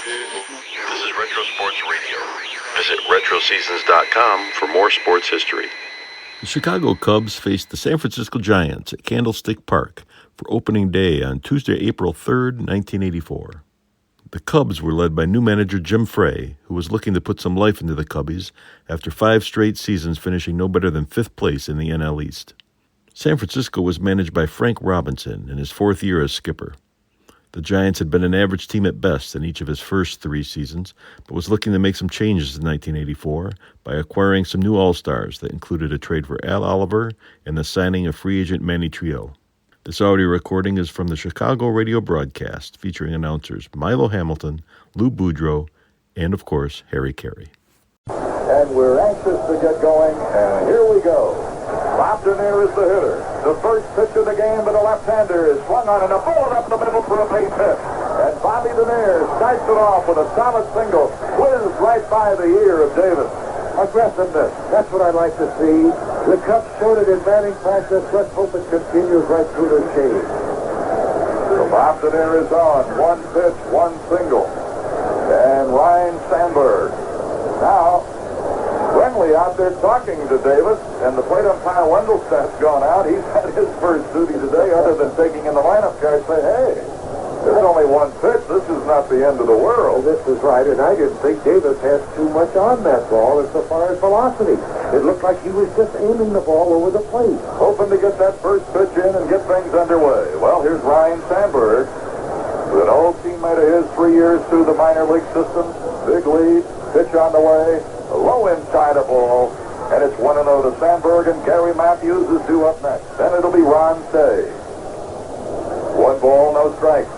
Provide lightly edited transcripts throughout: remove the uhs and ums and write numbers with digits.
This is Retro Sports Radio. Visit RetroSeasons.com for more sports history. The Chicago Cubs faced the San Francisco Giants at Candlestick Park for opening day on Tuesday, April 3rd, 1984. The Cubs were led by new manager Jim Frey, who was looking to put some life into the Cubbies after 5 straight seasons finishing no better than 5th place in the NL East. San Francisco was managed by Frank Robinson in his 4th year as skipper. The Giants had been an average team at best in each of his first 3 seasons, but was looking to make some changes in 1984 by acquiring some new All-Stars that included a trade for Al Oliver and the signing of free agent Manny Trio. This audio recording is from the Chicago radio broadcast featuring announcers Milo Hamilton, Lou Boudreau, and, of course, Harry Carey. And we're anxious to get going, and here we go. Lofton is the hitter. The first pitch of the game to the left-hander is swung on and a bullet up the middle for a base hit. And Bobby Denier starts it off with a solid single, whizzed right by the ear of Davis. Aggressiveness, that's what I like to see. The Cubs showed it in batting practice. Let's hope it continues right through the shade. So Bob Denier is on. 1 pitch, 1 single. And Ryan Sandberg. Now, Brenly out there talking to Davis, and the plate umpire Wendelstedt's gone out. He's had his first duty today other than taking in the lineup card. Say, hey, there's only 1 pitch. This is not the end of the world. Well, this is right, and I didn't think Davis had too much on that ball as far as velocity. It looked like he was just aiming the ball over the plate. Hoping to get that first pitch in and get things underway. Well, here's Ryan Sandberg, with an old teammate of his 3 years through the minor league system. Big lead, pitch on the way. A low inside a ball, and it's 1-0 to Sandberg, and Gary Matthews is due up next. Then it'll be Ron Say. 1 ball, no strikes.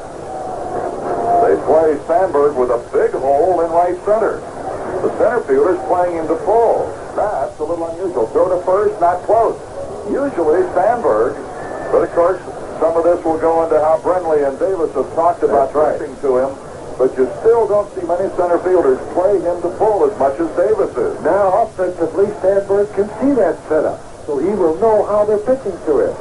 They play Sandberg with a big hole in right center. The center fielder's playing him to full. That's a little unusual. Throw to first, not close. Usually Sandberg, but of course some of this will go into how Brenly and Davis have talked about drafting to him. But you still don't see many center fielders play him to full as much as Davis is. Now, offensively, Sandberg can see that setup, so he will know how they're pitching to him.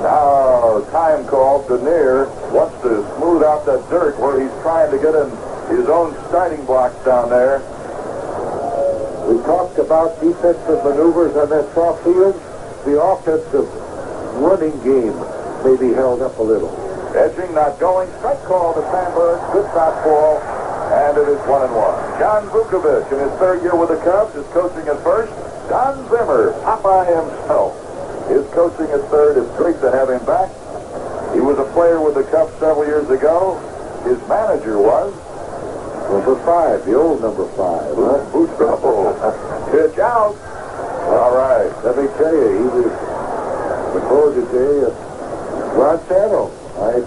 Now, time call. Denier wants to smooth out that dirt where he's trying to get in his own starting blocks down there. We talked about defensive maneuvers on that soft field. The offensive running game may be held up a little. Edging, not going. Strike call to Sandberg. Good fastball. And it is 1-1. John Vukovic, in his 3rd year with the Cubs, is coaching at first. Don Zimmer, Popeye himself, is coaching at third. It's great to have him back. He was a player with the Cubs several years ago. His manager was number 5, the old number 5. Boudreau. Pitch out. All right. Let me tell you, he was before today Ron Santo. I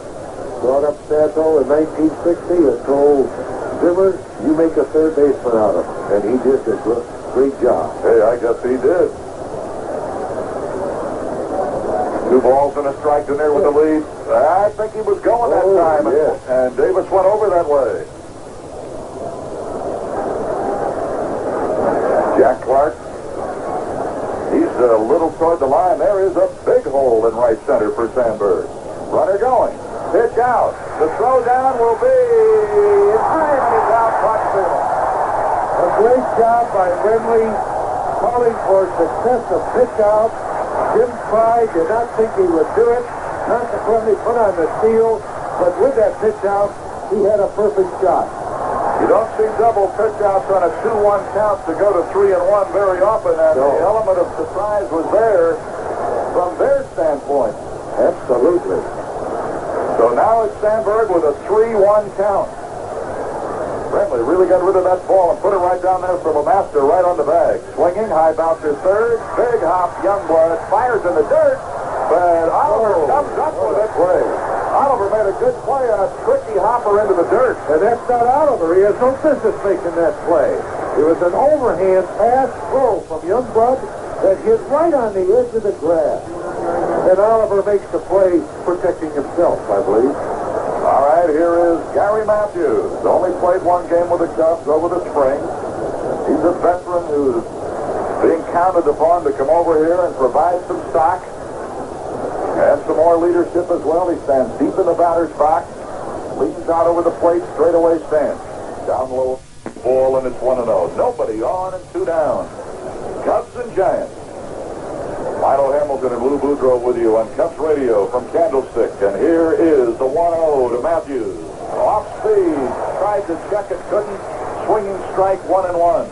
brought up Santo in 1960 and told Zimmer, you make a third baseman out of him. And he did a great job. Hey, I guess he did. 2 balls and a strike in there with the lead. I think he was going that time. Yes. And Davis went over that way. Jack Clark. He's a little toward the line. There is a big hole in right center for Sandberg. Runner going. Pitch out. The throw down will be high, and he's out front field. A great job by Brenly calling for success of pitch out. Jim Fry did not think he would do it. Consequently put on the steal, but with that pitch out, he had a perfect shot. You don't see double pitch outs on a 2-1 count to go to 3-1 very often, and the element of surprise was there from their standpoint. Absolutely. So now it's Sandberg with a 3-1 count. Brenly really got rid of that ball and put it right down there from a master right on the bag. Swinging, high bouncer third, big hop, Youngblood fires in the dirt, but Oliver comes up with it. Oliver made a good play on a tricky hopper into the dirt. And that's not Oliver. He has no business making that play. It was an overhand pass throw from Youngblood that hit right on the edge of the grass. And Oliver makes the play protecting himself, I believe. All right, here is Gary Matthews. Only played 1 game with the Cubs over the spring. He's a veteran who's being counted upon to come over here and provide some stock and some more leadership as well. He stands deep in the batter's box, leans out over the plate, straightaway stance. Giants. Milo Hamilton and Lou Boudreau with you on Cubs Radio from Candlestick. And here is the 1-0 to Matthews. Off speed. Tried to check it, couldn't. Swinging strike, 1-1.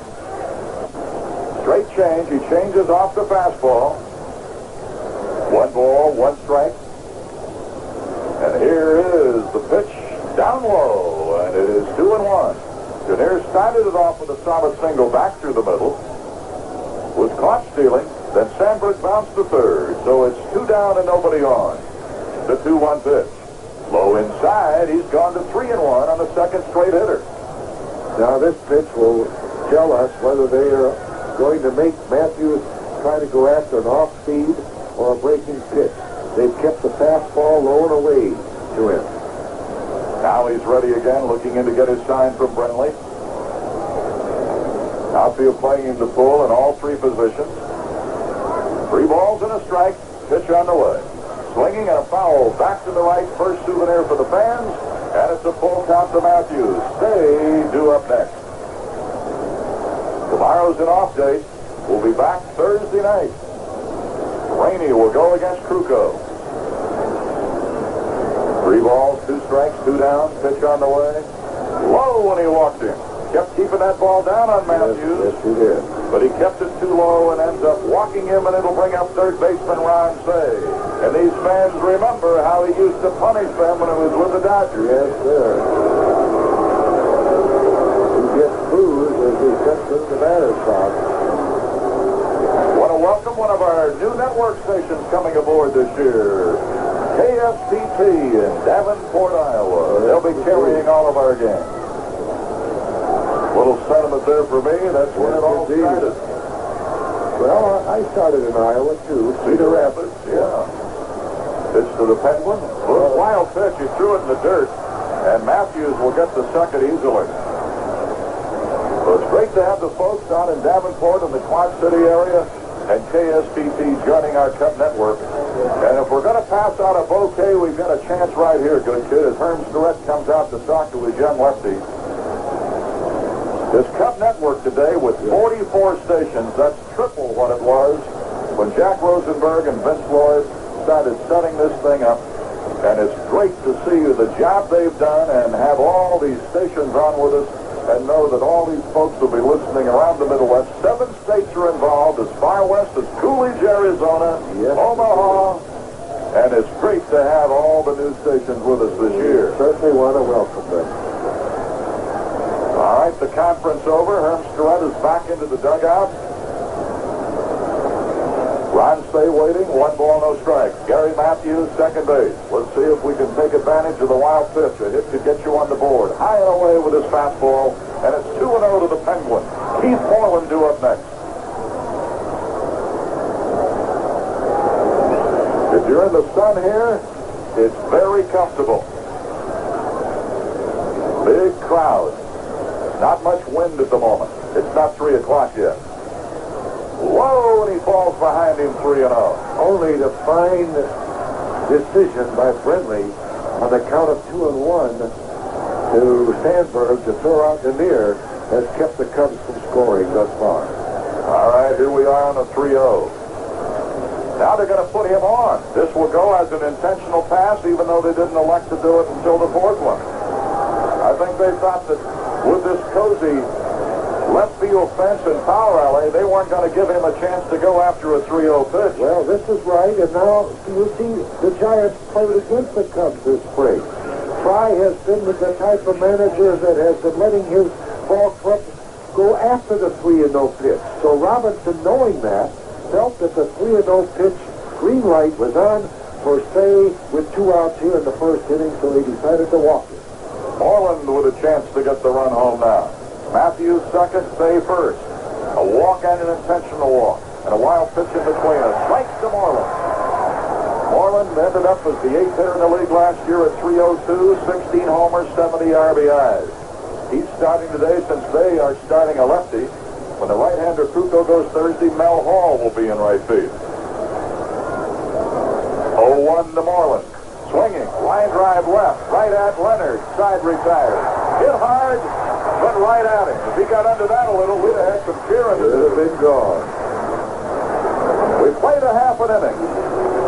Straight change. He changes off the fastball. 1 ball, 1 strike. And here is the pitch down low, and it is 2-1. Janier started it off with a solid single back through the middle. Was caught stealing. Then Sandberg bounced to third, so it's 2 down and nobody on. The 2-1 pitch. Low inside, he's gone to 3-1 on the second straight hitter. Now this pitch will tell us whether they are going to make Matthews try to go after an off-speed or a breaking pitch. They've kept the fastball low and away to him. Now he's ready again, looking in to get his sign from Brenly. Outfield playing him to pull in all 3 positions. 3 balls and a strike. Pitch on the way. Swinging and a foul back to the right. First souvenir for the fans. And it's a full count to Matthews. Stay due up next. Tomorrow's an off day. We'll be back Thursday night. Rainey will go against Kruko. 3 balls, 2 strikes, 2 down. Pitch on the way. Low when he walked in. Kept keeping that ball down on Matthews. Yes, he did. But he kept it too low and ends up walking him, and it'll bring up third baseman Ron Say. And these fans remember how he used to punish them when he was with the Dodgers. Yes, sir. He gets bruised as he cuts in the batter's box. Want to welcome one of our new network stations coming aboard this year. KSPT in Davenport, Iowa. They'll be carrying all of our games. Little sentiment there for me. That's when it all started. Well, I started in Iowa, too. Cedar Rapids, yeah. Pitch to the Penguin. Little wild pitch. He threw it in the dirt. And Matthews will get the second easily. So it's great to have the folks down in Davenport in the Quad City area and KSPT joining our Cub network. And if we're going to pass out a bouquet, we've got a chance right here, good kid, as Herm Starrett comes out to talk to his young lefty. This Cub network today with 44 stations, that's triple what it was when Jack Rosenberg and Vince Lloyd started setting this thing up. And it's great to see the job they've done and have all these stations on with us and know that all these folks will be listening around the Middle West. 7 states are involved, as far west as Coolidge, Arizona, Yes. Omaha, and it's great to have all the new stations with us this year. Certainly want to welcome them. All right, the conference over. Herm Starrett is back into the dugout. Ron Say waiting. 1 ball, no strikes. Gary Matthews, second base. Let's see if we can take advantage of the wild pitch. A hit could get you on the board. High and away with his fastball, and it's 2-0 to the Penguin. Keith Moreland due up next. If you're in the sun here, it's very comfortable. Big crowd. Not much wind at the moment. It's not 3 o'clock yet. Whoa, and he falls behind him 3-0. Only the fine decision by Brenly on the count of 2-1 to Sandberg to throw out Janier has kept the Cubs from scoring thus far. All right, here we are on a 3-0. Now they're going to put him on. This will go as an intentional pass, even though they didn't elect to do it until the 4th one. I think they thought that with this cozy left field fence and power alley, they weren't going to give him a chance to go after a 3-0 pitch. Well, this is right, and now you see the Giants played against the Cubs this spring. Fry has been the type of manager that has been letting his ball club go after the 3-0 pitch. So Robinson, knowing that, felt that the 3-0 pitch green light was on for Say with 2 outs here in the first inning, so he decided to walk it. Moreland with a chance to get the run home now. Matthews second, Say first. A walk and an intentional walk. And a wild pitch in between us. Strikes to Moreland. Moreland ended up as the 8th hitter in the league last year at 302, 16 homers, 70 RBIs. He's starting today since they are starting a lefty. When the right-hander Kruko goes Thursday, Mel Hall will be in right field. 0-1 to Moreland. Swinging, line drive left, right at Leonard, side retired. Hit hard, went right at him. If he got under that a little, we'd have had some cheering to do. Would have been gone. We played a half an inning.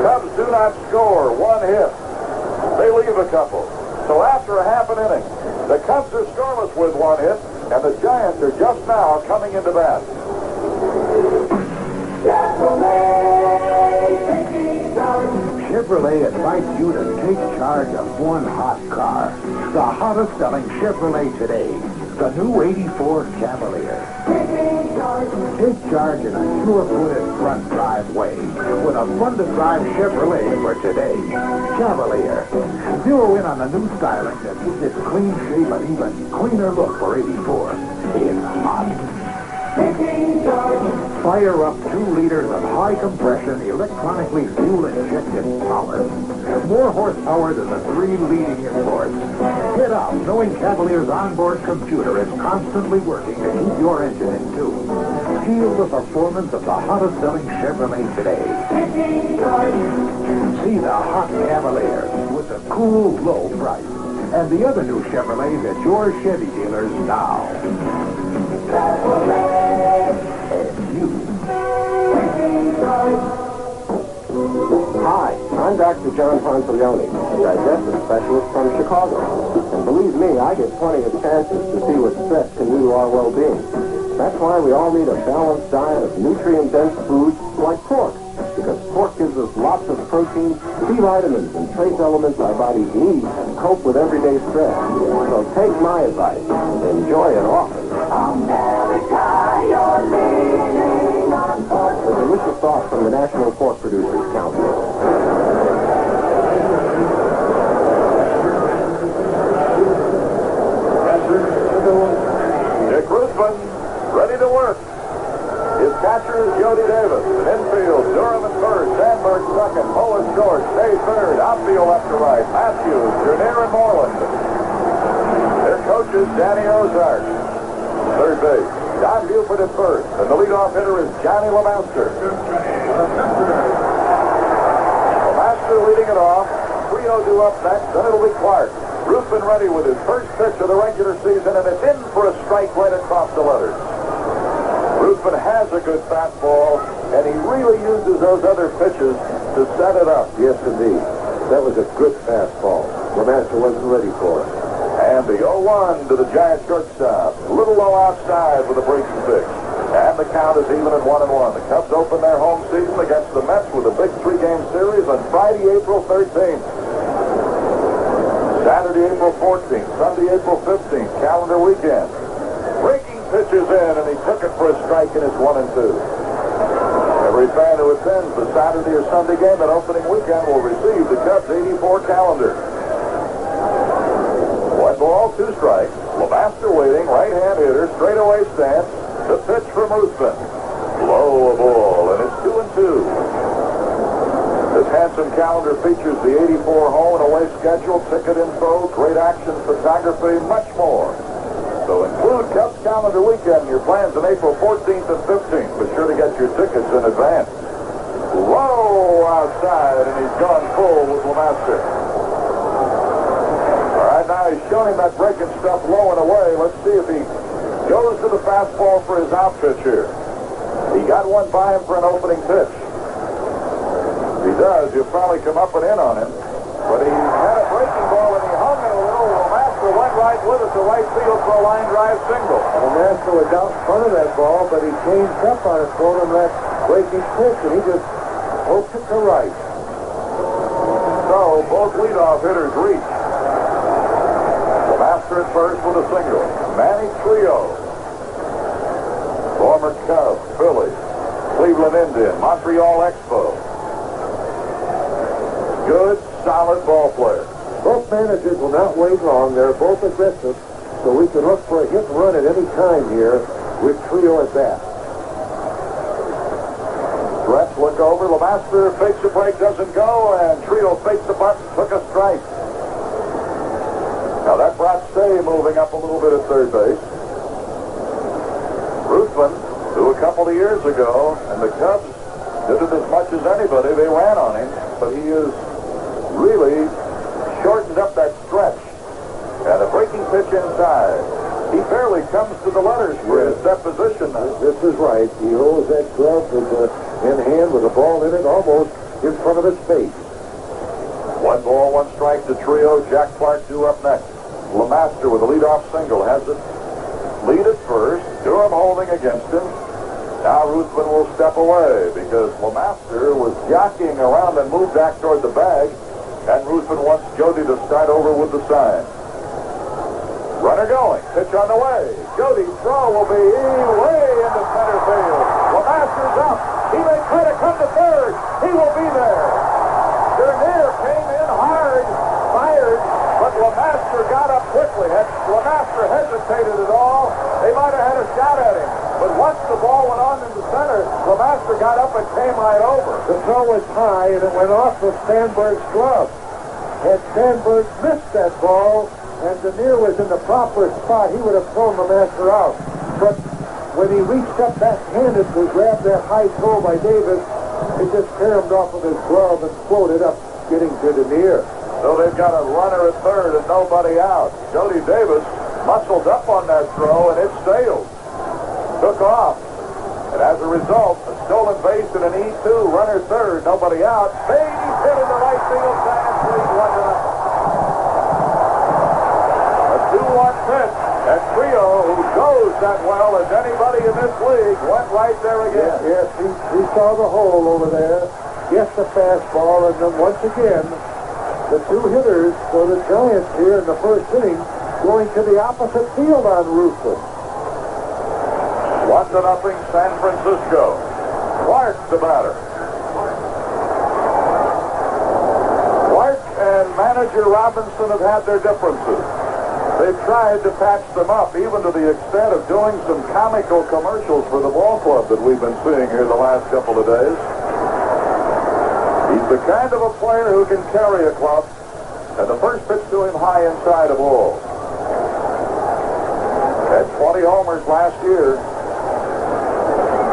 Cubs do not score, 1 hit. They leave a couple. So after a half an inning, the Cubs are scoreless with 1 hit, and the Giants are just now coming into bat. Chevrolet invites you to take charge of one hot car. The hottest selling Chevrolet today. The new 84 Cavalier. Take charge in a sure-footed front drive way with a fun-to-drive Chevrolet for today. Cavalier. Zero in on the new styling that gives it clean shape and even cleaner look for 84. It's hot. Fire up 2 liters of high-compression, electronically fuel-injected power. More horsepower than the 3 leading imports. Get out knowing Cavalier's onboard computer is constantly working to keep your engine in tune. Feel the performance of the hottest-selling Chevrolet today. See the hot Cavalier with the cool, low price. And the other new Chevrolets at your Chevy dealers now. Hi, I'm Dr. John Ponzilioni, a digestive specialist from Chicago. And believe me, I get plenty of chances to see what stress can do to our well-being. That's why we all need a balanced diet of nutrient-dense foods like pork. Because pork gives us lots of protein, B vitamins, and trace elements our bodies need to cope with everyday stress. So take my advice and enjoy it often. America, you're leaning on pork. A delicious thought from the National Pork Producers Council. Dick Ruthven, ready to work. His catcher is Jody Davis. In infield, Durham at first, Sandberg second, Muller short, Day third, outfield left to right, Matthews, Dernier, and Moreland. Their coach is Danny Ozark. Third base, John Buford at first, and the leadoff hitter is Johnny LeMaster. LeMaster leading it off. Trio due up next, then it'll be Clark. Ruthven ready with his first pitch of the regular season, and it's in for a strike right across the letters. Ruthven has a good fastball, and he really uses those other pitches to set it up. Yes, indeed. That was a good fastball. LeMaster wasn't ready for it. And the 0-1 to the Giants shortstop. A little low outside with a breaking pitch. And the count is even at 1-1. The Cubs open their home season against the Mets with a big 3-game series on Friday, April 13th. Saturday, April 14th. Sunday, April 15th. Calendar weekend. Breaking pitches in, and he took it for a strike, and it's 1-2. Every fan who attends the Saturday or Sunday game that opening weekend will receive the Cubs 84 calendar. 1 ball, 2 strikes. LeMaster waiting, right-hand hitter, straightaway stance. The pitch from Ruthven. Low a ball, and it's 2-2. This handsome calendar features the 84 home and away schedule, ticket info, great action photography, much more. So include Cubs calendar weekend in your plans on April 14th and 15th. Be sure to get your tickets in advance. Low outside, and he's gone full with LeMaster. All right, now he's showing him that breaking stuff low and away. Let's see if he goes to the fastball for his out pitch here. He got one by him for an opening pitch. If he does, he'll probably come up and in on him. But he had a breaking ball, and he hung it a little. LeMaster went right with it to right field for a line drive single. LeMaster was out in front of that ball, but he changed up on it for him that breaking pitch, and he just hoped it to right. So both leadoff hitters reach. LeMaster at first with a single. Manny Trio. Former Cub, Philly, Cleveland Indian, Montreal Expo. Good, solid ball player. Both managers will not wait long. They're both aggressive, so we can look for a hit and run at any time here with Trio at bat. Let's look over. LeMaster fakes a break, doesn't go, and Trio fakes the bunt, took a strike. Now that brought Stay moving up a little bit at third base. Ruthven, who a couple of years ago, and the Cubs did it as much as anybody. They ran on him, but he is really shortened up that stretch. And a breaking pitch inside. He barely comes to the letters for his deposition. This is right. He holds that glove with in hand with the ball in it almost in front of his face. 1 ball, 1 strike to Trio. Jack Clark due up next. LeMaster with a leadoff single has it. Lead at first. Durham holding against him. Now Ruthven will step away because LeMaster was jockeying around and moved back toward the bag. And Ruthven wants Jody to start over with the sign. Runner going. Pitch on the way. Jody's throw will be way into center field. LeMaster's up. He may try to come to third. He will be there. Dernier came in hard, fired, but LeMaster got up quickly. Had LeMaster hesitated at all, they might have had a shot at him. But once the ball went on into center, LeMaster got up and came right over. The throw was high, and it went off of Sandberg's glove. Had Sandberg missed that ball, and Dernier was in the proper spot, he would have thrown LeMaster out. But when he reached up back-handed to grab that high throw by Davis, it just caromed off of his glove and floated up, getting to Dernier. So they've got a runner at third and nobody out. Jody Davis muscled up on that throw, and it sailed. Took off. And as a result, a stolen base and an E2, runner third, nobody out. Baby hit in the right field, Giants lead 1-0. A 2-1 pitch, and Trio, who goes that well as anybody in this league, went right there again. Yes, he saw the hole over there, guessed the fastball, and then once again, the 2 hitters for the Giants here in the first inning going to the opposite field on Ruthven. 1-0 San Francisco. Clark's the batter. Clark and manager Robinson have had their differences. They've tried to patch them up, even to the extent of doing some comical commercials for the ball club that we've been seeing here the last couple of days. He's the kind of a player who can carry a club, and the first pitch to him high inside a ball. Had 20 homers last year.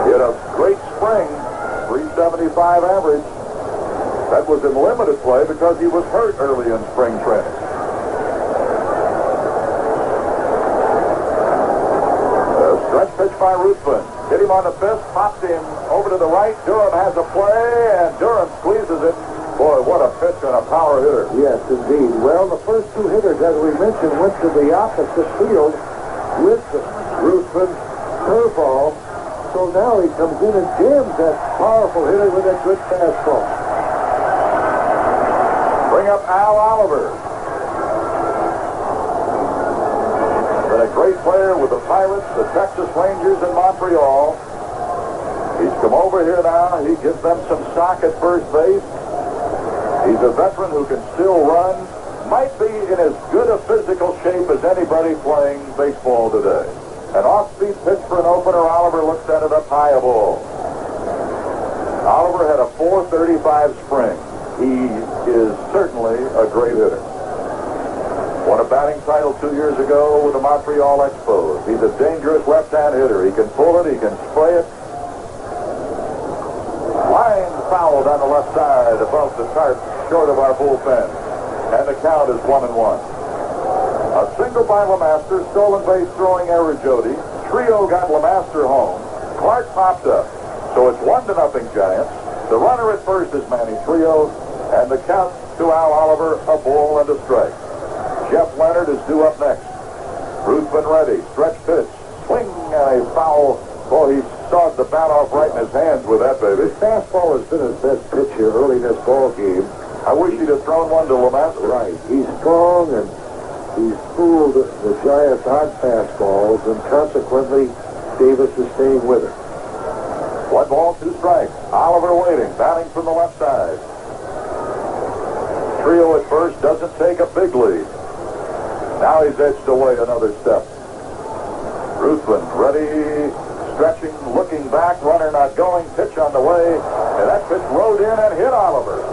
He had a great spring, 375 average. That was in limited play because he was hurt early in spring training. Stretch pitch by Ruthven. Hit him on the fist, popped him over to the right. Durham has a play, and Durham squeezes it. Boy, what a pitch and a power hitter. Yes, indeed. Well, the first 2 hitters, as we mentioned, went to the opposite field with Ruthven curveball. So now he comes in and jams that powerful hitter with that good fastball. Bring up Al Oliver. Been a great player with the Pirates, the Texas Rangers, and Montreal. He's come over here now. He gives them some stock at first base. He's a veteran who can still run. Might be in as good a physical shape as anybody playing baseball today. An off-speed pitch for an opener. Oliver looks at it up high a ball. Oliver had a .435 spring. He is certainly a great hitter. Won a batting title 2 years ago with the Montreal Expos. He's a dangerous left-hand hitter. He can pull it, he can spray it. Line fouled on the left side above the tarp, short of our bullpen. And the count is 1-1. A single by LeMaster, stolen base throwing error Jody. Trio got LeMaster home. Clark popped up. So it's 1-0 Giants. The runner at first is Manny Trio, and the count to Al Oliver, a ball and a strike. Jeff Leonard is due up next. Ruthven ready. Stretch pitch. Swing and a foul. Boy, he sawed the bat off right in his hands with that baby. His fastball has been his best pitch here early in this ball game. I wish he'd have thrown one to LeMaster. Right. He's strong, and he's fooled the Giants' odd fastballs, and consequently, Davis is staying with it. 1 ball, 2 strikes. Oliver waiting, batting from the left side. Trio at first doesn't take a big lead. Now he's edged away another step. Ruthven ready, stretching, looking back, runner not going, pitch on the way, and that pitch rode in and hit Oliver.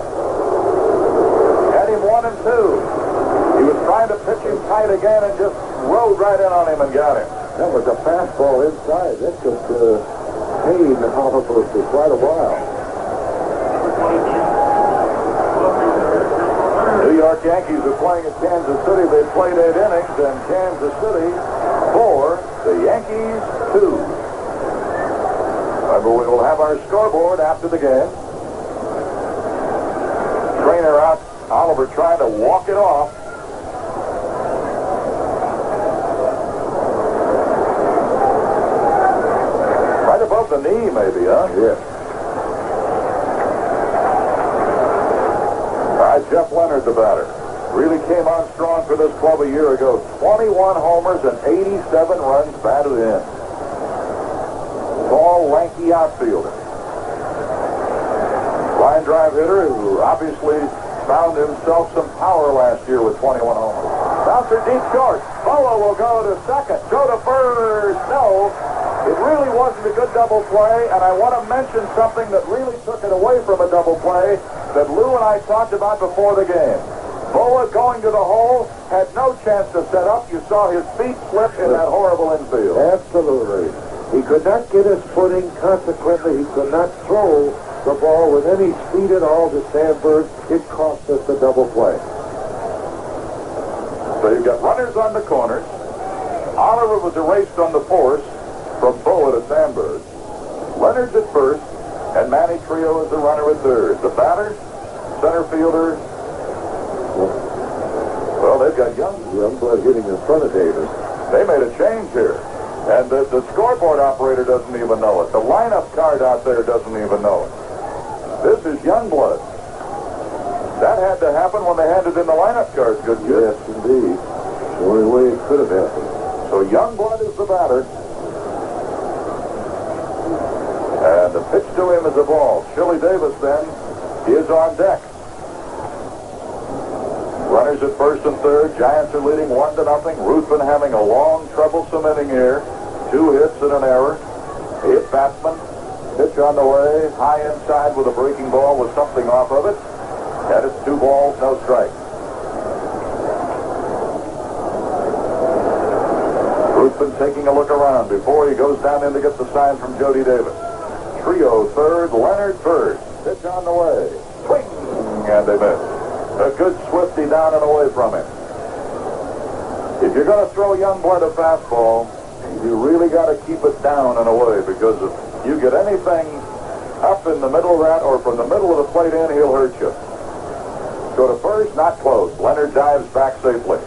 Had him 1-2. He was trying to pitch him tight again and just rode right in on him and got him. That was a fastball inside. That could pain Oliver for quite a while. New York Yankees are playing at Kansas City. They played 8 innings, and Kansas City 4, the Yankees 2. Remember, we will have have our scoreboard after the game. Trainer out. Oliver trying to walk it off. Right above the knee, maybe, huh? Yes. All right, Jeff Leonard, the batter. Really came on strong for this club a year ago. 21 homers and 87 runs batted in. Tall, lanky outfielder. Line drive hitter who obviously found himself some power last year with 21 homers. Bouncer deep short. Boa will go to second. Go to first. No. It really wasn't a good double play, and I want to mention something that really took it away from a double play that Lou and I talked about before the game. Boa going to the hole, had no chance to set up. You saw his feet slip in that horrible infield. Absolutely. He could not get his footing. Consequently, he could not throw the ball with any speed at all to Sandberg. It cost us the double play. So you've got runners on the corners. Oliver was erased on the force from Boa to Sandberg. Leonard's at first, and Manny Trio is the runner at third. The batter, center fielder. Well, they've got Youngblood hitting in front of Davis. They made a change here. And the scoreboard operator doesn't even know it. The lineup card out there doesn't even know it. This is Youngblood. That had to happen when they handed in the lineup cards, good kid. Yes, indeed. The only way it could have happened. So Youngblood is the batter. And the pitch to him is a ball. Jody Davis then is on deck. Runners at first and third. Giants are leading 1-0. Ruthven having a long, troublesome inning here. 2 hits and an error. Hit batsman. Pitch on the way. High inside with a breaking ball with something off of it. And it's 2 balls, no strikes. Ruthven taking a look around before he goes down in to get the sign from Jody Davis. Trio third, Leonard first. Pitch on the way. Swing! And they miss. A good swifty down and away from him. If you're going to throw Youngblood a fastball, you really got to keep it down and away, because if you get anything up in the middle of that or from the middle of the plate in, he'll hurt you. Go to first, not close. Leonard dives back safely.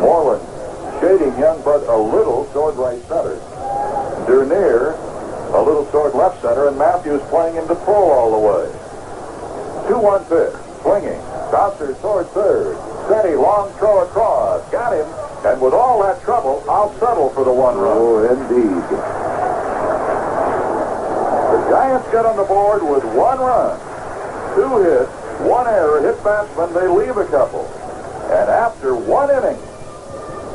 Moreland shading Youngblood a little toward right center. Dernier a little toward left center, and Matthews playing him to pull all the way. 2-1 pitch. Swinging. Bouncer toward third. Steady, long throw across. Got him. And with all that trouble, I'll settle for the 1 run. Oh, indeed. The Giants get on the board with 1 run. 2 hits, 1 error, hit batsman. They leave a couple. And after 1 inning,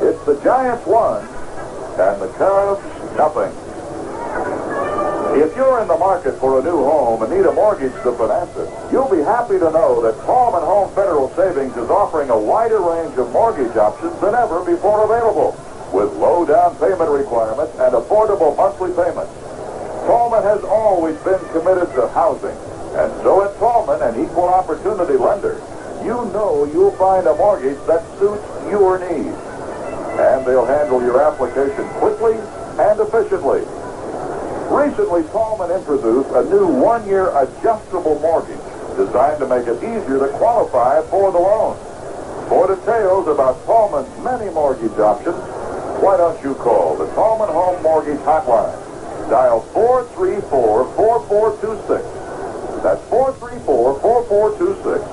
it's the Giants 1 and the Cubs nothing. If you're in the market for a new home and need a mortgage to finance it, you'll be happy to know that Tallman Home Federal Savings is offering a wider range of mortgage options than ever before available, with low down payment requirements and affordable monthly payments. Tallman has always been committed to housing, and so at Tallman, an equal opportunity lender, you know you'll find a mortgage that suits your needs. And they'll handle your application quickly and efficiently. Recently, Tallman introduced a new 1-year adjustable mortgage designed to make it easier to qualify for the loan. For details about Tallman's many mortgage options, why don't you call the Tallman Home Mortgage Hotline. Dial 434-4426. That's 434-4426.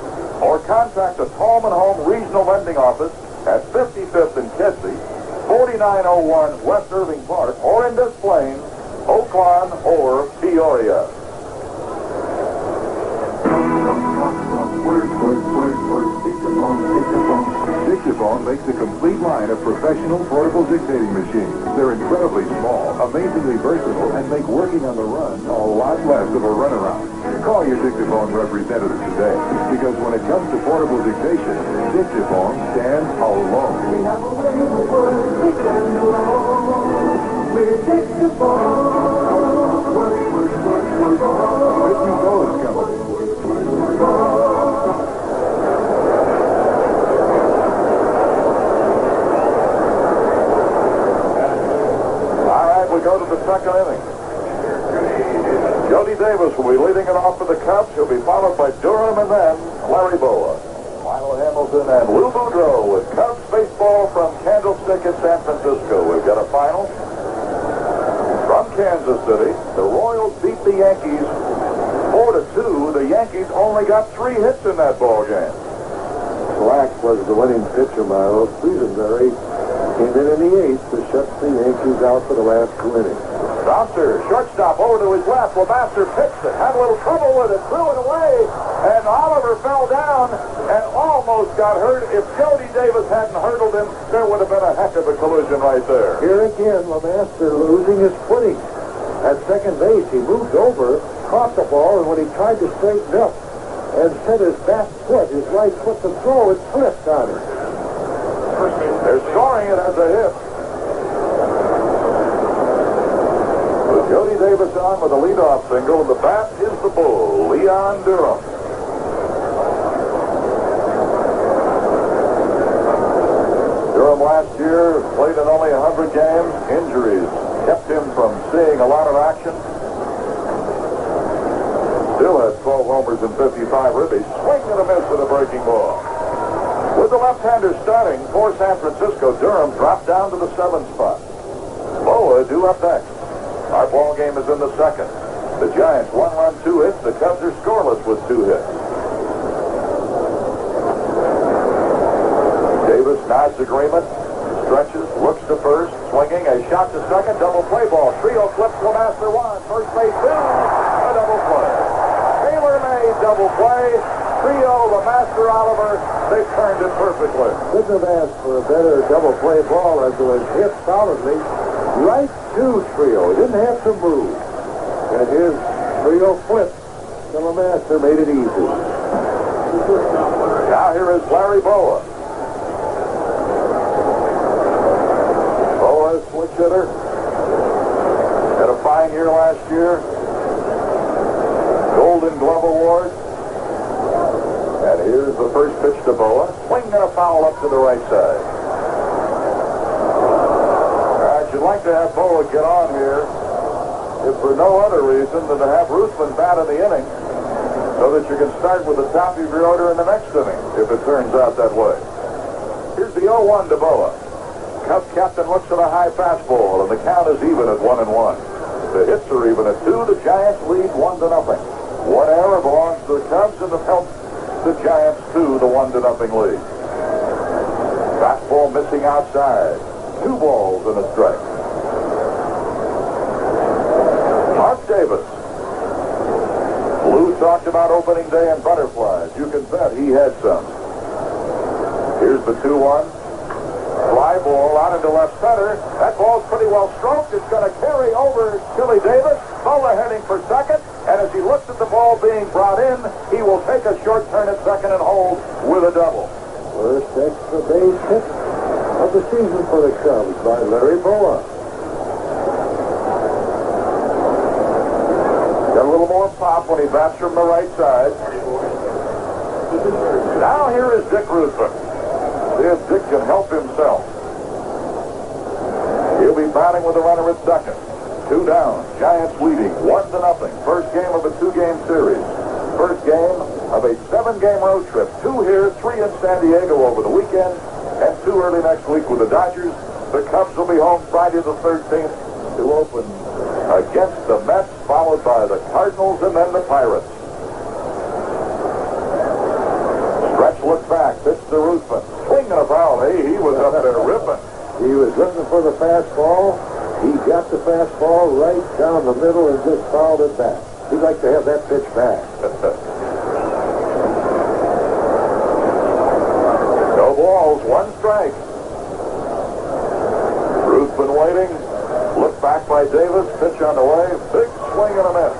Or contact the Tallman Home Regional Lending Office at 55th and Kedzie, 4901 West Irving Park, or in Des Plaines, Oakland, or Peoria. Dictaphone makes a complete line of professional portable dictating machines. They're incredibly small, amazingly versatile, and make working on the run a lot less of a runaround. Call your Dictaphone representative today, because when it comes to portable dictation, Dictaphone stands alone. We have a way to stand alone. We're Dictaphone. Whitney Bowes Company. We go go to the second inning. Jody Davis will be leading it off for the Cubs. He'll be followed by Durham and then Larry Boa. Lionel Hamilton and Lou Boudreau with Cubs baseball from Candlestick in San Francisco. We've got a final. From Kansas City, the Royals beat the Yankees 4-2. The Yankees only got 3 hits in that ball game. Black was the winning pitcher, Miles. Friesenberry came in the 8th to shut the Yankees out for the last 2 innings. Bouncer, shortstop over to his left. Lemaster pitched it, had a little trouble with it, threw it away, and Oliver fell down and almost got hurt. If Jody Davis hadn't hurdled him, there would have been a heck of a collision right there. Here again, Lemaster losing his footing. At second base, he moved over, caught the ball, and when he tried to straighten up and set his back foot, his right foot to throw, it slipped on him. They're scoring it as a hit. Jody Davis on with a leadoff single, and the bat is the Bull, Leon Durham. Durham last year played in only 100 games. Injuries kept him from seeing a lot of action. Still has 12 homers and 55 ribbies. Swing and a miss with a breaking ball. With the left-hander starting for San Francisco, Durham dropped down to the 7th spot. Boa due up next. Our ball game is in the second. The Giants 1 run, 2 hits. The Cubs are scoreless with 2 hits. Davis nods agreement, stretches, looks to first, swinging a shot to second, double play ball. Trio flips Lemaster 1, first base 2, a double play. Taylor-made double play. Trio, Lemaster, Oliver, they turned it perfectly. Couldn't have asked for a better double play ball as it was hit solidly. Right to Trio. He didn't have to move. And his Trio flip to Lemaster made it easy. Now here is Larry Boa. Boa, switch hitter. Had a fine year last year. Golden Glove Award. And here's the first pitch to Boa. Swing and a foul up to the right side. You'd like to have Boa get on here, if for no other reason than to have Ruthven bat in the inning, so that you can start with the top of your order in the next inning, if it turns out that way. Here's the 0-1 to Boa. Cubs captain looks at a high fastball, and the count is even at 1-1. The hits are even at 2. The Giants lead 1-0. One error belongs to the Cubs, and it helps the Giants to the 1-0 lead. Fastball missing outside. 2 balls and a strike. Mark Davis. Lou talked about opening day and butterflies. You can bet he had some. Here's the 2-1. Fly ball out into left center. That ball's pretty well stroked. It's going to carry over Chili Davis. Boa heading for second. And as he looks at the ball being brought in, he will take a short turn at second and hold with a double. First extra base hit of the season for the Cubs by Larry Boa. Got a little more pop when he bats from the right side. Now here is Dick Ruthven. See if Dick can help himself. He'll be batting with a runner at second. 2 down. Giants leading 1-0. First game of a 2-game series. First game of a 7-game road trip. 2 here, 3 in San Diego over the weekend. And 2 early next week with the Dodgers. The Cubs will be home Friday the 13th to open against the Mets, followed by the Cardinals and then the Pirates. Stretch look back, pitch to Ruthven. Swing and a foul. He was up there ripping. He was looking for the fastball. He got the fastball right down the middle and just fouled it back. He'd like to have that pitch back. No balls, 1 strike. Ruthven waiting. Look back by Davis. Pitch on the way. Big swing and a miss.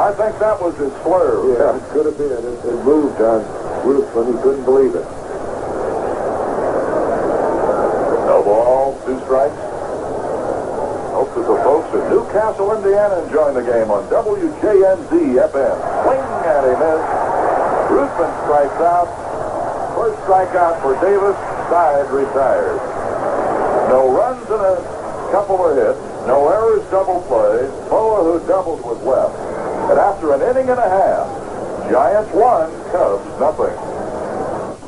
I think that was his slur. Yeah, it could have been. It moved on Ruthven. He couldn't believe it. No balls, 2 strikes. Hope that the folks in Newcastle, Indiana enjoying the game on WJNZ FM. Swing and a miss. Ruthven strikes out. First strikeout for Davis. Side retired. No runs and a couple of hits. No errors, double play. Boa, who doubled, was left. And after an inning and a half, Giants won, Cubs nothing.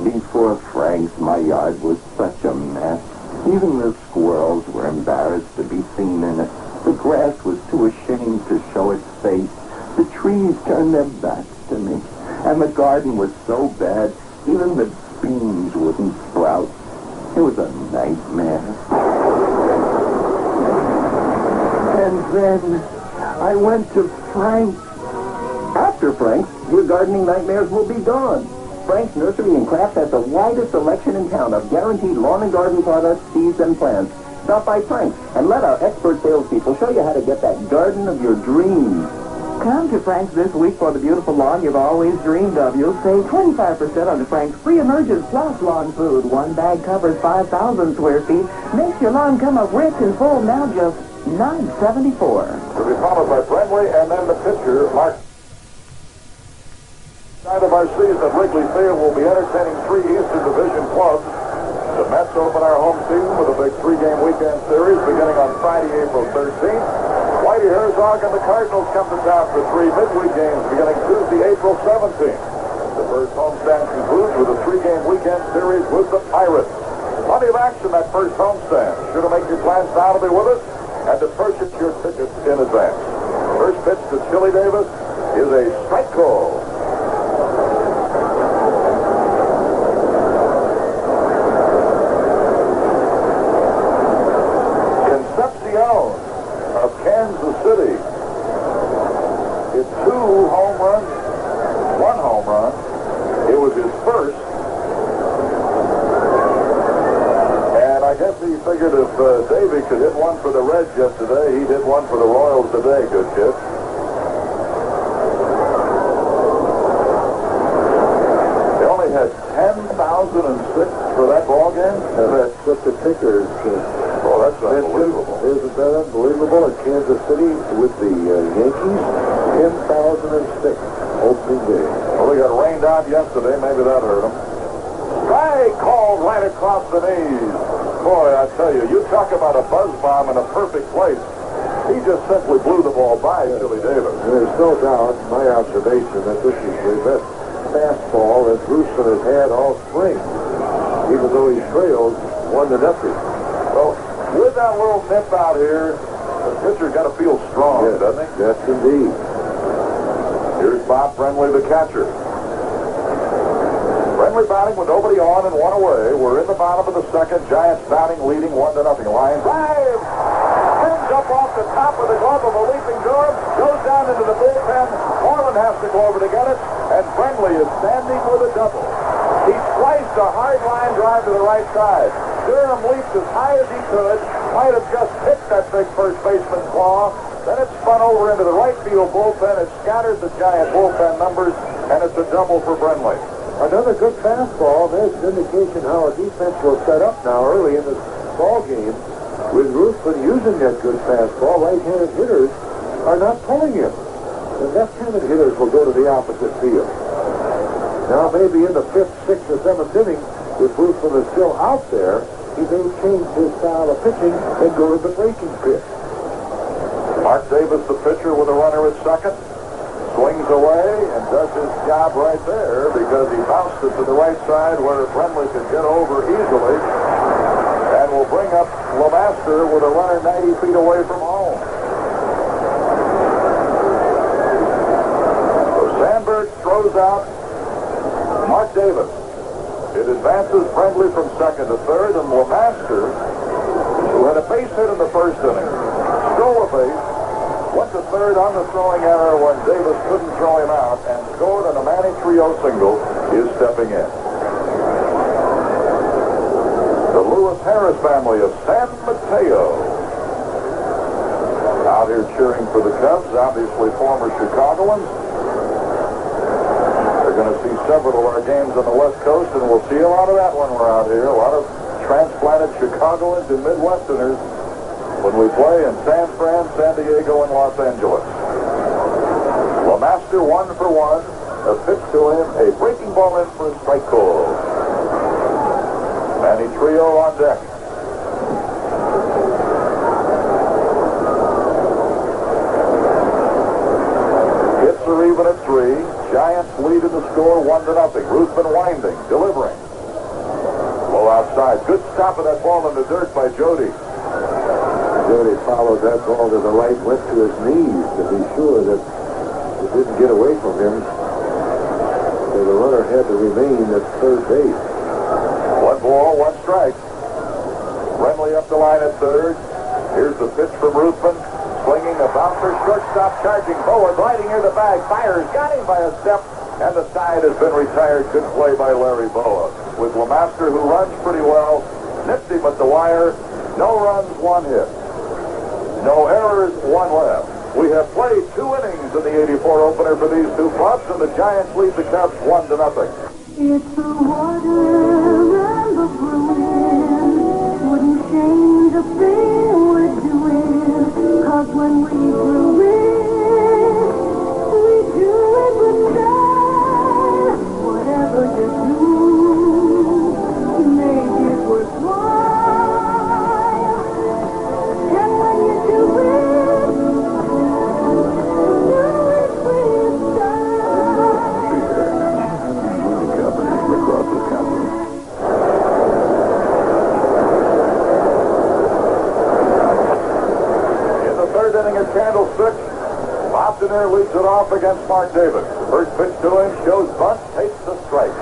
Before Frank's, my yard was such a mess. Even the squirrels were embarrassed to be seen in it. The grass was too ashamed to show its face. The trees turned their backs to me. And the garden was so bad, even the beans wouldn't sprout. It was a nightmare. And then I went to Frank's. After Frank's, your gardening nightmares will be gone. Frank's Nursery and Craft has the widest selection in town of guaranteed lawn and garden products, seeds, and plants. Stop by Frank's and let our expert salespeople show you how to get that garden of your dreams. Come to Frank's this week for the beautiful lawn you've always dreamed of. You'll save 25% on the Frank's Free Emergence Plus lawn food. One bag covers 5,000 square feet. Makes your lawn come up rich and full, now just $9.74. To be followed by Brentley and then the pitcher, Mark. Night of our season at Wrigley Field will be entertaining three Eastern Division clubs. The Mets open our home season with a big three-game weekend series beginning on Friday, April 13th. Whitey Herzog and the Cardinals come to town for three midweek games beginning Tuesday, April 17th. The first homestand concludes with a three-game weekend series with the Pirates. Plenty of action that first homestand. Sure to make your plans now to be with us and to purchase your tickets in advance. First pitch to Jody Davis is a strike call. Of Kansas City. It's 2 home runs, 1 home run. It was his first. And I guess he figured if Davey could hit one for the Reds yesterday, he'd hit one for the Royals today. Good kid. They only had 10,006 for that ball game. And that's what the tickers. Oh, that's unbelievable. Isn't that unbelievable? In Kansas City with the Yankees, 10,006 opening day. Well, they got rained out yesterday. Maybe that hurt them. Strike called right across the knees. Boy, I tell you, you talk about a buzz bomb in a perfect place. He just simply blew the ball by Jody Davis. There's no doubt, my observation, that this is the best fastball that Ruthven has had all spring, even though he trailed 1-0. Well, with that little nip out here, the pitcher's got to feel strong, doesn't he? Yes, indeed. Here's Bob Brentley, the catcher. Brentley batting with nobody on and 1 away. We're in the bottom of the second. Giants batting, leading 1-0. Line drive. Spins up off the top of the glove of a leaping Durham. Goes down into the bullpen. Moreland has to go over to get it. And Brentley is standing with a double. He sliced a hard line drive to the right side. Durham leaped as high as he could, might have just hit that big first baseman's claw. Then it spun over into the right field bullpen. It scattered the Giant bullpen numbers, and it's a double for Brentley. Another good fastball. There's an indication how our defense will set up now early in this ball game. With Ruthven using that good fastball, right-handed hitters are not pulling him. The left-handed hitters will go to the opposite field. Now maybe in the 5th, 6th, or 7th inning, if Ruthven is still out there, he may change his style of pitching and go to the breaking pitch. Mark Davis, the pitcher, with a runner at second, swings away and does his job right there because he bounced it to the right side where Brentley could get over easily and will bring up LeMaster with a runner 90 feet away from home. So Sandberg throws out Mark Davis. It advances Brentley from second to third, and LeMaster, who had a base hit in the first inning, stole a base, went to third on the throwing error when Davis couldn't throw him out, and scored on a Manny Trio single, is stepping in. The Lewis Harris family of San Mateo out here cheering for the Cubs, obviously former Chicagoans. We're going to see several of our games on the West Coast, and we'll see a lot of that when we're out here. A lot of transplanted Chicagoans and Midwesterners when we play in San Fran, San Diego, and Los Angeles. LeMaster 1 for 1. A pitch to him, a breaking ball in for a strike call. Manny Trio on deck. lead in the score, 1-0. Ruthven winding, delivering. Low outside. Good stop of that ball in the dirt by Jody. Jody followed that ball to the right, went to his knees to be sure that it didn't get away from him. So the runner had to remain at third base. 1 ball, 1 strike. Remley up the line at third. Here's the pitch from Ruthven. Swinging a bouncer, shortstop charging forward, riding near the bag, fires, got him by a step, and the side has been retired. Good play by Larry Boa. With LeMaster, who runs pretty well, nipped him at the wire. No runs, 1 hit. No errors, 1 left. We have played 2 innings in the 84 opener for these two clubs, and the Giants lead the Cubs 1-0. It's the water and the brewing wouldn't change a thing we're doing, 'cause when we brew it, we do it with style. Whatever you do, make it worthwhile. And when you do it with style. In the third inning at Candlestick, Loftineer leads it off against Mark Davis. First pitch to him shows bunt, takes the strike.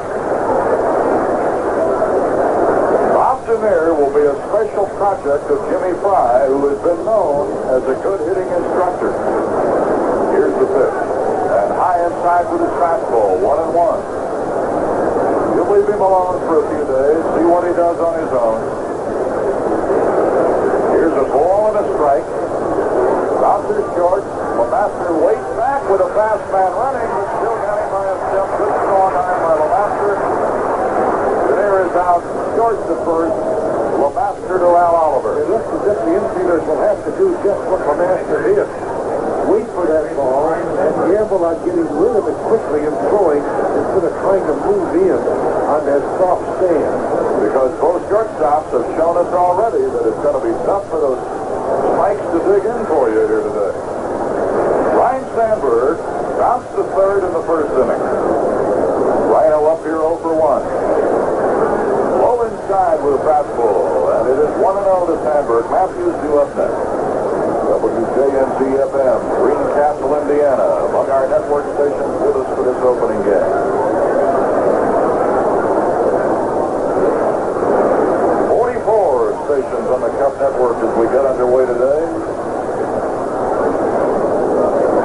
Loftineer will be a special project of Jimmy Fry, who has been known as a good hitting instructor. Here's the pitch. And high inside with his fastball, 1-1. You'll leave him alone for a few days, see what he does on his own. Here's a ball and a strike. Bouncer short. LeMaster waits back with a fast man running, but still got him by a step. Good strong arm by LeMaster. There is out short to first. LeMaster to Al Oliver. It looks as if the infielders will have to do just what LeMaster did. Wait for that ball and gamble on getting rid of it quickly and throwing instead of trying to move in on that soft stand. Because both shortstops have shown us already that it's going to be tough for those spikes to dig in for you here today. Ryan Sandberg bounced to third in the first inning. Rhino up here 0 for 1. Low inside with a fastball, and it is 1-0 to Sandberg. Matthews due up next. WJNZ-FM, Greencastle, Indiana, among our network stations with us for this opening game. 44 stations on the Cup Network as we get underway today.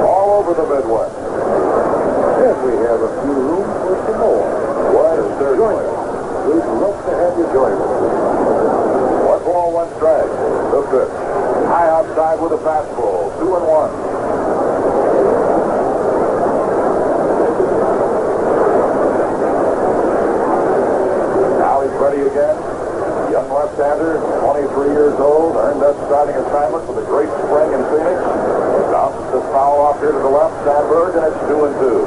All over the Midwest. And we have a few room for some more. What is there? Join us. We'd love to have you join us. 1 ball, 1 strike. The pitch. High outside with a fastball. 2-1. Now he's ready again. Young left-hander, 23 years old, earned that starting assignment with a great spring in Phoenix. Bounces the foul off here to the left, Sandberg, and it's 2-2.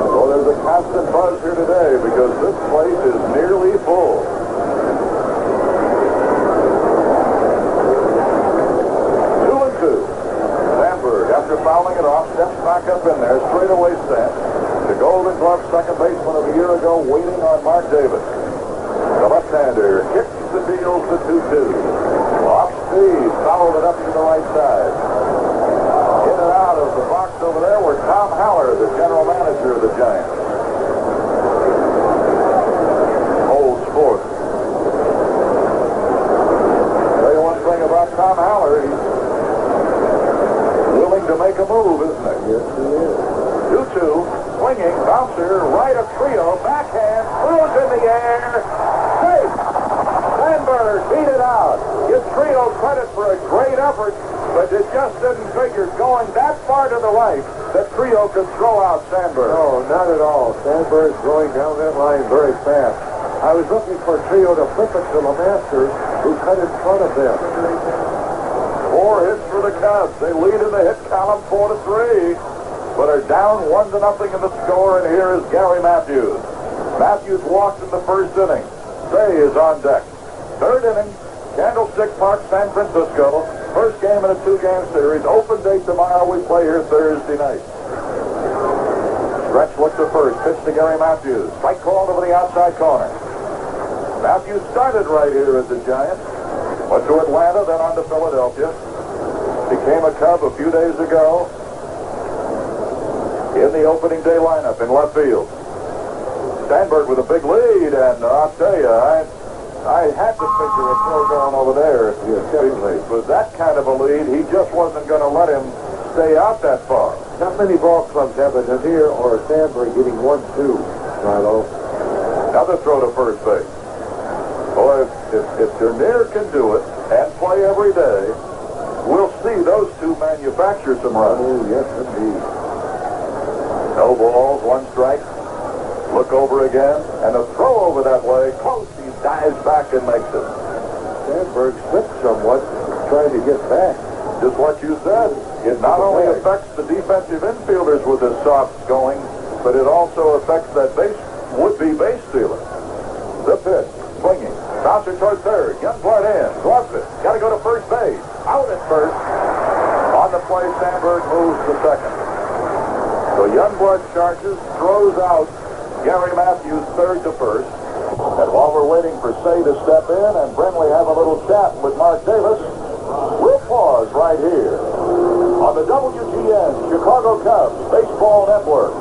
So there's a constant buzz here today because this place is nearly full. 2-2. Sandberg, after fouling it off, steps back up in there, straightaway stance. The Golden Glove second baseman of a year ago waiting on Mark Davis. The left-hander kicks the deals to 2-2. Off speed, fouled it up to the right side. In and out of the box over there were Tom Haller, the general manager of the Giants. Old sport. Tell you one thing about Tom Haller, he's willing to make a move, isn't he? Yes, he is. 2-2, swinging, bouncer, right of trio, backhand, throws in the air. Safe! Sandberg beat it out. Gives Trio credit for a great effort, but it just didn't figure going that far to the right that Trio could throw out Sandberg. No, not at all. Sandberg's going down that line very fast. I was looking for Trio to flip it to LeMaster, who cut in front of them. 4 hits for the Cubs. They lead in the hit column 4-3, but are down 1-0 in the score, and here is Gary Matthews. Matthews walked in the first inning. Say is on deck. Third inning, Candlestick Park, San Francisco. First game in a 2-game series. Open date tomorrow. We play here Thursday night. Stretch looked to first. Pitch to Gary Matthews. Strike called over the outside corner. Matthews started right here at the Giants. Went to Atlanta, then on to Philadelphia. Became a Cub a few days ago in the opening day lineup in left field. Sandberg with a big lead, and I'll tell you, I had to figure a throw going over there. With that kind of a lead, he just wasn't going to let him stay out that far. Not many ball clubs have a Nadir or a Sandberg getting 1-2, Milo. Another throw to first base. Boy, if Dernier can do it and play every day, we'll see those two manufacture some runs. Oh, yes, indeed. No balls, one strike. Look over again, and a throw over that way. Close, he dives back and makes it. Sandberg slipped somewhat trying to get back. Just what you said. It not only affects the defensive infielders with his soft going, but it also affects that would-be base stealer. The pitch, swinging. Bouncer toward third. Youngblood in. Gloves it. Got to go to first base. Out at first. On the play, Sandberg moves to second. So Youngblood charges, throws out Gary Matthews third to first. And while we're waiting for Say to step in and Brenly have a little chat with Mark Davis, we'll pause right here on the WGN Chicago Cubs Baseball Network.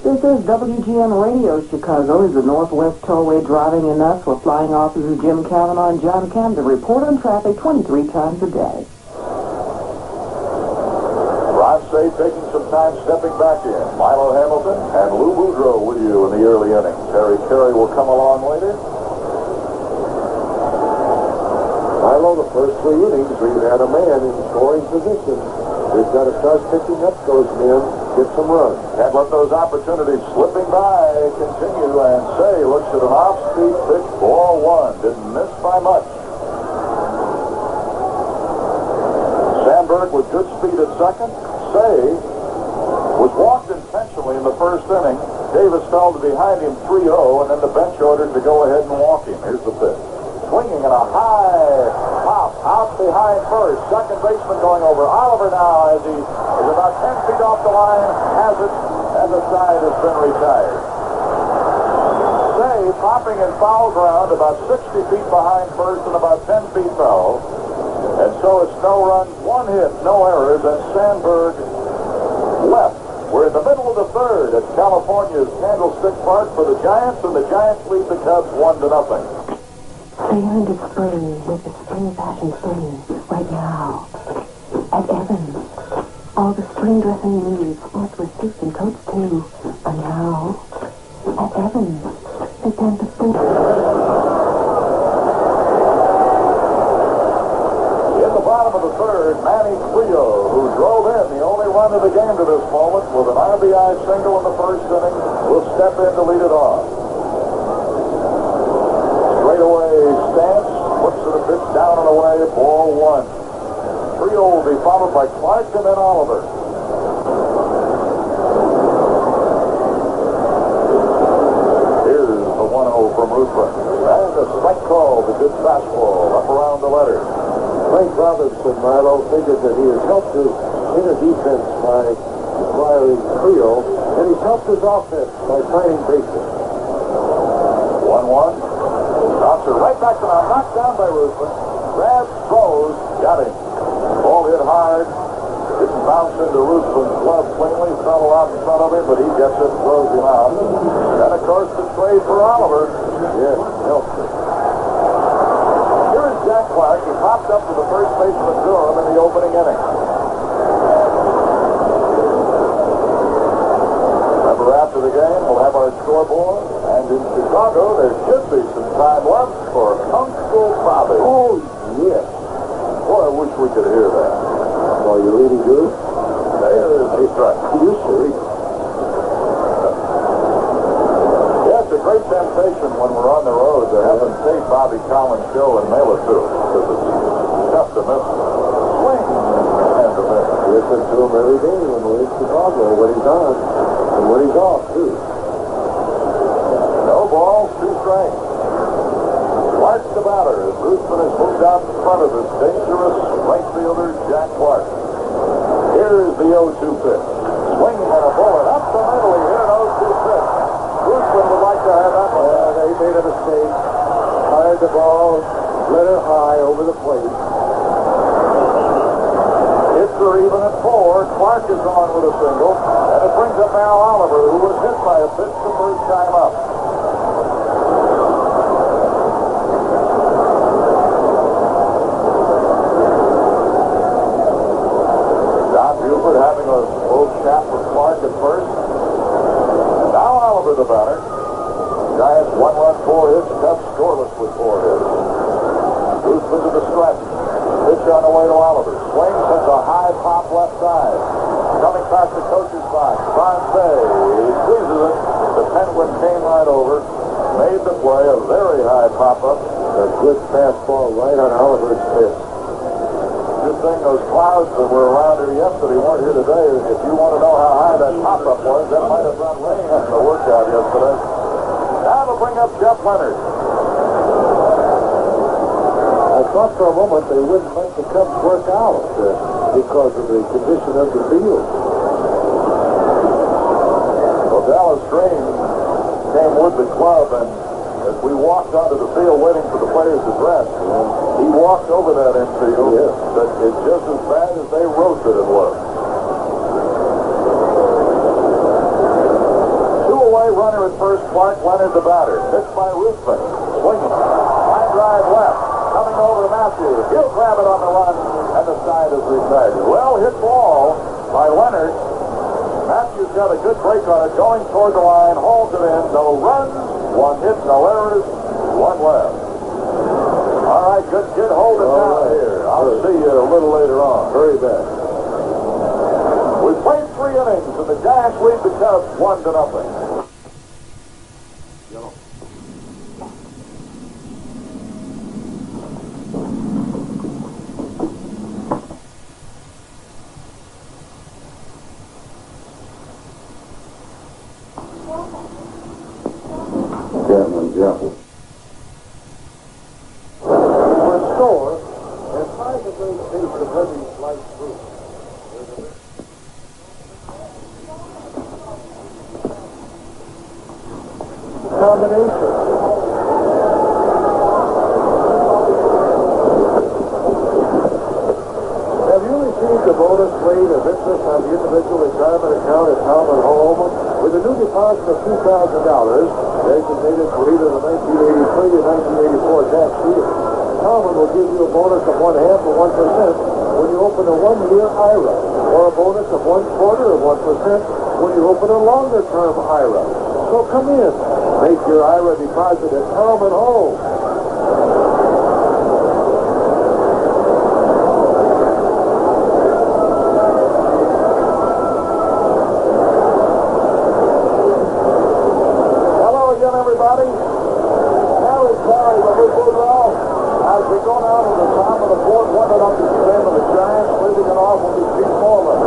This is WGN Radio Chicago. Is the Northwest Tollway driving in us? We're flying officers Jim Kavanaugh and John Camden report on traffic 23 times a day. Ron Say taking some time stepping back in. Milo Hamilton and Lou Boudreau with you in the early innings. Harry Carey will come along later. Milo, the first 3 innings, we've had a man in scoring position. We've got to start picking up those men, get some runs. Can't let those opportunities slipping by continue, and Say looks at an off-speed pitch, ball one. Didn't miss by much. Sandberg with good speed at second. Say was walked intentionally in the first inning. Davis fell to behind him 3-0, and then the bench ordered to go ahead and walk him. Here's the pitch. Swinging in a high pop out behind first. Second baseman going over. Oliver now as he is about 10 feet off the line, has it, and the side has been retired. Say popping in foul ground about 60 feet behind first and about 10 feet foul. And so it's no runs, 1 hit, no errors, and Sandberg left. We're in the middle of the third at California's Candlestick Park for the Giants, and the Giants lead the Cubs 1-0. They are into spring with the spring fashion spring right now. At Evans, all the spring dressing you need, sports with suits and coats too, are now at Evans. They tend to spring. In the bottom of the third, Manny Trio, who drove in the only run of the game to this moment with an RBI single in the first inning, will step in to lead it off. Straightaway stance, looks at a pitch down and away, ball one. Trio will be followed by Clark and then Oliver. Here's the 1-0 from Ruthven. And a strike call, the good fastball, up around the letters. Frank Robinson, Milo, figured that he has helped his inner defense by acquiring Trio, and he's helped his offense by playing bases. 1-1. Bouncer right back to now, knocked down by Ruthven. Grabs, throws, got him. Ball hit hard. Didn't bounce into Ruthven's glove cleanly. Fell out in front of him, but he gets it and throws him out. And of course the trade for Oliver. Yes, helped him. Here is Jack Clark. He popped up to the first baseman Durham in the opening inning. Remember, after the game, we'll have our scoreboard. And in Chicago, there should be some time left for Uncle Bobby. Oh, yes. Boy, I wish we could hear that. Oh, you really do? There's the strike. You see. Yeah, it's a great temptation when we're on the road to have them tape Bobby Collins' show and mail it to us, because it's tough to miss. Swing and to miss. Listen to him every day when we're in Chicago, when he's on, and when he's off, too. No balls, 2 strikes. Clark's the batter as Ruthven has moved out in front of this dangerous right fielder, Jack Clark. Here's the 0-2 pitch. Swinging at a bullet up the middle. He hit an 0-2 pitch. Ruthven would like to have that one. Yeah, they made a mistake. Fired the ball, let it high over the plate. Hits are even at 4. Clark is on with a single. And it brings up Al Oliver, who was hit by a pitch the first time up. Having a little chat with Clark at first. And now Oliver the batter. Giants 1 run, 4 hits. Cubs scoreless with 4 hits. Ruthven to the stretch. Pitch on the way to Oliver. Swings, hits a high pop left side. Coming past the coach's box. Fonse. He squeezes it. The Penguin came right over. Made the play. A very high pop-up. A good fastball right on Oliver's fist. Good thing those clouds that were around here yesterday weren't here today. If you want to know how high that pop-up was, that might have brought rain in the workout yesterday. Now to bring up Jeff Leonard. I thought for a moment they wouldn't let the Cubs work out because of the condition of the field. Well, Dallas Green came with the club, and as we walked onto the field waiting for the players to dress, he walked over that infield. Yes. But it's just as bad as they wrote that it was. 2 away, runner at first. Clark Leonard the batter. Pitched by Ruthven. Swinging. Line drive left. Coming over to Matthews. He'll grab it on the run, and the side is retired. Well hit ball by Leonard. Matthews got a good break on it, going toward the line, hauls it in. No runs, 1 hit, no errors, 1 left. All right, good kid, hold it down here. I'll see you a little later on. Very bad. We played 3 innings, and the Giants lead the Cubs 1-0. Restore and find the great taste of heavy sliced fruit. Combination. Have you received the bonus rate of interest on the individual retirement account at Talman Home? With a new deposit of $2,000, designated for either the 1983 or 1984 tax year, Talman will give you a bonus of 1/2 or 1% when you open a 1-year IRA, or a bonus of 1/4 of 1% when you open a longer-term IRA. So come in, make your IRA deposit at Talman Home. Everybody, Harry Carey, the big Woodrow, as we go down to the top of the 4th, 1-0 game of the Giants, leading it off with Pete Moreland.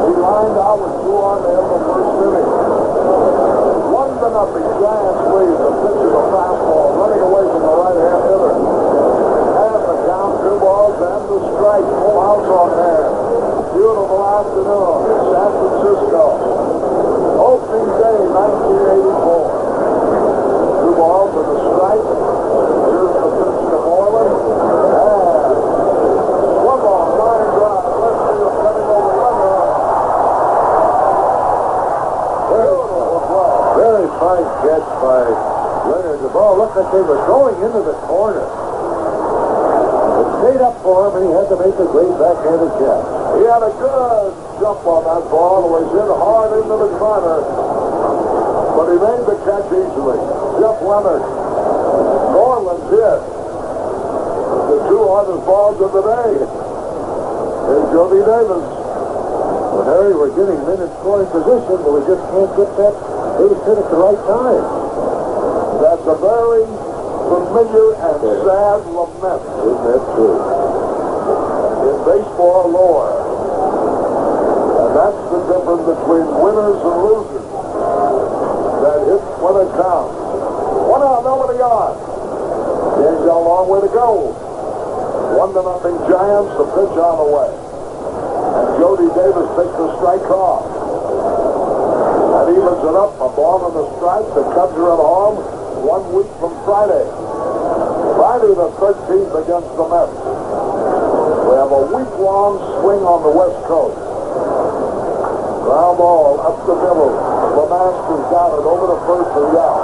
He lined out with 2 on there in the first inning. 1-0 Giants lead. The pitch is a fastball, running away from the right-hand hitter. And the count, 2 balls and the strike. Full house on there. Beautiful afternoon in San Francisco. Opening day, 1984. 2 balls and a strike. Here's the pitch to Moreland. And swung on, line drive. Left field coming over Leonard. Beautiful play. Very fine catch by Leonard. The ball looked like they were going into the corner. It stayed up for him, and he had to make a great backhanded catch. He had a good jump on that ball. It was hit hard into the corner. But he made the catch easily. Jeff Leonard. Moreland did. The 2 hardest balls of the day. Here's Jody Davis. Well, Harry, we're getting men in scoring position, but we just can't get that base hit at the right time. That's a very familiar and sad lament. Isn't that true? In baseball lore. And that's the difference between winners and losers. That hit when it counts. 1 out, nobody on. Game's got a long way to go. 1-0 Giants, the pitch on the way. And Jody Davis takes the strike off. That evens it up. A ball on the strike. The Cubs are at home 1 week from Friday. Friday the 13th against the Mets. We have a week-long swing on the West Coast. Ground ball up the middle. Lemaster's got it over the first for the out.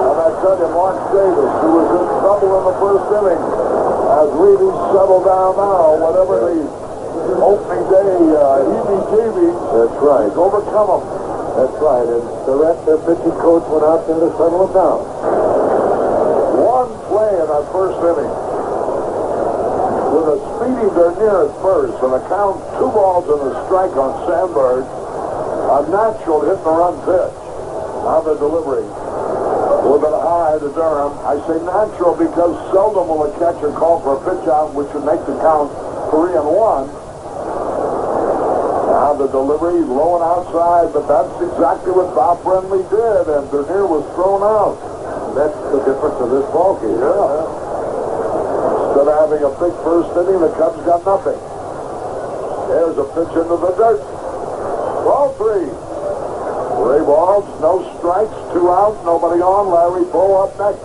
And I tell you, Mark Davis, who was in trouble in the first inning, has really settled down now. Whatever the opening day heebie-jeebies, That's right. overcome them. That's right. And their pitching coach went out there to settle it down. One play in that first inning. With a speedy Dernier at first, and a count 2 balls and a strike on Sandberg. A natural hit and run pitch. Now the delivery. A little bit high to Durham. I say natural because seldom will a catcher call for a pitch out, which would make the count 3-1. Now the delivery, low and outside, but that's exactly what Bob Brenly did, and Dernier was thrown out. That's the difference of this ballgame. Yeah. Instead of having a big first inning, the Cubs got nothing. There's a pitch into the dirt. Ball 3. 3 balls, no strikes, 2 out, nobody on. Larry Bow up next.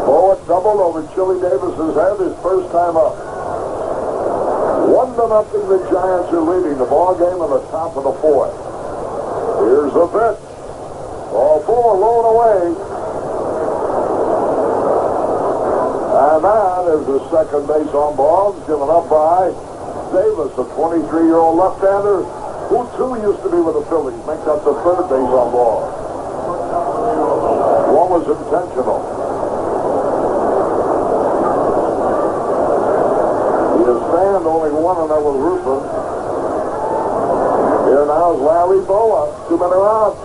Bow doubled over Chili Davis's head his first time up. 1-0, the Giants are leading the ball game in the top of the 4th. Here's the pitch. Ball 4, low and away. And that is the second base on balls, given up by Davis, a 23-year-old left-hander who, too, used to be with the Phillies. Makes up the third base on balls. One was intentional. He has fanned only one, and that was Ruthven. Here now is Larry Boa. 2 men are out.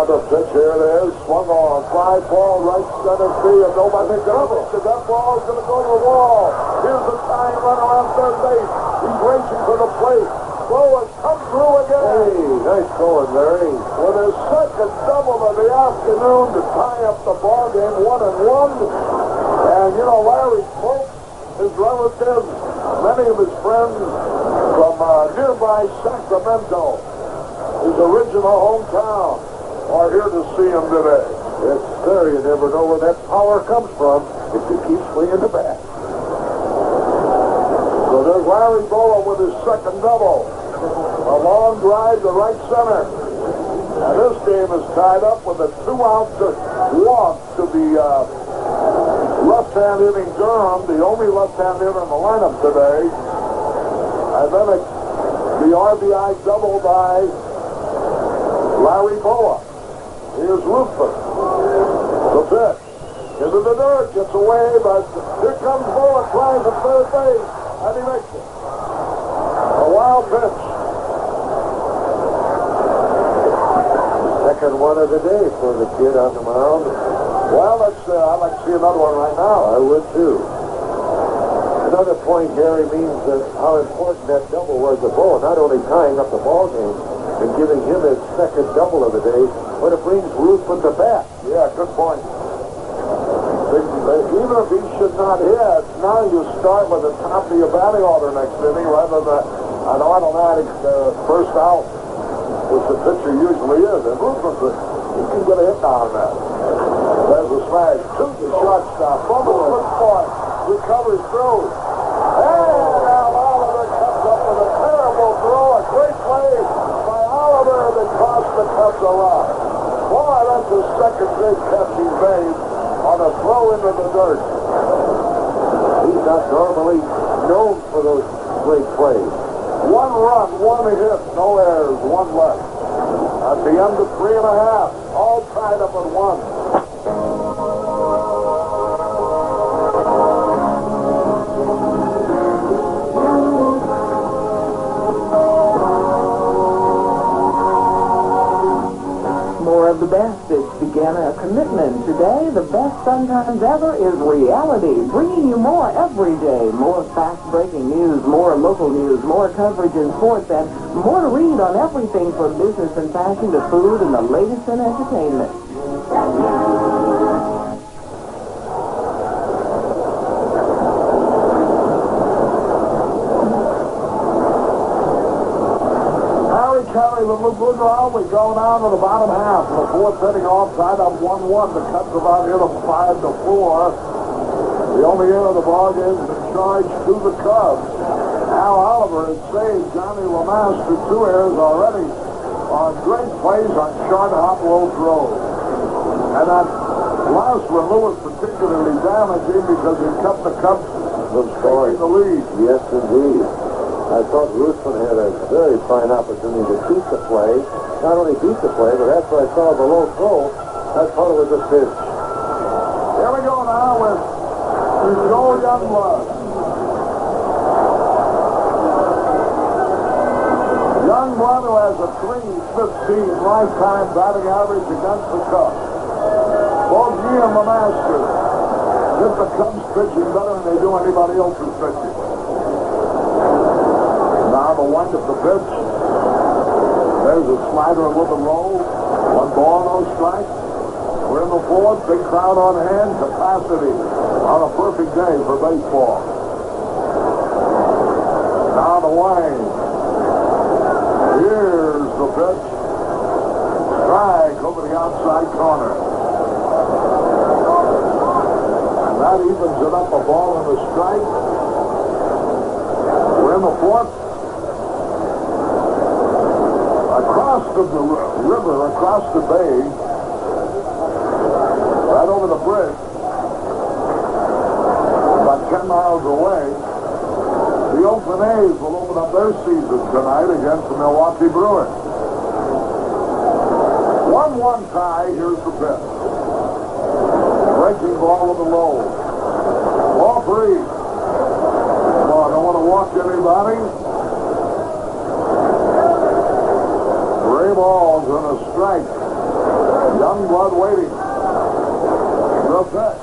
The pitch, here it is, swung on, fly ball, right center field, nobody got it. That ball is going to go to the wall. Here's the tying run around third base. He's racing for the plate. Throw has come through again. Hey, nice going, Larry. With his second double of the afternoon to tie up the ball game, 1-1. And, you know, Larry folks, his relatives, many of his friends from nearby Sacramento, his original hometown, are here to see him today. Yes, sir. You never know where that power comes from if you keep swinging the bat. So there's Larry Boa with his second double. A long drive to right center. And this game is tied up with a 2-out walk to the left-hand hitting Durham, the only left-hand hitter in the lineup today. And then the RBI double by Larry Boa. Here's Ruthven. The pitch. Into the dirt. Gets away, but here comes Boa trying for third base. And he makes it. A wild pitch. Second one of the day for the kid on the mound. Well, I'd like to see another one right now. I would too. Another point, Gary, means that how important that double was to Boa, not only tying up the ball game and giving him his second double of the day, but it brings Ruthven to bat. Yeah, good point. Even if he should not hit, now you start with the top of your batting order next inning rather than an automatic first out, which the pitcher usually is. And Ruthven, he can get a hit down on that. There's a smash. Shoot the shortstop. Fumble the point. Recovers through. And now Oliver comes up with a terrible throw. A great play by Oliver that cost the Cubs a run. Boy, that's the second big catch he's made on a throw into the dirt. He's not normally known for those great plays. 1 run, 1 hit, no errors, 1 left. At the end of 3.5, all tied up at 1. More of the best. It's began a commitment. Today, the best sometimes ever is reality. Bringing you more every day. More fast-breaking news, more local news, more coverage in sports, and more to read on everything from business and fashion to food and the latest in entertainment. We go down to the bottom half of the fourth inning off, tied up 1-1. The Cubs about hit them 5-4. The only error of the ball game is in charge to the Cubs. Al Oliver has saved Johnny Lamaster 2 errors already on great plays on short hop roll throws. And that last one was particularly damaging because it kept the Cubs from taking the lead. Yes, indeed. I thought Ruthven had a very fine opportunity to beat the play. Not only beat the play, but after I saw the low throw, I thought it was a pitch. Here we go now with Joe Youngblood. Youngblood, who has a .315 lifetime batting average against the Cubs. Both he and the master hit the Cubs pitching better than they do anybody else's pitching. Now the wind of the pitch. There's a slider with a roll. 1 ball, no strike. We're in the fourth. Big crowd on hand. Capacity on a perfect day for baseball. Now the wind. Here's the pitch. Strike over the outside corner. And that evens it up, a ball and a strike. We're in the fourth. Across the river, across the bay, right over the bridge, about 10 miles away, the Oakland A's will open up their season tonight against the Milwaukee Brewers. 1-1 tie. Here's the pitch. Breaking ball with the roll. Ball 3. Come on, don't want to walk anybody. 3 balls and a strike. Youngblood waiting. The pitch.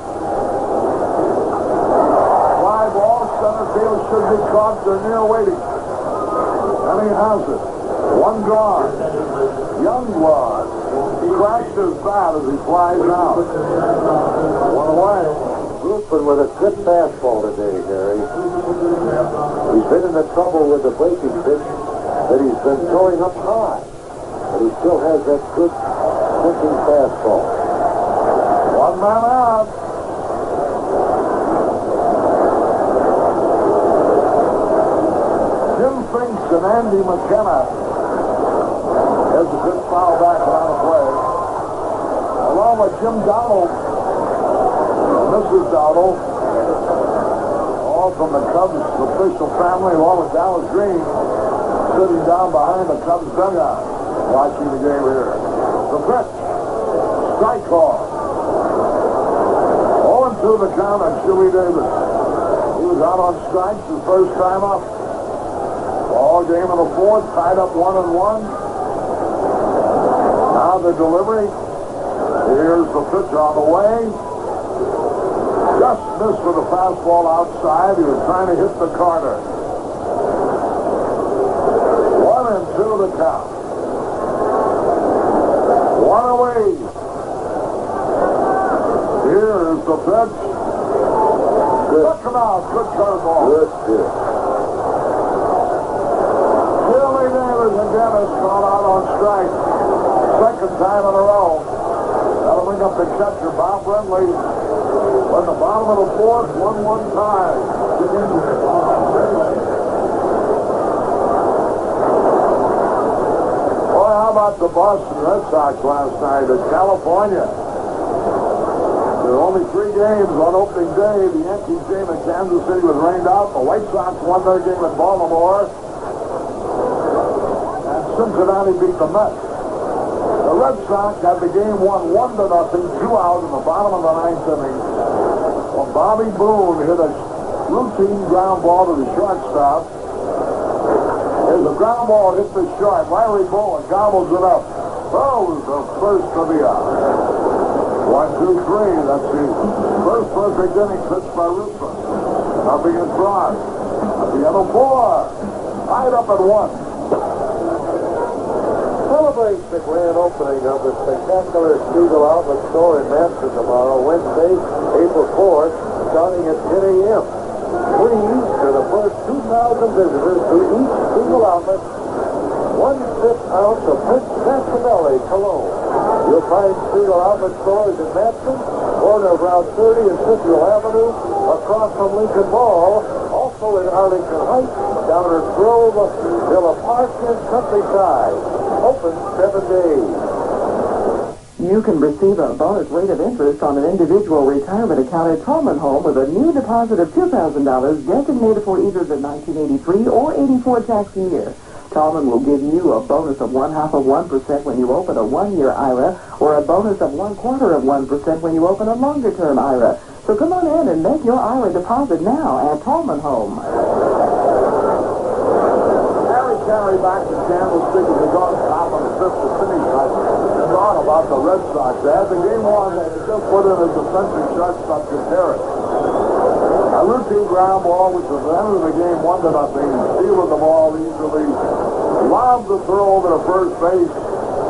Fly ball. Center field should be caught. They're near waiting. And he has it. 1 gone. Youngblood. He crashed his bat as he flies out. 1 away. Ruthven with a good fastball today, Gary. He's been in the trouble with the breaking pitch that he's been throwing up high. But he still has that good sinking fastball. 1 man out. Jim Finks and Andy McKenna. There's a good foul back around the play. Along with Jim Donald, Mrs. Donald, all from the Cubs official family, along with Dallas Green, sitting down behind the Cubs dugout, watching the game here. The pitch. Strike call. 0-2 the count on Jody Davis. He was out on strikes his first time up. Ball game in the fourth, tied up 1-1. Now the delivery. Here's the pitch on the way. Just missed with a fastball outside. He was trying to hit the corner. 1-2 the count. 1 away. Here's the pitch. Took him out. Good curveball. Good pitch. Jody Davis again is caught out on strike. Second time in a row. That'll bring up the catcher, Bob Brindley. On the bottom of the fourth, 1-1 tie. Boy, how about the Boston Red Sox last night in California? There were only 3 games on opening day. The Yankees game in Kansas City was rained out. The White Sox won their game at Baltimore. And Cincinnati beat the Mets. The Red Sox had the game won 1-0, 2 out in the bottom of the 9th inning. Well, Bobby Boone hit a routine ground ball to the shortstop. There's a ground ball hit the short. Larry Bowen gobbles it up. Throws the first to the out. 1, 2, 3. That's the first perfect inning pitched by Ruthven. Nothing is drawn. At the end of 4. Tied up at 1. Celebrates the grand opening of the spectacular Spiegel Outlet Store in Madison tomorrow, Wednesday, April 4th, starting at 10 a.m. Please, to the first 2,000 visitors to each Spiegel Outlet, 1/5 ounce of Prince Santinelli cologne. You'll find Spiegel outlet stores in Madison, corner of Route 30 and Central Avenue, across from Lincoln Mall, also in Arlington Heights, down at Grove, Villa Park, and Countryside. Open 7 days. You can receive a bonus rate of interest on an individual retirement account at Tolman Home with a new deposit of $2,000 designated for either the 1983 or 84 tax year. Tolman will give you a bonus of 0.5% when you open a 1-year IRA or a bonus of 0.25% when you open a longer-term IRA. So come on in and make your IRA deposit now at Tolman Home. Carry back to Candlestick as they go on top on the 5th to finish. I thought about the Red Sox. They had the game on. They just put in a defensive shortstop to Harris. A routine ground ball, which was the end of the game, 1-0. Stealing the ball easily. Lobbed the throw over to first base.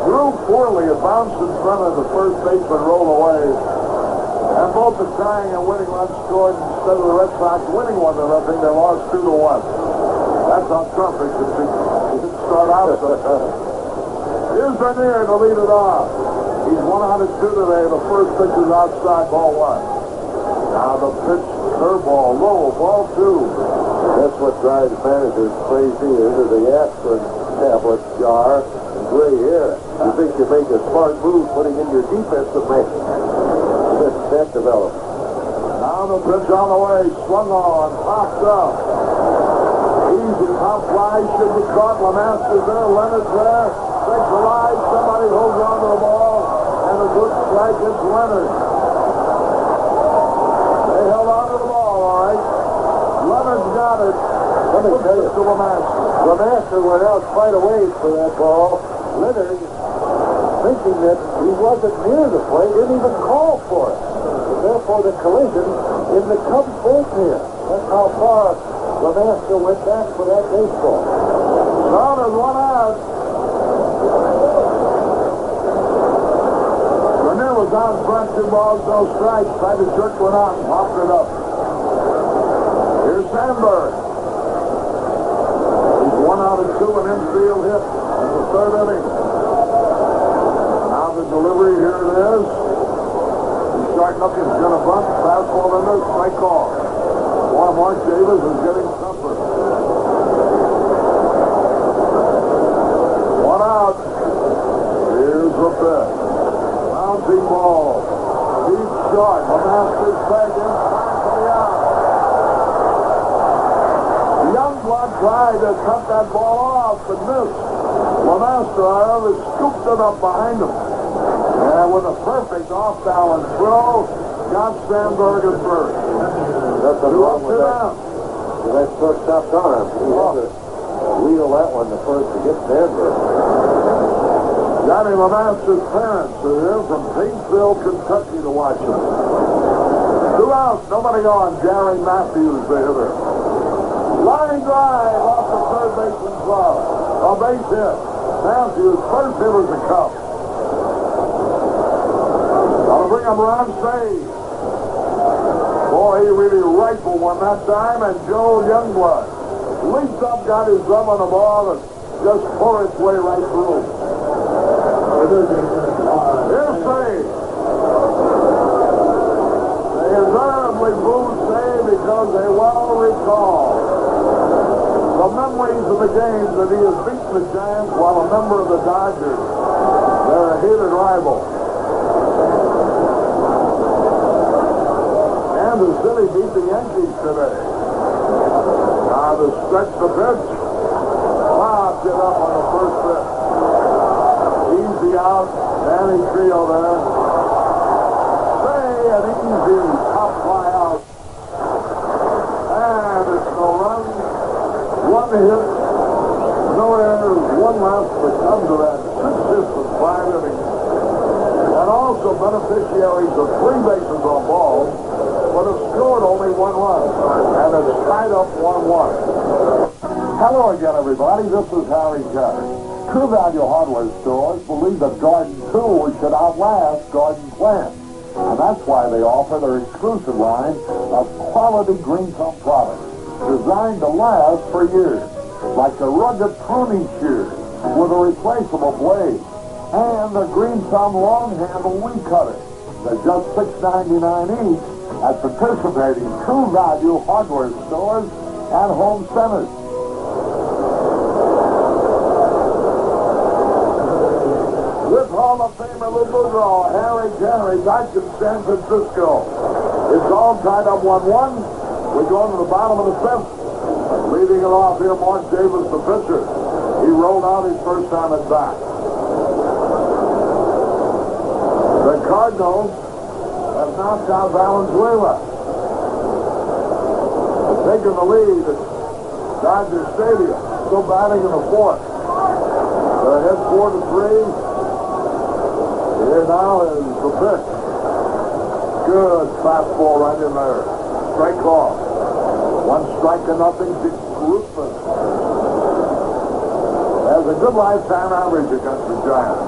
Threw poorly. It bounced in front of the first baseman, rolled away. And both the tying and winning runs scored instead of the Red Sox winning 1-0. They lost 2-1. That's how tough it could be. It didn't start out. Here's Bernier to lead it off. He's 1 out of 2 today. The first pitch is outside, ball 1. Now the pitch, curveball, low, ball 2. That's what drives managers crazy into the aspirin tablet jar and gray hair. You think you make a smart move putting in your defensive man. That develops. Now the pitch on the way, swung on, popped up. Easy, top fly, should be caught. Lamaster's there, Leonard's there. Takes a ride, somebody holds on to the ball, and a good strike gets Leonard. They held on to the ball, all right. Leonard's got it. Let me tell you, Lamaster went out quite a ways for that ball. Leonard, thinking that he wasn't near the plate, didn't even call for it. And therefore, the collision in the Cubs bullpen. That's how far Lamaster went back for that baseball. Now there's 1 out. Bernier was out in front, 2 balls, no strikes. Tried to jerk one out and popped it up. Here's Sandberg. He's 1 out of 2, an infield hit in the 3rd inning. Now the delivery, here it is. Sharknuckle's going to bunt. Fastball in there, strike off. Boy, Mark Davis is getting comfort. 1 out. Here's the pitch. Bouncing ball. Deep short. Lamaster's back in time for the out. Youngblood tried to cut that ball off but missed. Lamaster, however, scooped it up behind him. And with a perfect off-balance throw, got Sandberg at first. That's the problem with that. That shortstop's arm. He had to wheel that one to first to get Sandberg. Johnny Lamaster's parents are here from Paintsville, Kentucky to watch him. 2 outs, nobody on. Gary Matthews, the hitter. Line drive off the third baseman's glove. A base hit. Matthews, first hit was a Cub. I'll bring him Ron Sage. Boy, he really rifled one that time, and Joe Youngblood leaped up, got his thumb on the ball, and just tore its way right through. Here's Sage. They invariably booed Sage because they well recall the memories of the games that he has beaten the Giants while a member of the Dodgers. They're a hated rival. The city beat the Yankees today. Now to stretch the pitch. Lobbed it up on the first pitch. Easy out. Danny Trio there. Say an easy top fly out. And it's no run. 1 hit. No errors. 1 left to come to that. 6 hits in 5 innings. And also beneficiaries of 3 bases on balls. But have scored only 1 run, and it's tied up 1-1. Hello again, everybody. This is Harry Carey. True Value Hardware stores believe that garden tools should outlast garden plants, and that's why they offer their exclusive line of quality green thumb products designed to last for years, like the rugged pruning shears with a replaceable blade and a green thumb long handle weed cutter. They're just $6.99 each at participating True Value hardware stores and home centers. With Hall of Famer Lou Boudreau, Harry Henry back in San Francisco. It's all tied up 1-1. We go to the bottom of the fifth. Leading it off here, Mark Davis, the pitcher. He rolled out his first time at bat. The Cardinals have knocked out Valenzuela. Taking the lead at Dodger Stadium. Still batting in the fourth. They're ahead 4-3. Here now is the pitch. Good fastball right in there. Strike off. 1 strike to nothing. Dick Ruthven has a good lifetime average against the Giants.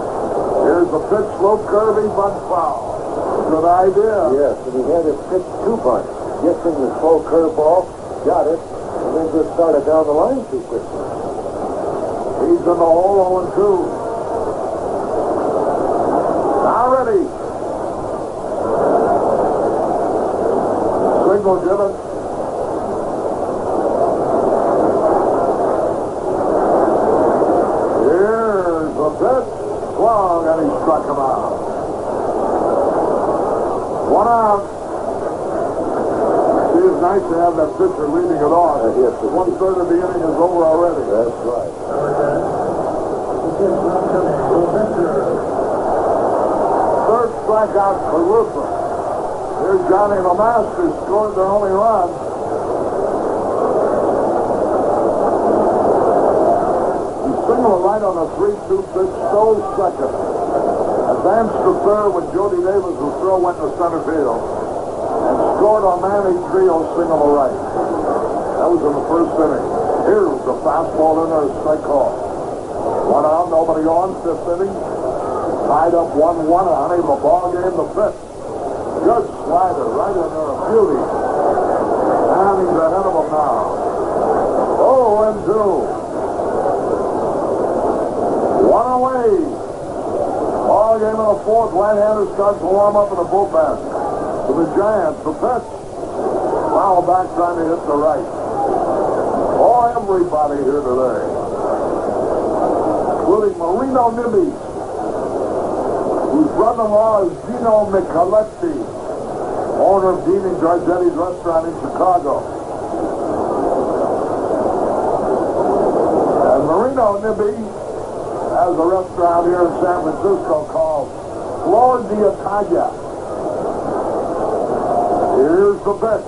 Here's the pitch, slow curving, bunt foul. Good idea. Yes, and he had his pitch 2 bunts. Guessing the slow curveball, got it, and then just started down the line too quickly. He's in the hole 0-2. Now ready. Signal given. Here's the pitch. Swung, and he struck him out. 1 out. See, it's nice to have that pitcher leading it off. Yes, 1/3 of the inning is over already. That's right. Third strikeout for Ruthven. Here's Johnny Lamaster, scored their only run. He singled right on a 3-2 pitch, stole second. Advanced to third when Jody Davis, whose throw went to center field, and scored on Manny Trio's single to right. That was in the first inning. Here's the fastball in there, strike call. 1 out, nobody on, 5th inning. Tied up 1-1, unable to ball game the 5th. Good slider right in there, a beauty. And he's ahead of him now. 0-2. 1 away. Ball game in the 4th. Right-hander starts to warm up in the bullpen. To the Giants, the pitch. Foul back trying to hit the right. Oh, everybody here today. Including Marino Nibby, whose brother-in-law is Dino Micheletti, owner of Dean and Gargetti's restaurant in Chicago. And Marino Nibby has a restaurant here in San Francisco called Flor d'Italia. Here's the pitch.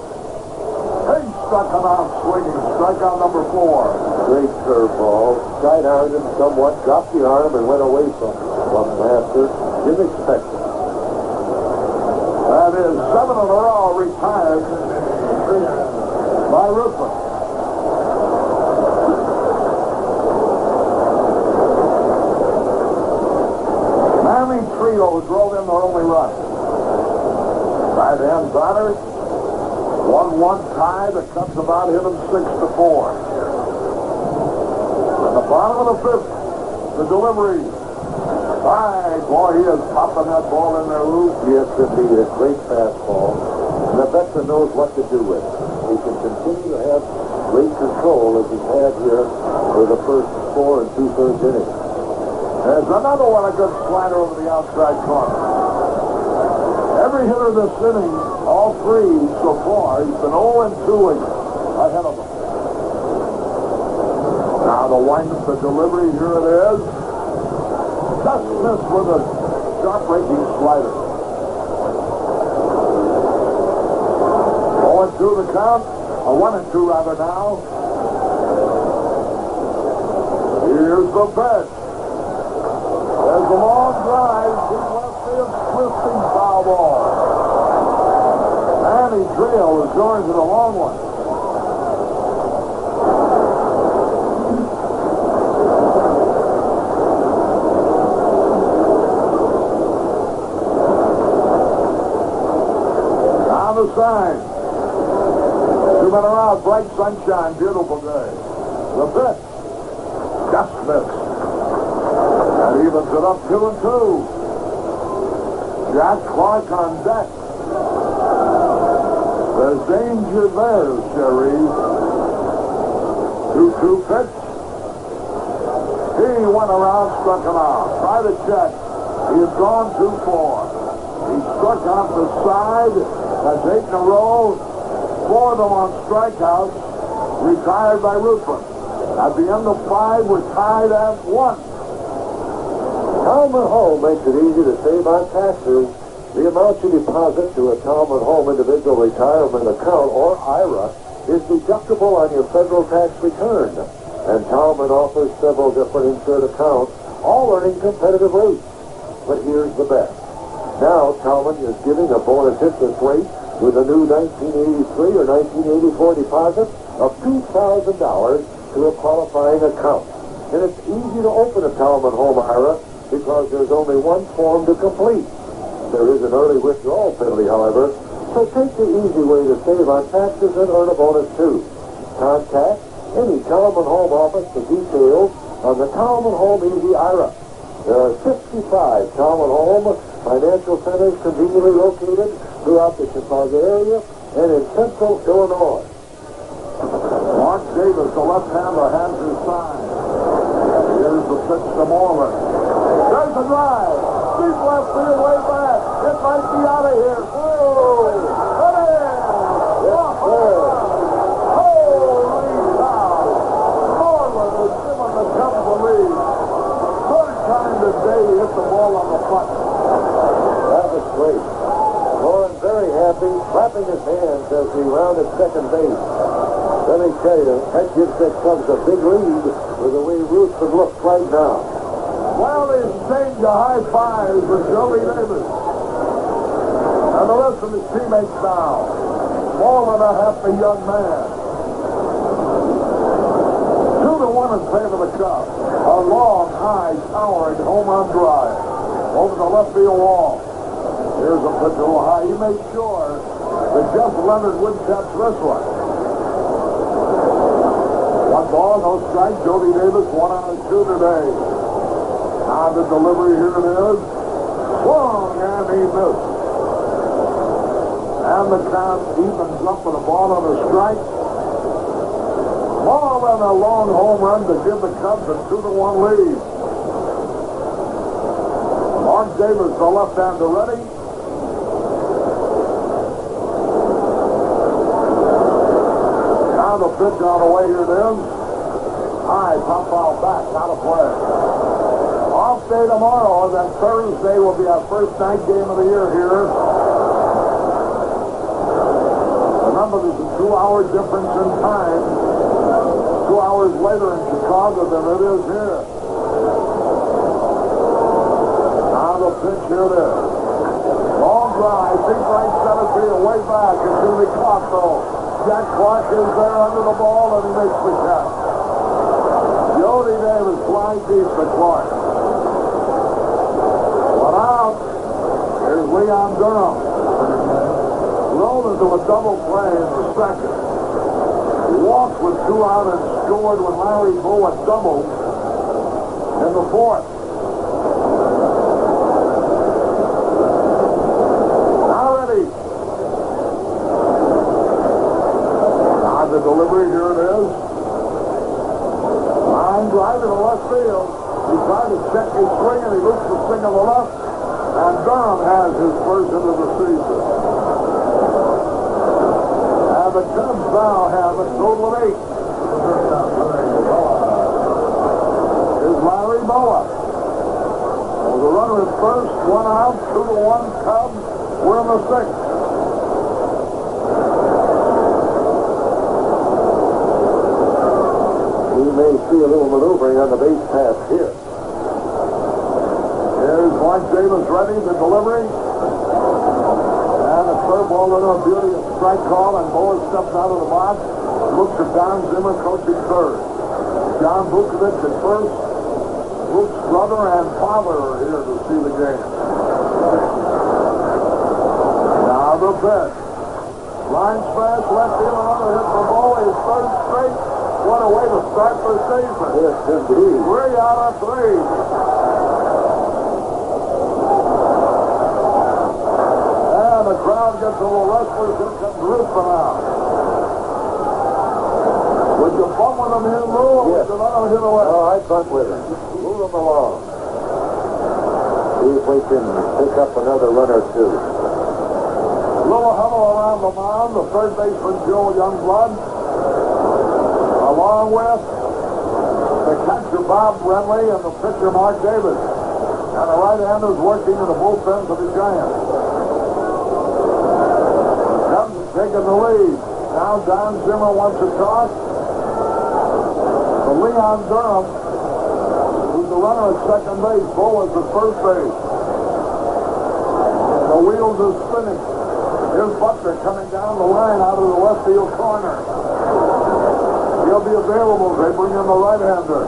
He struck him out swinging. Strikeout number 4. Great curveball. Side-armed him somewhat, dropped the arm, and went away from Master. Didn't expect it. That is 7 in a row retired by Ruthven. Manny Trio drove in their only run. Right-hand batter. 1-1 tie. The Cubs about hit him 6-4. At the bottom of the 5th, the delivery. Boy, he is popping that ball in there, Lou. Yes, indeed. A great fastball. And the veteran knows what to do with it. He can continue to have great control as he's had here for the first 4 2/3 innings. There's another one, a good slider over the outside corner. Every hitter this inning, all 3 so far, he's been 0-2 ahead of them. Now the wind-up, the delivery, here it is. Just missed with a sharp-breaking slider. 0-2 the count. 1-2 rather now. Here's the pitch. There's a long drive. Deep left field, twisting foul ball. Manny Trio is going to the long one. Sign. 2 men are out. Bright sunshine. Beautiful day. The pitch. Just missed. Evens it up 2-2. Jack Clark on deck. There's danger there, Sherry. 2-2 pitch. He went around, struck him out. Try to check. He had gone 2-4. He struck out the side. That's 8 in a row. 4 of them on strikeouts. Retired by Ruthven. At the end of 5, we're tied at 1. Talman Home makes it easy to save on taxes. The amount you deposit to a Talman Home individual retirement account, or IRA, is deductible on your federal tax return. And Talman offers several different insured accounts, all earning competitive rates. But here's the best. Now, Talman is giving a bonus interest rate with a new 1983 or 1984 deposit of $2,000 to a qualifying account. And it's easy to open a Talman Home IRA because there's only one form to complete. There is an early withdrawal penalty, however, so take the easy way to save on taxes and earn a bonus too. Contact any Talman Home office for details on the Talman Home Easy IRA. There are 65 Talman Home financial centers conveniently located throughout the Chicago area and in central Illinois. Mark Davis, the left-hander, has his sign. Here's the pitch to Moreland. There's a drive. Deep left field, way back. It might be out of here. Whoa! Put it in! Yes, sir. Holy cow! Moreland has given the Cubs the lead. Third time today he hit the ball on the button. That was great. Moreland very happy, clapping his hands as he rounded second base. Let me tell you, that gives the Cubs a big lead with the way Ruthven looks right now. Well, they exchanged a high fives with Jody Davis. And the rest of his teammates now. Moreland a happy young man. 2-1 in favor of the Cubs. A long, high, towering home run drive over the left field wall. Here's a pitch a little high. He made sure that Jeff Leonard wouldn't catch this one. 1 ball, no strike. Jody Davis, 1 out of 2 today. Now the delivery, here it is. Swung, and he missed. And the count evens up with a ball on a strike. Moreland a long home run to give the Cubs a 2-1 lead. Mark Davis, the left-hander, ready. Now the pitch on the way, here it is. High, pop foul back, out of play. Off day tomorrow, then Thursday will be our first night game of the year here. Remember, there's a 2-hour difference in time. 2 hours later in Chicago than it is here. Now the pitch, here it is. Long drive, deep right center field, way back. It's going to be caught, though. Jack Clark is there under the ball, and he makes the catch. Jody Davis flying deep to Clark. One out. Here's Leon Durham. Rolled into a double play in the second. Walked with 2 out and scored when Larry Boa doubled in the fourth. Now ready. Now the delivery, here it is. Line drive to the left field. He tried to check his swing and he looks the swing on the left. And Durham has his first hit of the season. And the Cubs now have a total of 8. Here's Larry Boa. Well, the runner at first, 1 out, 2-1 Cubs. We're in the 6th. We may see a little maneuvering on the base pass here. Here's Mark Davis ready, the delivery. And a curveball in a beauty, a strike call, and Boa steps out of the box. Looks at Don Zimmer coaching third. John Vukovic at first. Luke's brother and father are here to see the game. Now the pitch. Line smash, left field, another hit from Boa, his third straight. What a way to start the season. Yes, indeed. 3 out of 3. crowd gets a little restless. Here comes Ruthven out. Would you bunt with him here, Lou, or would you let him hit away? No, I'd bunt with him. Move him along. See if we can pick up another run or two. A little huddle around the mound. The third baseman, Joe Youngblood. Along with the catcher, Bob Renly, and the pitcher, Mark Davis. And the right-handers working in the bullpen for the Giants. Cubs taking the lead. Now Don Zimmer wants to toss. Leon Durham, who's the runner at second base. Bo is at first base. The wheels are spinning. Here's Butler coming down the line out of the left field corner. He'll be available. They bring in the right-hander.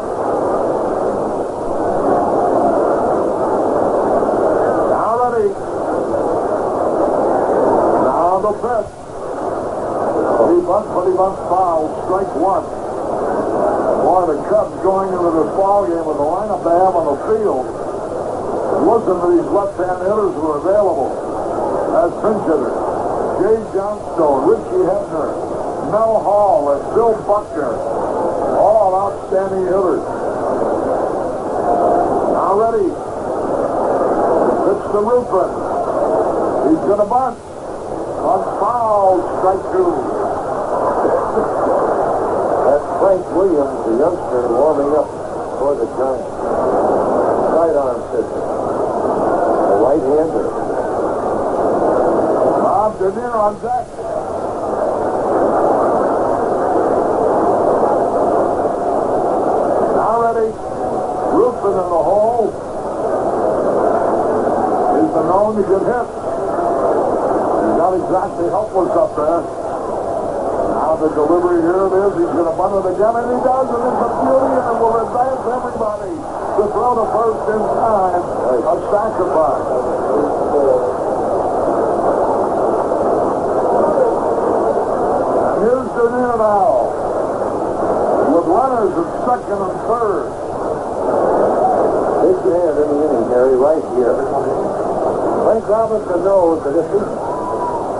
Now ready. Now the pitch. He bunts foul. Strike one. Boy, the Cubs going into this ball game with the lineup they have on the field. Listen to these left-hand hitters who are available as pinch hitters. Jay Johnstone, Richie Hebner, Mel Hall, and Bill Buckner. All outstanding hitters. Now ready. Pitch to Ruthven. He's going to bunt. On foul, strike two. Frank Williams, the youngster, warming up for the Giants. Sidearm pitcher. The right-hander. Bob Denier on deck. Now ready. Ruthven in the hole. He's been known to get hit. He's not exactly helpless up there. The delivery, here it is. He's going to bunt it again, and he does, and it's a beauty, and it will advance everybody to throw to first in time. A sacrifice. And here's Denier now, with runners at second and third. Big hand in the inning, Harry, right here. Frank Robinson knows that if he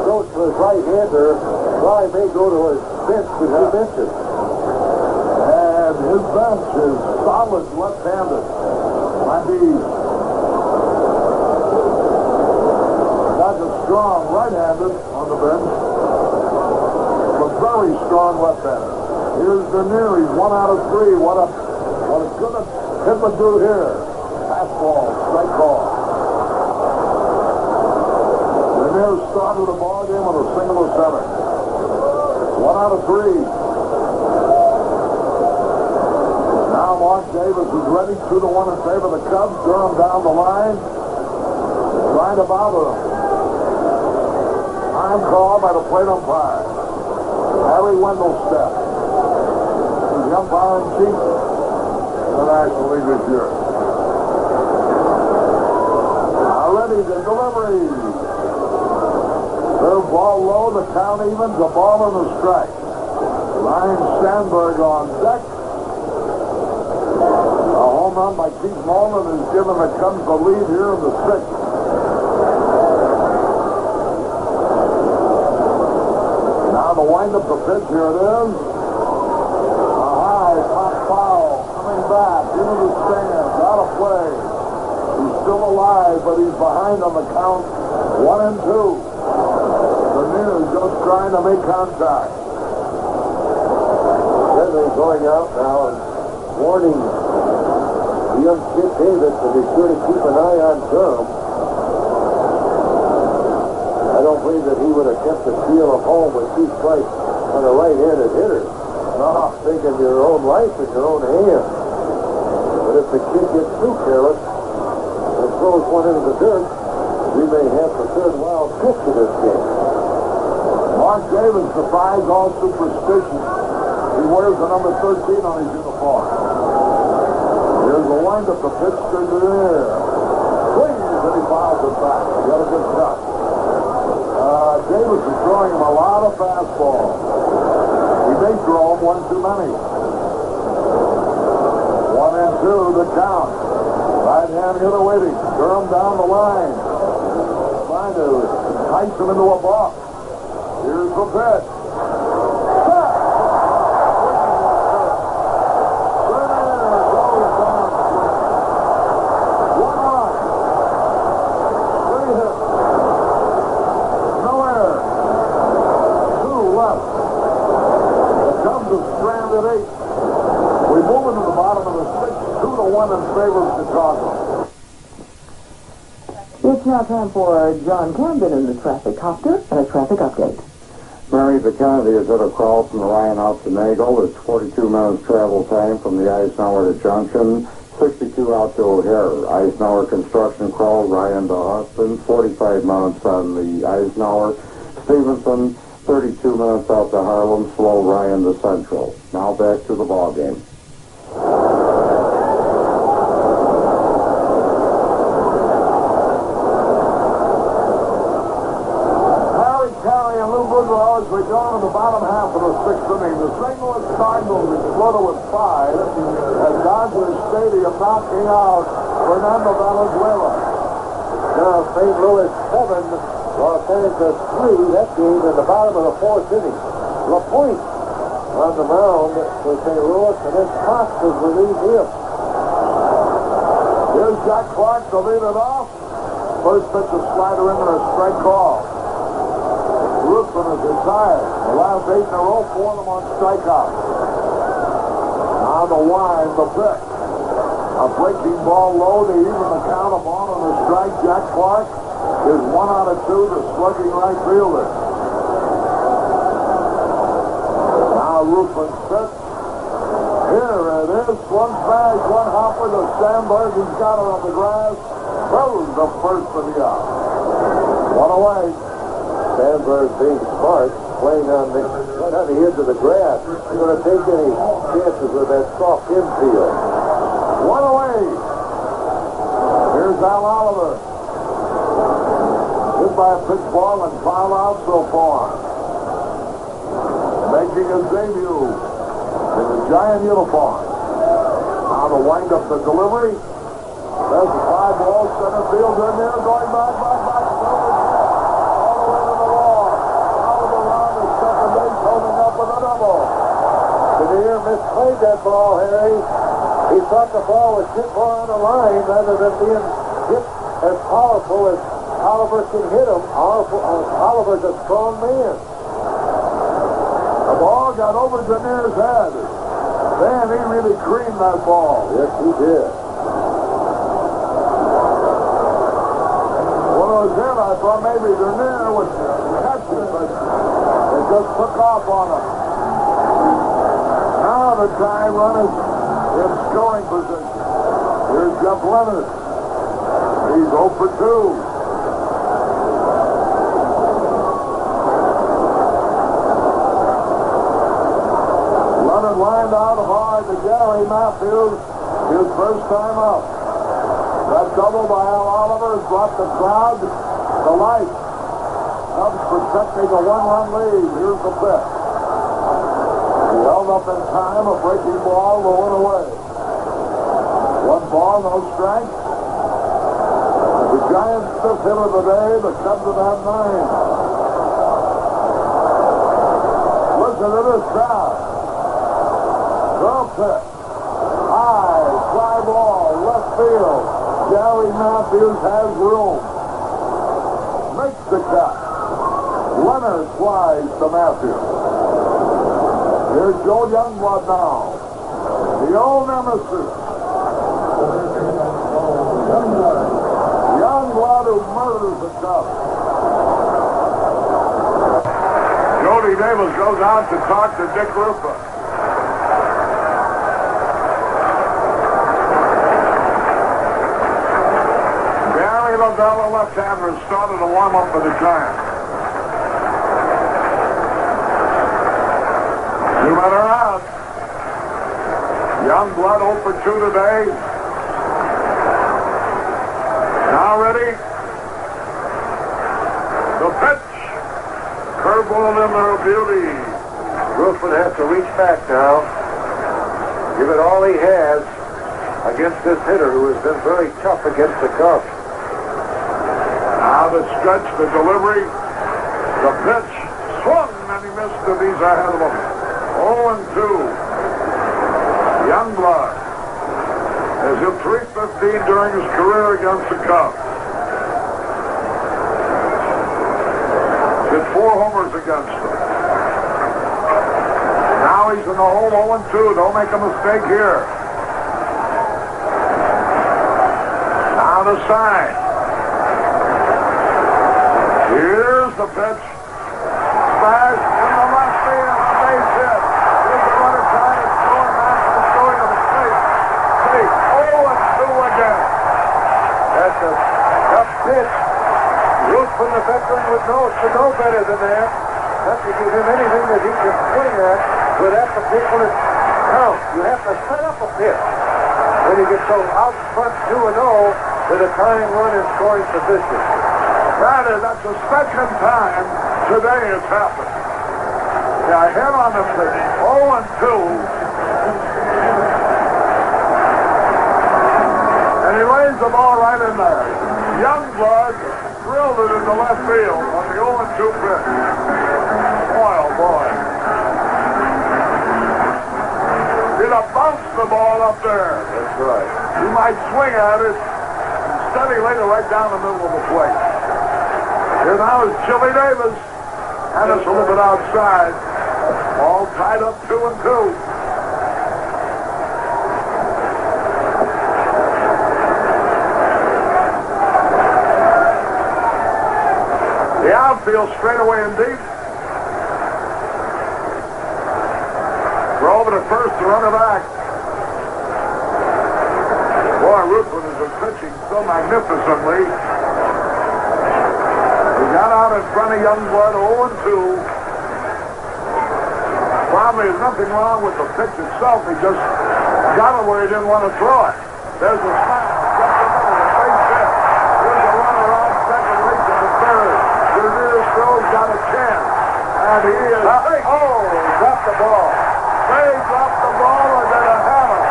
goes to his right-hander, Fly may go to his bench, but he missed it. And his bench is solid left-handed. Might be not as strong right-handed on the bench, but very strong left-handed. Here's Denier. He's 1 out of 3. What a good hit would do here. Fastball, strike ball. Denier started the ball game with a single to center. 1 out of 3. Now Mark Davis is ready. 2-1 in favor of the Cubs. Durham down the line. Trying to bother him. Time call by the plate umpire. Harry Wendelstedt. He's the umpire in chief in the National League this year. Now ready, the delivery. Third ball low, the count evens, a ball and a strike. Ryan Sandberg on deck. A home run by Keith Moreland has given the Cubs the lead here in the 6th. Now to wind up the pitch, here it is. A high pop foul coming back into the stands, out of play. He's still alive, but he's behind on the count. 1-2. Denier is just trying to make contact. Henry going out now and warning the young kid Davis to be sure to keep an eye on Durham. I don't believe that he would attempt to steal a home with 2 strikes on a right-handed hitter. No, thinking your own life in your own hands. But if the kid gets too careless and throws one into the dirt, we may have the third wild pitch of this game. Mark Davis defies all superstition. He wears the number 13 on his uniform. Here's the windup, the pitch to Denier. Swings, and he fouls it back. He got a good shot. Davis is throwing him a lot of fastballs. He may throw him one too many. 1-2, the count. Right hand hitter waiting. Durham down the line. Trying to Kites him into a box. Here's the pitch. We move into the bottom of the sixth, 2-1 in favor of Chicago. It's now time for John Camden in the traffic copter and a traffic update. Mary the Kennedy is at a crawl from the Ryan out to Nagel. It's 42 minutes travel time from the Eisenhower to Junction, 62 out to O'Hare. Eisenhower construction crawl, Ryan to Austin, 45 minutes on the Eisenhower. Stevenson, 32 minutes out to Harlem, slow Ryan to Central. Now back to the ball game. As we go into the bottom half of the sixth inning, the St. Louis Cardinals exploded with 5 at Dodger Stadium, knocking out Fernando Valenzuela. Now St. Louis 7, Los Angeles 3. That game in the bottom of the fourth inning. LaPointe on the mound for St. Louis, and then Cox has relieved him. Here's Jack Clark to lead it off. First pitch a slider into a strike call. Ruthven is retired. The last 8 in a row, 4 of them on strikeouts. Now the wind, the pick. A breaking ball low to even the count. A ball on the strike. Jack Clark is 1 out of 2, the slugging right fielder. Now Ruthven sits. Here it is. One smash, one hopper to Sandberg. He's got it on the grass. Throws the first for the out. 1 away. Sandberg being smart, playing on the edge of the grass. He's going to take any chances with that soft infield. 1 away. Here's Al Oliver. Hit by a pitch ball and foul out so far. Making his debut in the Giant uniform. Now to wind up the delivery. There's the fly ball, center fielder in there, going back. Misplayed that ball, Harry. He thought the ball was hit more on the line rather than being hit as powerful as Oliver can hit him. Oliver's a strong man. The ball got over Dernier's head. Man, he really creamed that ball. Yes, he did. When it was in, I thought maybe Dernier would catch it, but it just took off on him. Now the tie run is in scoring position. Here's Jeff Leonard. He's 0 for 2. Leonard lined out hard to Gary Matthews. His first time up. That double by Al Oliver has brought the crowd to life. Cubs protecting a 1-run lead. Here's the pitch. He held up in time, a breaking ball rolling away. 1 ball, no strike. The Giants' fifth hit of the day. The Cubs have had 9. Listen to this crowd. The pitch. High, fly ball, left field. Gary Matthews has room. Makes the catch. Leonard flies to Matthews. Here's Joe Youngblood now. The old nemesis. Youngblood who murders the Cubs. Jody Davis goes out to talk to Dick Ruthven. Gary LaBella, left-hander, started to warm up for the Giants. Two men are out. Youngblood 0 for 2 today. Now ready. The pitch. Curveball in there, beauty. Ruthven has to reach back now. Give it all he has against this hitter who has been very tough against the Cubs. Now the stretch, the delivery. The pitch swung and he missed it. He's ahead of him. 0-2. Youngblood has hit .315 during his career against the Cubs. Hit 4 homers against them. Now he's in the hole 0-2. Don't make a mistake here. Now the sign. Here's the pitch. Smash in the left field. A base hit. Here's the runner trying to score. Mason is going to the plate. 0-2 again. That's a tough pitch. Ruthven, the veteran, would know to know better than that. Not to give him anything that he can swing at with that particular count. You have to set up a pitch. When you get so out front 2-0 with a tying run in scoring position. That's the second time today it's happened. Yeah, hit on the pitch. 0-2. And he lays the ball right in there. Youngblood drilled it into left field on the 0-2 pitch. Boy, oh boy. He'd have bounced the ball up there. That's right. He might swing at it. Instead, he laid it right down the middle of the plate. Here now is Jody Davis. And it's a little bit outside. All tied up 2-2. The outfield straight away and deep. Throw over to first to run it back. Boy, Ruthven has been pitching so magnificently. He got out in front of Youngblood 0-2. Probably there's nothing wrong with the pitch itself. He just got it where he didn't want to throw it. There's a smash. Just a minute. A base hit. Here's a runner on second, reaching to third. Here's Throw's got a chance. And he is... Dropped the ball. They dropped the ball and then a hammer.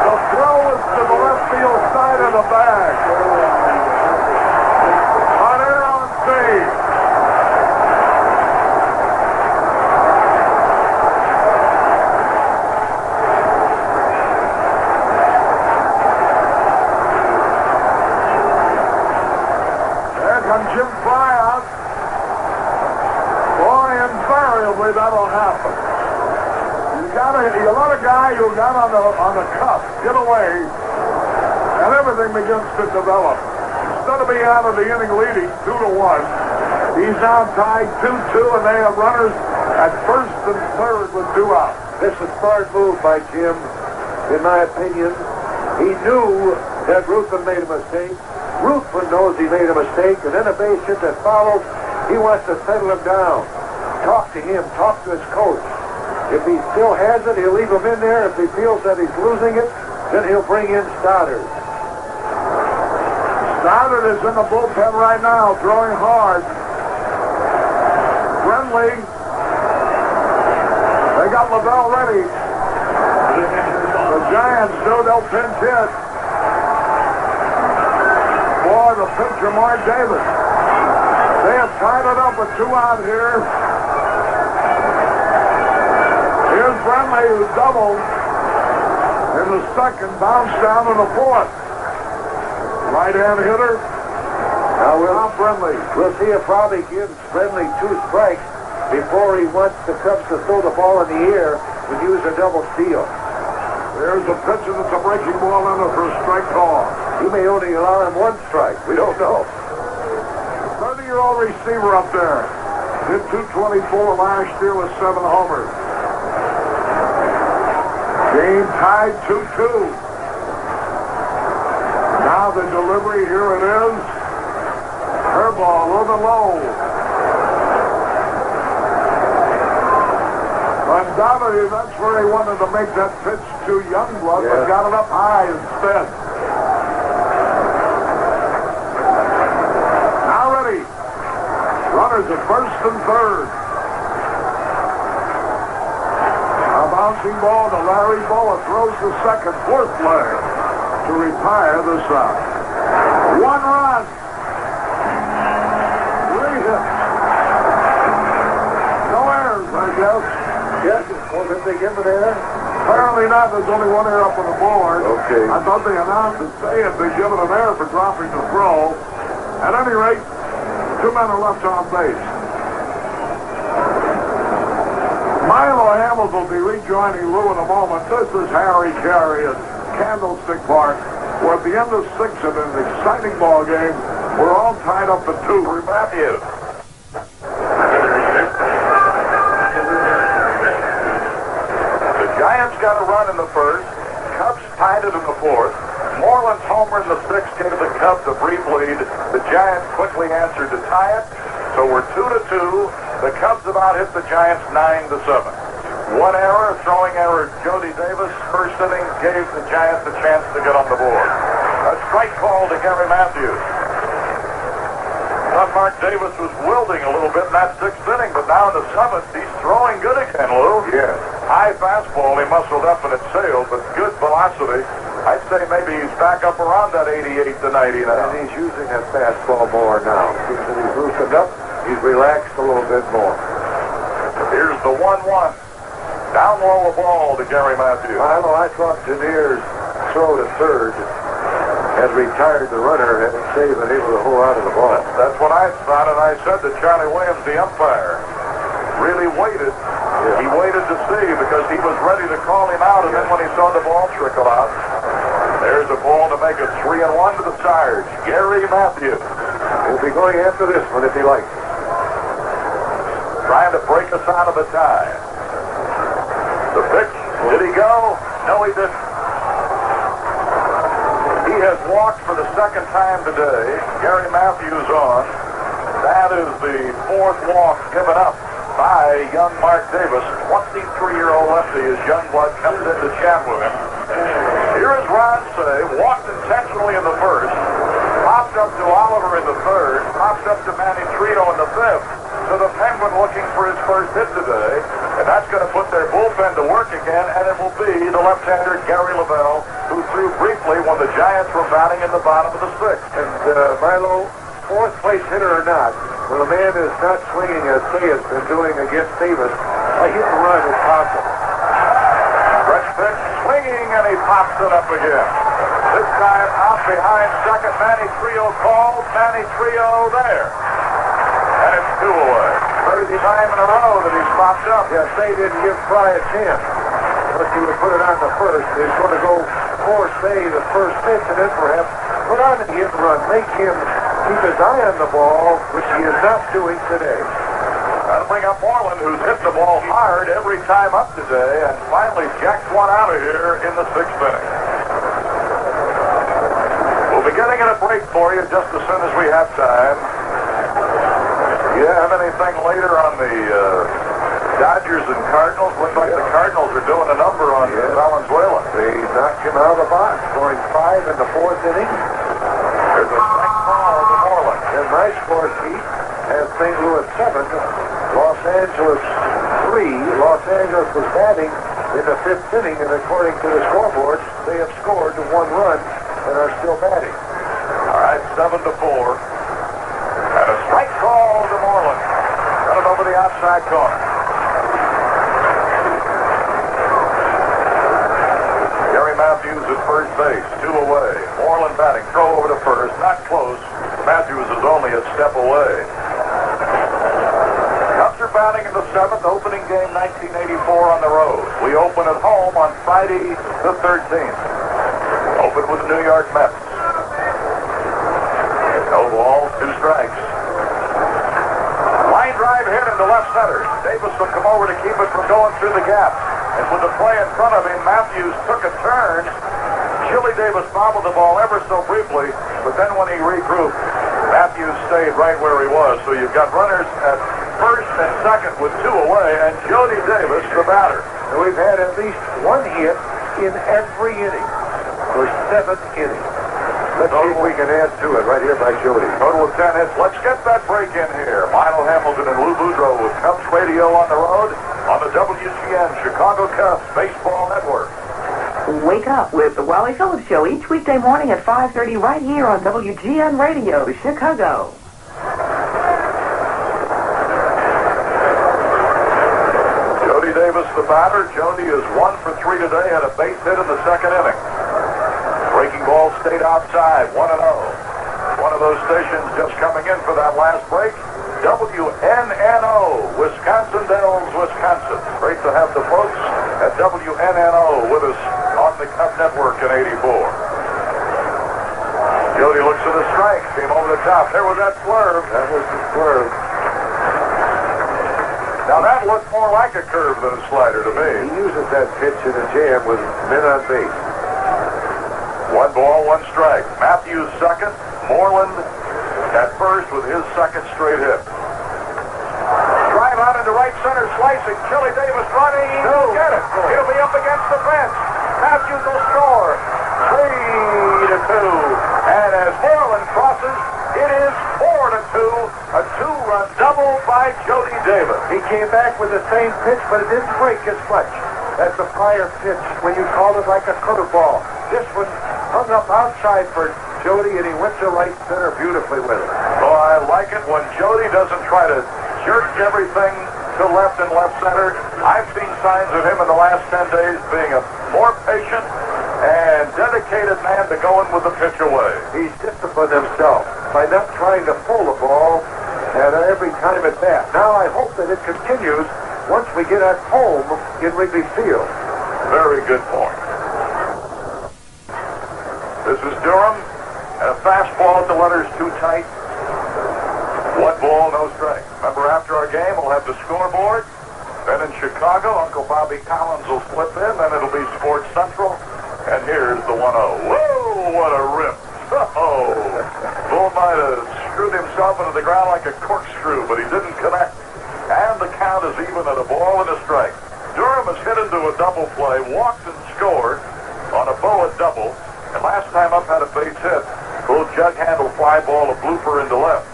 The throw is to the left field side of the bag. On air on stage. There comes Jim Fry out. Boy, invariably that'll happen. You let a guy who got on the cusp get away, and everything begins to develop. Instead of being out of the inning leading 2-1, he's now tied 2-2, and they have runners at first and third with 2 outs. This is a smart move by Jim, in my opinion. He knew that Ruthven made a mistake. Ruthven knows he made a mistake, and then a base hit that follows, he wants to settle him down. Talk to him, talk to his coach. If he still has it, he'll leave him in there. If he feels that he's losing it, then he'll bring in Stoddard. Stoddard is in the bullpen right now, throwing hard. Friendly. They got LaBelle ready. The Giants do, they'll pinch hit. For the pitcher, Mark Davis. They have tied it up with 2 out here. Here's Friendly, who doubled in the second, bounced down in the fourth. Right-hand hitter. Now Friendly. We'll see if Robbie gives Friendly 2 strikes before he wants the Cubs to throw the ball in the air and use a double steal. There's a pitcher that's a breaking ball in it for a strike call. He may only allow him 1 strike. We don't know. 30-year-old receiver up there. Hit .224 last year with 7 homers. Game tied 2-2. Now the delivery, here it is. Curveball, a little bit low. Undoubtedly, that's where he wanted to make that pitch to Youngblood, but got it up high instead. Now ready. Runners at first and third. Bouncing ball to Larry Boa, throws the second, fourth leg to retire the side. 1 run. Maybe not. There's only one error up on the board. Okay. I thought they announced that Say had been given an error for dropping the throw. At any rate, 2 men are left on base. Milo Hamilton will be rejoining Lou in a moment. This is Harry Carey at Candlestick Park. We're at the end of 6 in an exciting ball game. We're all tied up at 2. For Matthews. The Giants got a run in the first. Cubs tied it in the fourth. Moreland's homer in the sixth gave the Cubs a brief lead. The Giants quickly answered to tie it. So we're 2-2. The Cubs about hit the Giants 9-7. One error, throwing error, Jody Davis. First inning gave the Giants a chance to get on the board. A strike call to Gary Matthews. Thought Mark Davis was wielding a little bit in that sixth inning, but now in the seventh, he's throwing good again, Lou. Yes. High fastball, he muscled up and it sailed, but good velocity. I'd say maybe he's back up around that 88 to 90 now. And he's using that fastball more now. Seems that he's loosened up. He's relaxed a little bit more. Here's the 1-1. Down low a ball to Gary Matthews. Milo, I thought Daenerys' throw to third had retired the runner and Say been able to hold on to the ball. That's what I thought, and I said to Charlie Williams, the umpire, really waited. Yeah. He waited to see because he was ready to call him out, and then when he saw the ball trickle out, there's a ball to make it 3-1 to the Sarge. Gary Matthews. He'll be going after this one if he likes. Trying to break us out of the tie. The pitch, did he go? No, he didn't. He has walked for the second time today. Gary Matthews on. That is the fourth walk given up by young Mark Davis. 23-year-old lefty as Youngblood comes in to chat with him. Here is Ron Say, walked intentionally in the first, popped up to Oliver in the third, popped up to Manny Trio in the fifth. So the Penguin looking for his first hit today, and that's going to put their bullpen to work again, and it will be the left-hander Gary Lavelle, who threw briefly when the Giants were batting in the bottom of the sixth. And Milo, fourth place hitter or not, when a man is not swinging as Say has been doing against Davis, a hit and run is possible. Stretch pitch, swinging, and he pops it up again. This time out behind second, Manny Trio called, Manny Trio there. And it's 2 away. Third time in a row that he's popped up. Yeah, Say didn't give Fry a chance. But he would put it on the first. He's going to go for Say the first pitch and then perhaps put on the hit and run. Make him keep his eye on the ball, which he is not doing today. That'll bring up Moreland, who's hit the ball hard every time up today, and finally jacks one out of here in the sixth inning. We'll be getting in a break for you just as soon as we have time. Do you have anything later on the Dodgers and Cardinals? Looks like the Cardinals are doing a number on Valenzuela. They knocked him out of the box, scoring 5 in the fourth inning. There's a strike call to Moreland. And my score sheet has St. Louis 7, Los Angeles 3. Los Angeles was batting in the fifth inning, and according to the scoreboard, they have scored 1 run and are still batting. All right, 7-4. And a strike call to Moreland. Got it over the outside corner. Gary Matthews at first base, 2 away. Moreland batting, throw over to first, not close. Matthews is only a step away. Cubs are batting in the seventh, opening game 1984 on the road. We open at home on Friday the 13th. Open with the New York Mets. No ball, 2 strikes. Line drive hit into left center. Davis will come over to keep it from going through the gap. And with the play in front of him, Matthews took a turn. Jody Davis bobbled the ball ever so briefly, but then when he regrouped, Matthews stayed right where he was. So you've got runners at first and second with 2 away, and Jody Davis, the batter. And we've had at least 1 hit in every inning for 7 innings. Let's see if we can add to it right here by Jody. Total of 10 hits. Let's get that break in here. Milo Hamilton and Lou Boudreau with Cubs Radio on the road on the WGN Chicago Cubs Baseball Network. Wake up with the Wally Phillips Show each weekday morning at 5:30 right here on WGN Radio, Chicago. Jody Davis, the batter. Jody is 1 for 3 today, had a base hit in the second inning. Breaking ball stayed outside, 1-0. One of those stations just coming in for that last break. WNNO, Wisconsin Dells, Wisconsin. Great to have the folks at WNNO with us on the Cub Network in 84. Jody looks at the strike, came over the top. There was that swerve. That was the swerve. Now that looked more like a curve than a slider to me. He uses that pitch in a jam with men on base. 1 ball, 1 strike. Matthews second. Moreland at first with his second straight hit. Drive out into right center, slicing. Jody Davis running. He'll get it. He'll be up against the fence. Matthews will score. 3-2. And as Moreland crosses, it is 4-2. A 2-run double by Jody Davis. He came back with the same pitch, but it didn't break as much as the prior pitch when you called it like a curveball. This one hung up outside for Jody, and he went to right center beautifully with it. Oh, I like it when Jody doesn't try to jerk everything to left and left center. I've seen signs of him in the last 10 days being a more patient and dedicated man to going with the pitch away. He's disciplined himself by not trying to pull the ball at every time at bat. Now I hope that it continues once we get at home in Wrigley Field. Very good point. This is Durham, and a fastball at the letters too tight. 1 ball, no strike. Remember, after our game, we'll have the scoreboard. Then in Chicago, Uncle Bobby Collins will slip in, then it'll be Sports Central. And here's the 1-0. Whoa, what a rip. Oh, Bull might have screwed himself into the ground like a corkscrew, but he didn't connect. And the count is even at a ball and a strike. Durham has hit into a double play, walked and scored on a Boa double. And last time up had a base hit. Pulled jug handle fly ball, a blooper into left.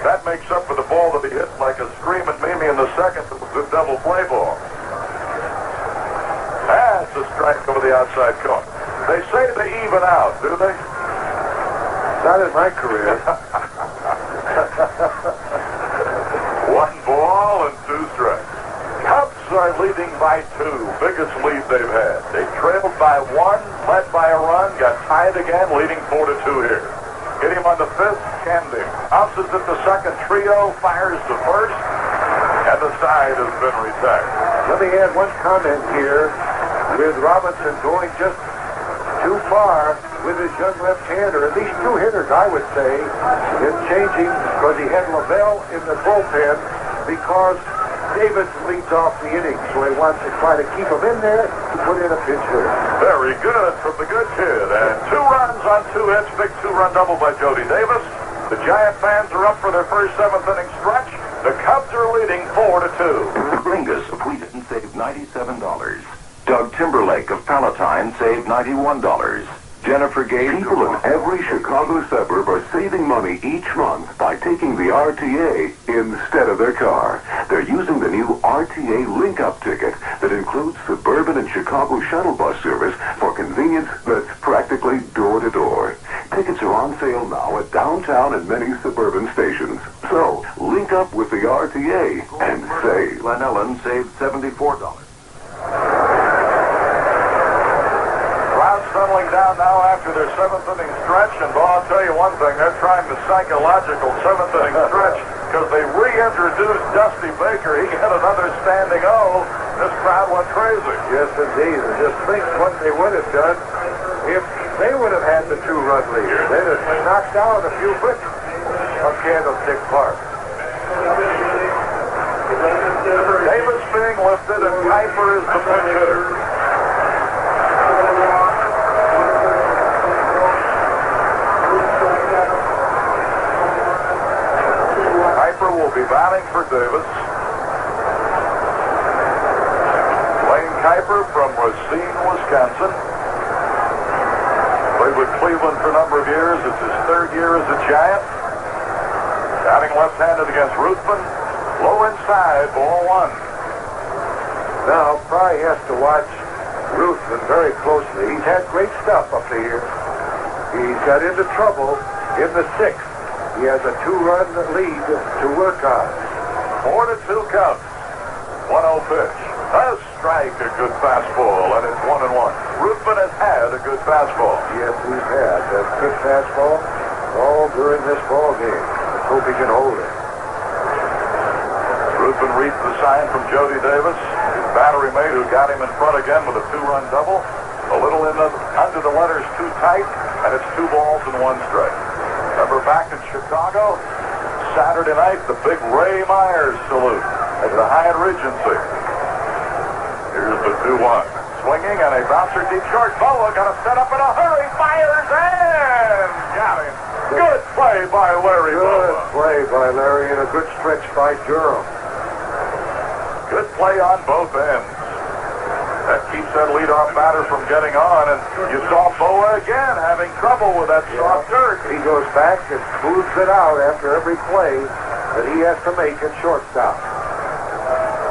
That makes up for the ball that he hit like a screaming Mimi in the second. It was a double play ball. That's a strike over the outside corner. They say they even out, do they? Not in my career. 1 ball and 2 strikes. Cubs are leading by 2. Biggest lead they've had. They trailed by 1, led by a run, got tied again, leading 4-2 here. Hit him on the 5th, Candy. Bounces at the second, Trio fires the first, and the side has been retired. Let me add one comment here. With Robinson going just too far with his young left-hander, and these 2 hitters, I would say, is changing because he had Lavelle in the bullpen because Davis leads off the inning, so he wants to try to keep him in there to put in a pinch hitter. Very good from the good kid. And 2 runs on 2 hits. Big 2-run double by Jody Davis. The Giant fans are up for their first 7th inning stretch. The Cubs are leading 4-2. Ringus of Wheaton saved $97. Doug Timberlake of Palatine saved $91. Jennifer Gage. People in every Chicago suburb are saving money each month by taking the RTA instead of their car. They're using the new RTA link-up ticket that includes suburban and Chicago shuttle bus service for convenience that's practically door-to-door. Tickets are on sale now at downtown and many suburban stations. So, link up with the RTA and save. Glen Ellen saved $74. Settling down now after their 7th inning stretch, and I'll tell you one thing, they're trying the psychological 7th inning stretch because they reintroduced Dusty Baker. He got another standing O. This crowd went crazy. Yes, indeed. And just think what they would have done if they would have had the 2-run lead. They'd have knocked down a few bricks of Candlestick Park. Davis being lifted, and Kuiper is the pinch hitter. Will be batting for Davis. Lane Kuiper from Racine, Wisconsin. Played with Cleveland for a number of years. It's his 3rd year as a Giant. Batting left-handed against Ruthven. Low inside, ball 1. Now, Fry has to watch Ruthven very closely. He's had great stuff up to here. He's got into trouble in the 6th. He has a 2-run lead to work on. 4-2 Cubs. 1-0 pitch. A strike, a good fastball, and it's 1-1. Ruthven has had a good fastball. Yes, he's had a good fastball all during this ball game. Let's hope he can hold it. Ruthven reads the sign from Jody Davis, his battery mate who got him in front again with a 2-run double. A little under the letters too tight, and it's 2 balls and 1 strike. Remember back in Chicago, Saturday night, the big Ray Myers salute at the Hyatt Regency. Here's the 2-1. Swinging and a bouncer deep short. Boa got to set up in a hurry. Fires and got him. Good play by Larry Boa. Good play by Larry and a good stretch by Durham. Good play on both ends. That keeps that leadoff batter from getting on, and you saw Boa again having trouble with that soft dirt. He goes back and moves it out after every play that he has to make at shortstop.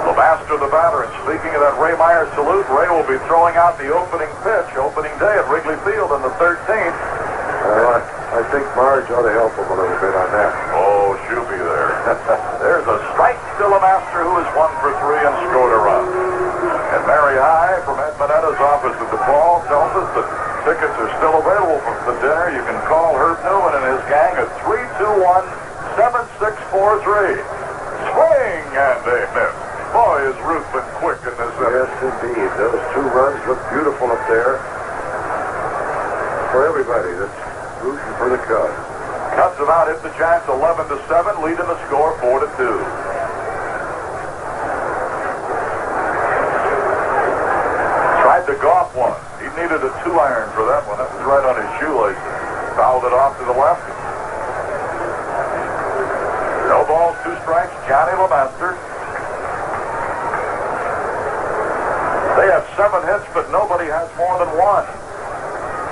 The master, the batter, and speaking of that Ray Myers salute, Ray will be throwing out the opening pitch, opening day at Wrigley Field on the 13th. Well, I think Marge ought to help him a little bit on that. Oh, she'll be there. There's a strike, still a master who has 1 for 3 and scored a run. And Mary High from Ed Monetta's office at the Ball tells us that tickets are still available for the dinner. You can call Herb Newman and his gang at 321-7643. Swing, and they miss. Boy, is Ruthven quick in this inning. Yes, indeed. Those 2 runs look beautiful up there for everybody that's rooting for the Cubs. Cubs have out hit the Giants 11-7, leading the score 4-2. Tried to golf one. He needed a 2-iron for that one. That was right on his shoelace. Fouled it off to the left. No balls, 2 strikes. Johnny LeMaster. They have 7 hits, but nobody has more than 1.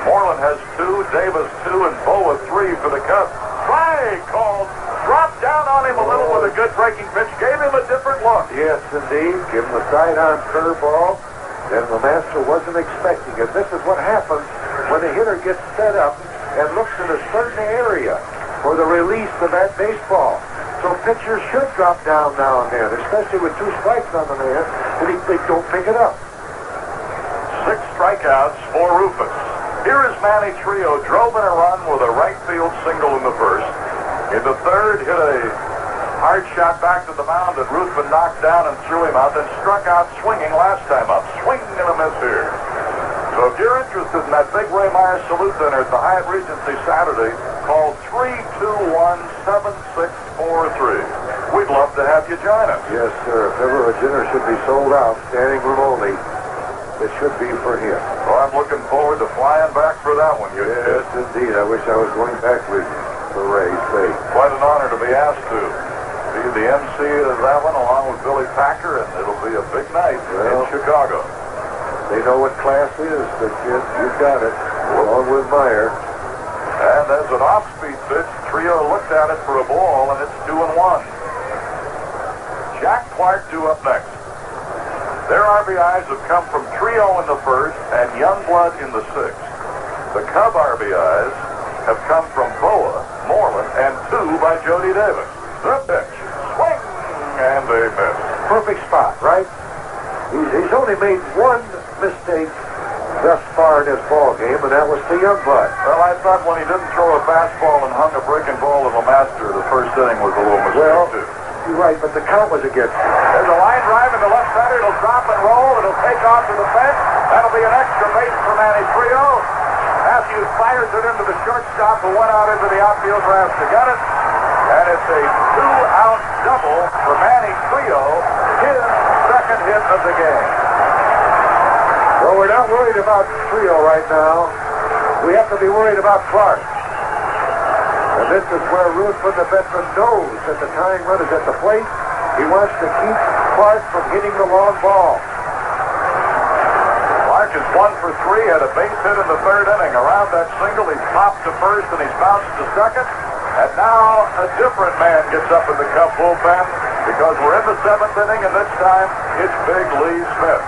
Moreland has 2, Davis 2, and Boa 3 for the Cubs. Strike called. Dropped down on him a little with a good breaking pitch. Gave him a different look. Yes, indeed. Give him a sidearm curveball, and the master wasn't expecting it. This is what happens when the hitter gets set up and looks in a certain area for the release of that baseball. So pitchers should drop down now and then, especially with 2 strikes on the man, and they don't pick it up. 6 strikeouts for Rufus. Here is Manny Trio, drove in a run with a right field single in the first. In the third, hit a hard shot back to the mound that Ruthven knocked down and threw him out, then struck out swinging last time up. Swing and a miss here. So if you're interested in that big Ray Myers salute dinner at the Hyatt Regency Saturday, call 321-7643. We'd love to have you join us. Yes, sir. If ever a dinner should be sold out, standing room only, it should be for him. Well, I'm looking forward to flying back for that one. Yes, indeed. I wish I was going back with you for Ray's sake. Quite an honor to be asked to be the MC of that one along with Billy Packer, and it'll be a big night in Chicago. They know what class is, but you've got it, along with Meyer. And as an off-speed pitch, Trio looked at it for a ball, and it's 2-1. Jack Clark due up next. Their RBIs have come from Trio in the first and Youngblood in the 6th. The Cub RBIs have come from Boa, Moreland, and 2 by Jody Davis. The pitch. Swing, and they miss. Perfect spot, right? He's only made 1 mistake thus far in this ball game, and that was to Youngblood. Well, I thought when he didn't throw a fastball and hung a breaking ball to the master, the first inning was a little mistake, too. You're right, but the count was against him. There's a line drive into left center. It'll drop and roll. It'll take off to the fence. That'll be an extra base for Manny Trio. Matthews fires it into the shortstop who went out into the outfield grass to get it. And it's a 2-out double for Manny Trio, his 2nd hit of the game. Well, we're not worried about Trio right now. We have to be worried about Clark. And this is where Ruthven, the veteran, knows that the tying run is at the plate. He wants to keep Clark from hitting the long ball. Clark is 1 for 3, had a base hit in the 3rd inning. Around that single, he's popped to first and he's bounced to second. And now a different man gets up in the Cub bullpen because we're in the 7th inning, and this time it's Big Lee Smith.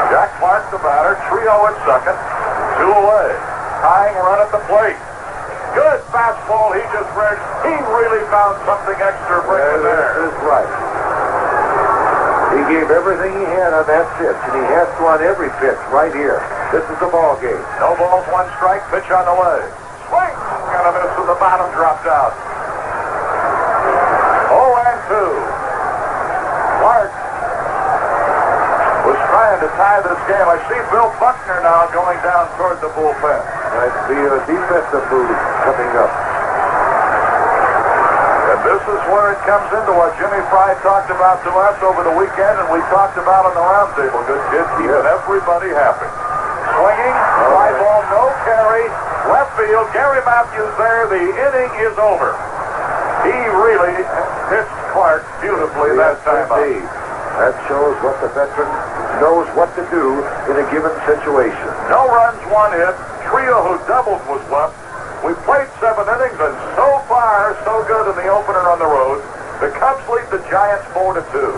Jack Clark, the batter, Trio at second, 2 away. Tying run at the plate. Good fastball he just read. He really found something extra bringing there. That is right. He gave everything he had on that pitch, and he has to on every pitch right here. This is the ball game. No balls, one strike, pitch on the way. Swing and a miss with the bottom dropped out. 0-2. Clark was trying to tie this game. I see Bill Buckner now going down toward the bullpen. Might be a defensive move coming up. And this is where it comes into what Jimmy Fry talked about to us over the weekend, and we talked about on the roundtable. Good kid, keeping everybody happy. Swinging, fly ball, no carry, left field. Gary Matthews there. The inning is over. He really pitched Clark beautifully that time out. That shows what the veteran knows what to do in a given situation. No runs, one hit. Trio who doubled was left. We played 7 innings, and so far, so good in the opener on the road. The Cubs lead the Giants 4-2.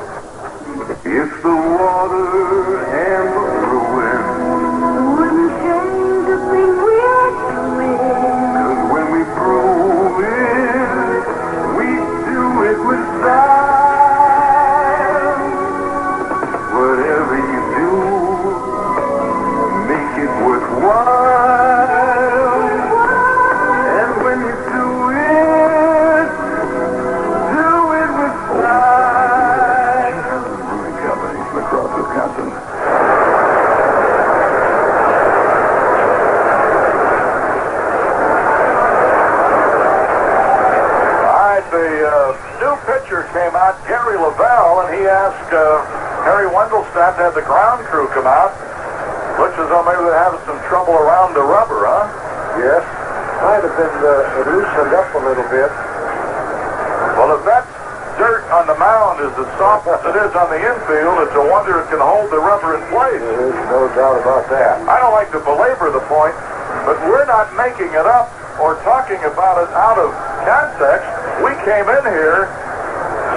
If the water and the wind Wouldn't change a thing we're doing. 'cause when we brew it, we do it with style. Whatever you do, make it worthwhile. And when you do it with style. Brewing Company, across Wisconsin. The new pitcher came out, Gary Lavelle, and he asked Harry Wendelstadt to have the ground crew come out. Looks as though maybe they're having some trouble around the rubber, huh? Yes. Might have been loosened up a little bit. Well, if that dirt on the mound is as soft as it is on the infield, it's a wonder it can hold the rubber in place. There's no doubt about that. I don't like to belabor the point, but we're not making it up or talking about it out of context. We came in here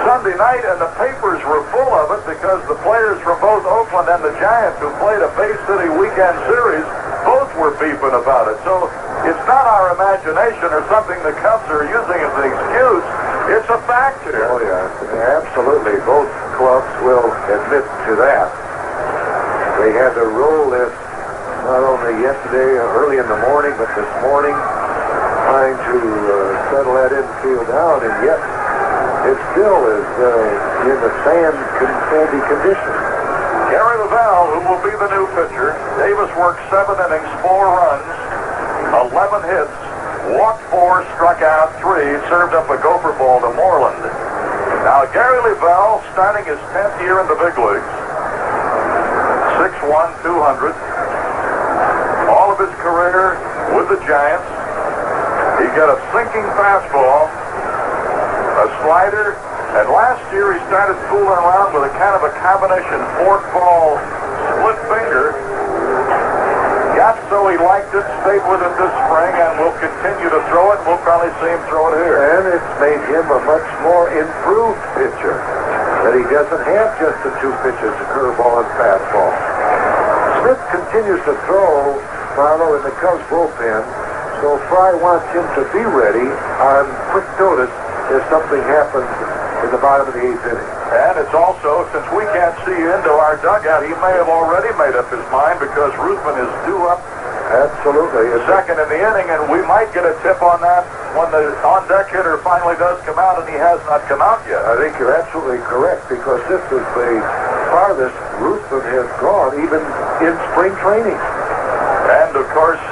Sunday night and the papers were full of it because the players from both Oakland and the Giants who played a Bay City weekend series both were beeping about it. So it's not our imagination or something the Cubs are using as an excuse. It's a fact here. Oh, yeah. Absolutely. Both clubs will admit to that. They had to roll this not only yesterday, early in the morning, but this morning, trying to settle that infield down, and yet it still is in the sandy condition. Gary Lavelle, who will be the new pitcher. Davis worked 7 innings, 4 runs, 11 hits, walked 4, struck out 3, served up a gopher ball to Moreland. Now Gary Lavelle, starting his 10th year in the big leagues, 6'1", 200. All of his career with the Giants. He got a sinking fastball, a slider, and last year he started fooling around with a kind of a combination fork ball, split finger. Got so he liked it, stayed with it this spring, and will continue to throw it. We'll probably see him throw it here. And it's made him a much more improved pitcher. That he doesn't have just the 2 pitches, a curveball and fastball. Smith continues to throw, Marlo, in the Cubs bullpen. So Fry wants him to be ready on quick notice if something happens in the bottom of the 8th inning. And it's also, since we can't see into our dugout, he may have already made up his mind because Ruthven is due up Absolutely. second in the inning, and we might get a tip on that when the on-deck hitter finally does come out, and he has not come out yet. I think you're absolutely correct because this is the farthest Ruthven has gone, even in spring training. And, of course,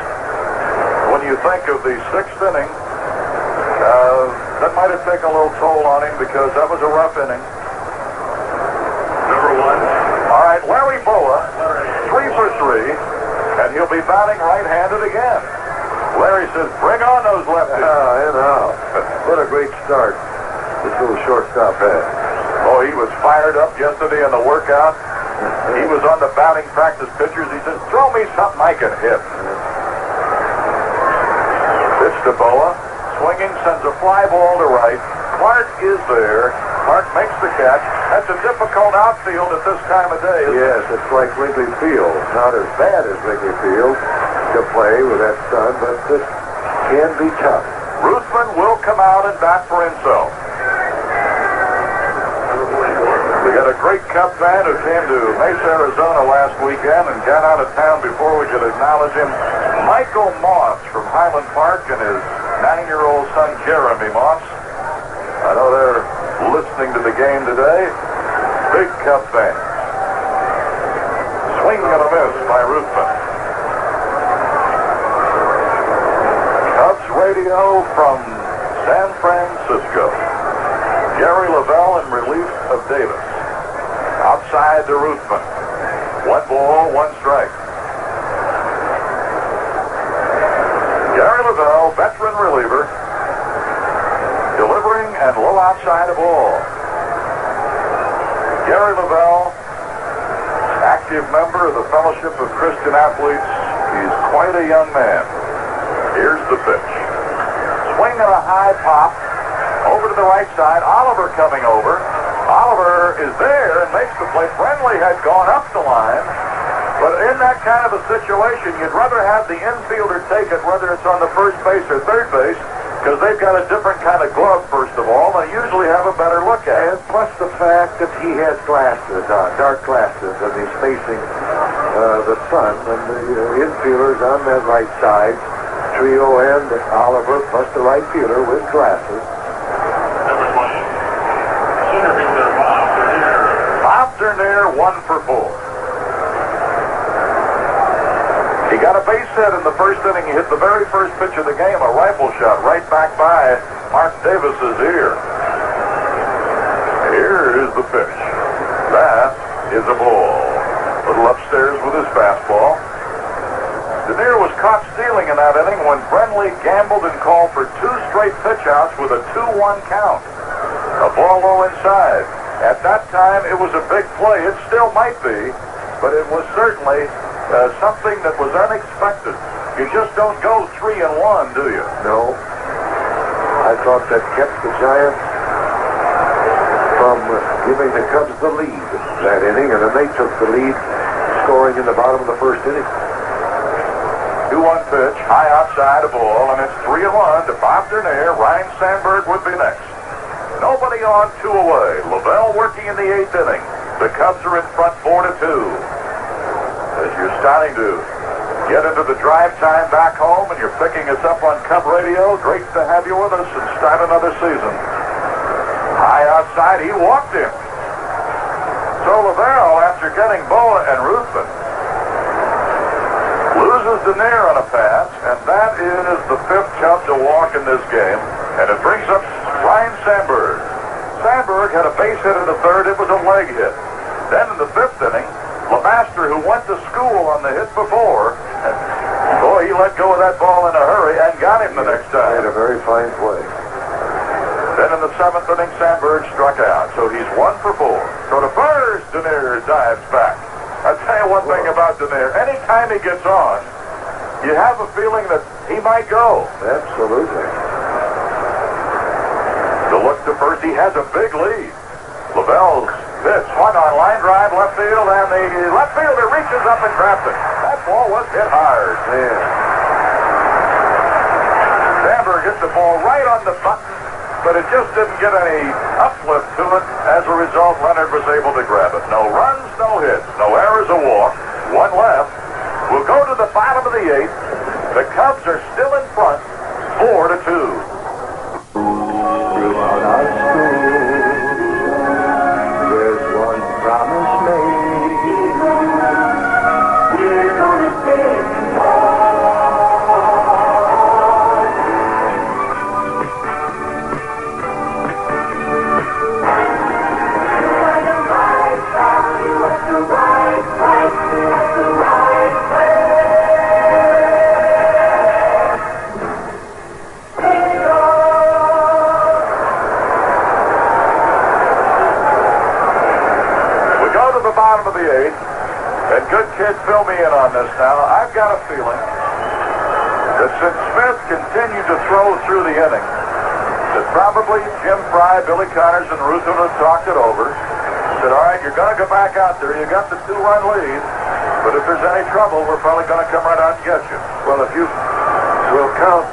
when you think of the 6th inning, that might have taken a little toll on him because that was a rough inning. Number 1. All right, Larry Boa, 3 for 3, and he'll be batting right-handed again. Larry says, bring on those lefties. What a great start this little shortstop had. Oh, he was fired up yesterday in the workout. He was on the batting practice pictures. He says, throw me something I can hit. Pitch to Boa. Swinging, sends a fly ball to right. Clark is there. Clark makes the catch. That's a difficult outfield at this time of day, isn't it? Yes, it's like Wrigley Field. Not as bad as Wrigley Field to play with that sun, but this can be tough. Ruthven will come out and bat for himself. We got a great Cub fan who came to Mesa, Arizona last weekend and got out of town before we could acknowledge him. Michael Moss from Highland Park and his 9-year-old son Jeremy Moss. I know they're listening to the game today. Big Cub fan. Swing and a miss by Ruthven. Cubs radio from San Francisco. Gary Lavelle in relief of Davis. Outside to Ruthven. 1 ball, 1 strike. Gary Lavelle, veteran reliever, delivering and low outside a ball. Gary Lavelle, active member of the Fellowship of Christian Athletes. He's quite a young man. Here's the pitch. Swing and a high pop over to the right side. Oliver coming over. Oliver is there and makes the play. Friendly had gone up the line, but in that kind of a situation, you'd rather have the infielder take it, whether it's on the first base or third base, because they've got a different kind of glove, first of all. They usually have a better look at it. And plus the fact that he has glasses on, dark glasses, and he's facing the sun, and the infielders on that right side, Trio and Oliver, plus the right fielder with glasses. Near 1 for 4. He got a base hit in the first inning. He hit the very first pitch of the game, a rifle shot right back by Mark Davis's ear. Here is the pitch. That is a ball. Little upstairs with his fastball. Denier was caught stealing in that inning when Brenly gambled and called for 2 straight pitch outs with a 2-1 count. A ball low inside. At that time, it was a big play. It still might be, but it was certainly something that was unexpected. You just don't go 3-1, do you? No. I thought that kept the Giants from giving the Cubs the lead that inning, and then they took the lead, scoring in the bottom of the first inning. 2-1 pitch, high outside a ball, and it's 3-1 to Bob Dernier. Ryan Sandberg would be next. Nobody on, 2 away. Lavelle working in the 8th inning. The Cubs are in front 4-2. As you're starting to get into the drive time back home and you're picking us up on Cub Radio, great to have you with us and start another season. High outside, he walked him. So Lavelle, after getting Boa and Ruthven, loses Dernier on a pass, and that is the 5th Cub to walk in this game, and it brings up Ryan Sandberg. Sandberg had a base hit in the 3rd. It was a leg hit. Then in the 5th inning, LeMaster, who went to school on the hit before, and boy, he let go of that ball in a hurry and got him the next time. Made a very fine play. Then in the 7th inning, Sandberg struck out. So he's 1 for 4. So to first, Dernier dives back. I'll tell you one thing about Dernier. Anytime he gets on, you have a feeling that he might go. Absolutely. To look to first, he has a big lead. Lavelle's pitch, swung on line drive left field, and the left fielder reaches up and grabs it. That ball was hit hard. Yeah. Sandberg hit the ball right on the button, but it just didn't get any uplift to it. As a result, Leonard was able to grab it. No runs, no hits, no errors, a walk. 1 left. We'll go to the bottom of the 8th. The Cubs are still in front, 4-2. Throughout our school, there's one promise made. We're gonna take bottom of the 8th, and good kid, fill me in on this now. I've got a feeling that since Smith continued to throw through the inning, that probably Jim Fry, Billy Connors, and Ruthven have talked it over. Said, all right, you're going to go back out there. You got the 2-run lead, but if there's any trouble, we're probably going to come right out and get you. Well, if you will count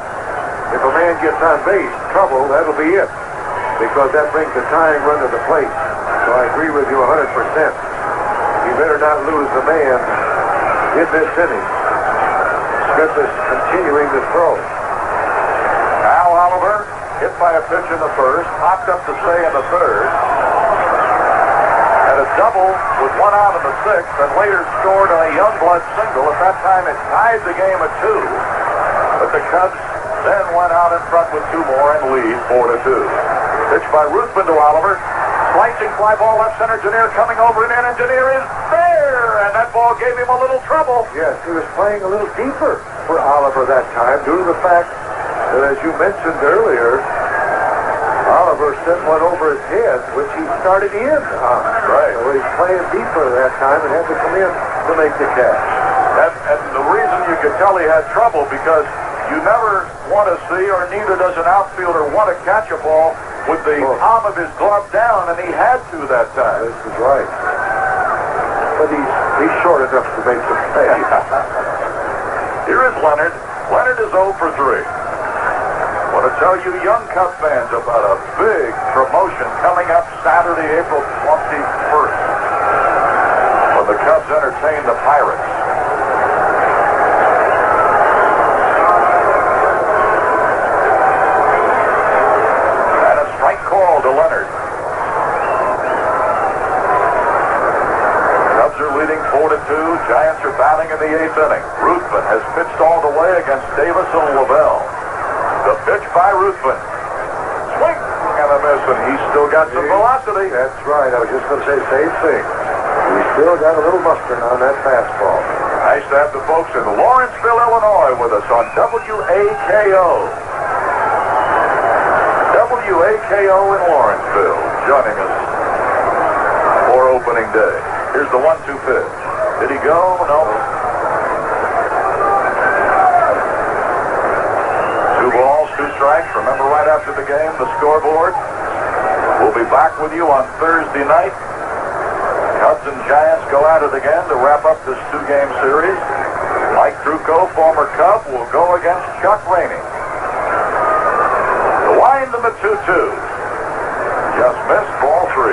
if a man gets on base, trouble, that'll be it. Because that brings the tying run to the plate. So I agree with you 100%. You better not lose the man in this inning. Smith is continuing to throw. Al Oliver hit by a pitch in the first, popped up to stay in the third. Had a double with one out in the sixth, and later scored on a Youngblood single. At that time, it tied the game at 2. But the Cubs then went out in front with 2 more and lead 4-2. Pitch by Ruthven to Oliver. Slicing fly ball left center. Engineer coming over, and Engineer is there, and that ball gave him a little trouble. Yes, he was playing a little deeper for Oliver that time due to the fact that, as you mentioned earlier, Oliver sent one over his head, which he started in. Right. So he's playing deeper that time and had to come in to make the catch. And the reason you could tell he had trouble, because you never want to see, or neither does an outfielder want to catch a ball with the palm of his glove down, and he had to that time. This is right. But he's short enough to make the play. Here is Leonard. Leonard is 0 for 3. I want to tell you young Cub fans about a big promotion coming up Saturday, April 21st, when the Cubs entertain the Pirates. And a strike call to Leonard. Cubs are leading 4-2. Giants are batting in the 8th inning. Ruthven has pitched all the way against Davis and Lavelle. The pitch by Ruthven. Swing and a miss, and he's still got some velocity. That's right. I was just going to say the same thing. He's still got a little mustard on that fastball. Nice to have the folks in Lawrenceville, Illinois with us on WAKO. WAKO in Lawrenceville, joining us for opening day. Here's the 1-2 pitch. Did he go? No. 2 balls, 2 strikes. Remember, right after the game, the scoreboard. We'll be back with you on Thursday night. Cubs and Giants go at it again to wrap up this 2-game series. Mike Trucco, former Cub, will go against Chuck Rainey. The wind and the 2-2. Just missed ball 3.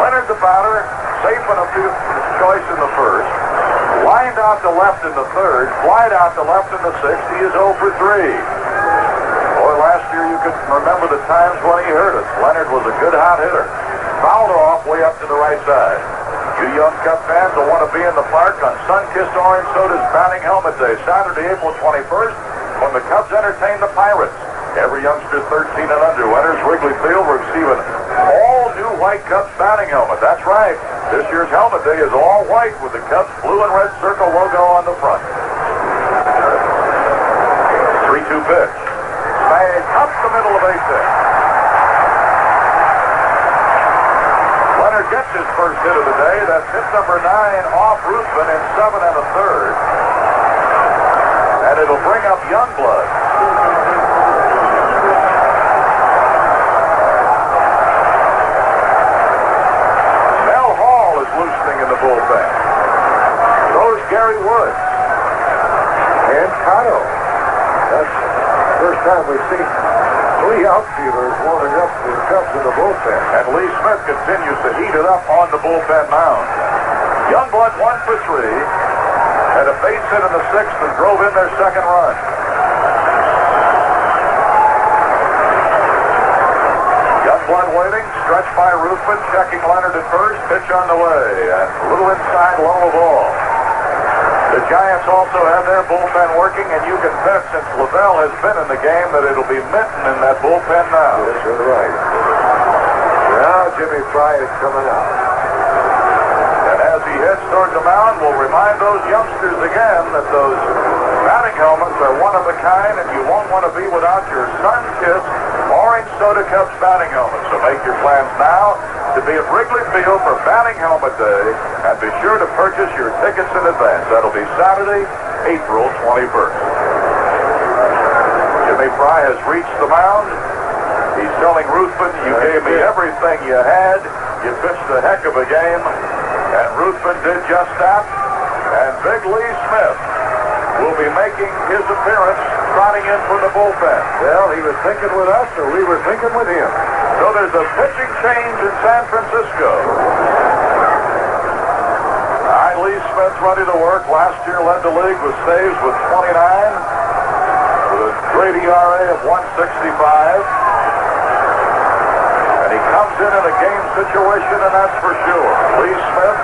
Leonard, the batter, safe in a field choice in the first. Lined out to left in the third, flied out to left in the sixth. He is 0 for 3. Boy, last year you could remember the times when he hurt us. Leonard was a good hot hitter. Fouled off way up to the right side. You young Cub fans will want to be in the park on sun-kissed orange soda's batting helmet day, Saturday, April 21st, when the Cubs entertain the Pirates. Every youngster 13 and under who enters Wrigley Field will receive an all-new white Cubs batting helmet. That's right. This year's helmet day is all white with the Cubs blue and red circle logo on the front. 3-2 pitch. Swing up the middle of 8th inning. Leonard gets his first hit of the day. That's hit number 9 off Ruthven in 7 1/3. And it'll bring up Youngblood. Loosening in the bullpen. Throws Gary Woods. And Cotto. That's the first time we've seen 3 outfielders warming up for the Cubs in the bullpen. And Lee Smith continues to heat it up on the bullpen mound. Youngblood 1 for 3. Had a base hit in the 6th and drove in their second run. Youngblood waiting, stretched by Ruthven, checking Leonard at first, pitch on the way, and a little inside, low ball. The Giants also have their bullpen working, and you can bet since Lavelle has been in the game that it'll be Minton in that bullpen now. Yes, you're right. Now Jimmy Fry is coming out. And as he heads towards the mound, we'll remind those youngsters again that those batting helmets are one of a kind, and you won't want to be without your sun-kissed orange soda Cubs batting helmet. So make your plans now to be at Wrigley Field for batting helmet day, and be sure to purchase your tickets in advance. That'll be Saturday, April 21st. Jimmy Fry has reached the mound. He's telling Ruthven, you gave me everything you had. You pitched a heck of a game. And Ruthven did just that. And Big Lee Smith will be making his appearance, trotting coming in for the bullpen. Well, he was thinking with us, or we were thinking with him. So there's a pitching change in San Francisco. All right, Lee Smith ready to work. Last year led the league with saves with 29, with a great ERA of 165. And he comes in a game situation, and that's for sure. Lee Smith,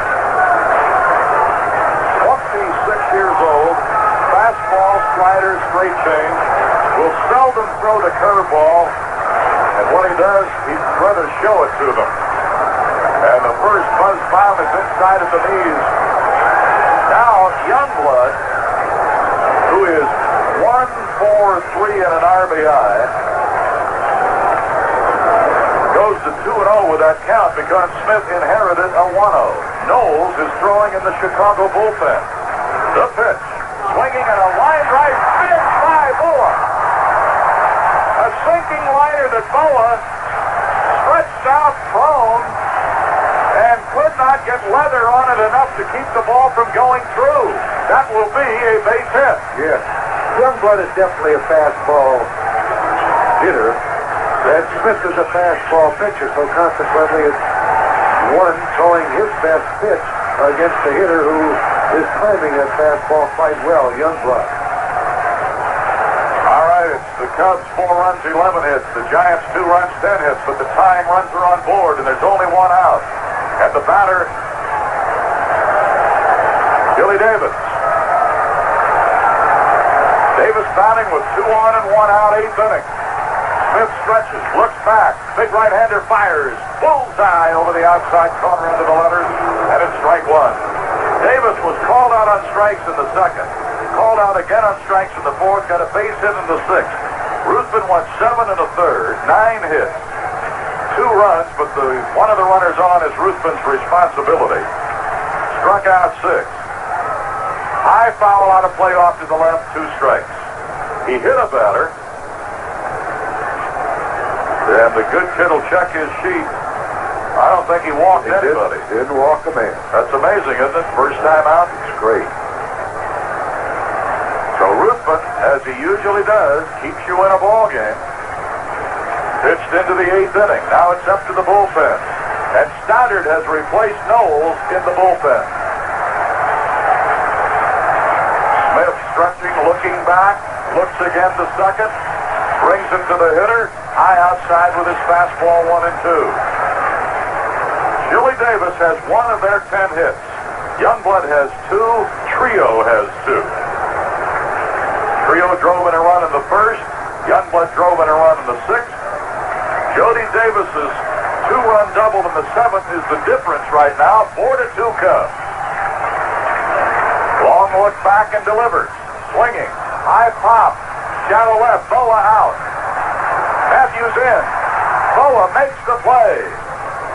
26 years old, fastball, slider, straight change, will seldom throw the curveball, and when he does, he'd rather show it to them. And the first buzz bomb is inside of the knees. Now, Youngblood, who is 1-4-3 and an RBI, goes to 2-0 with that count because Smith inherited a 1-0. Knowles is throwing in the Chicago bullpen. The pitch, swinging and a line drive, big by Boa. A sinking liner that Boa stretched out prone and could not get leather on it enough to keep the ball from going through. That will be a base hit. Yes. Youngblood is definitely a fastball hitter. And Smith is a fastball pitcher, so consequently it's one throwing his best pitch against the hitter who is timing that fastball quite well, Youngblood. All right, it's the Cubs 4 runs, 11 hits. The Giants 2 runs, 10 hits, but the tying runs are on board, and there's only one out. And the batter, Jody Davis. Davis batting with 2 on and 1 out, 8th inning. Smith stretches, looks back, big right-hander fires, bullseye over the outside corner into the letters, and it's strike one. Davis was called out on strikes in the second, called out again on strikes in the fourth, got a base hit in the sixth. Ruthven went 7 in the third, 9 hits, 2 runs, but one of the runners on is Ruthven's responsibility. Struck out 6. High foul out of play off to the left, 2 strikes. He hit a batter. And the good kid will check his sheet. I don't think he walked anybody. Didn't walk a man. That's amazing, isn't it? First time out. It's great. So Ruthven, as he usually does, keeps you in a ball game. Pitched into the 8th inning. Now it's up to the bullpen. And Stoddard has replaced Knowles in the bullpen. Smith stretching, looking back, looks again to second, brings it to the hitter. High outside with his fastball, 1 and 2. Jody Davis has 1 of their 10 hits. Youngblood has 2. Trio has 2. Trio drove in a run in the first. Youngblood drove in a run in the 6th. Jody Davis's 2-run double in the 7th is the difference right now. 4-2 Cubs. Long look back and delivers. Swinging. High pop. Shallow left. Boa out. Matthews in. Boa makes the play.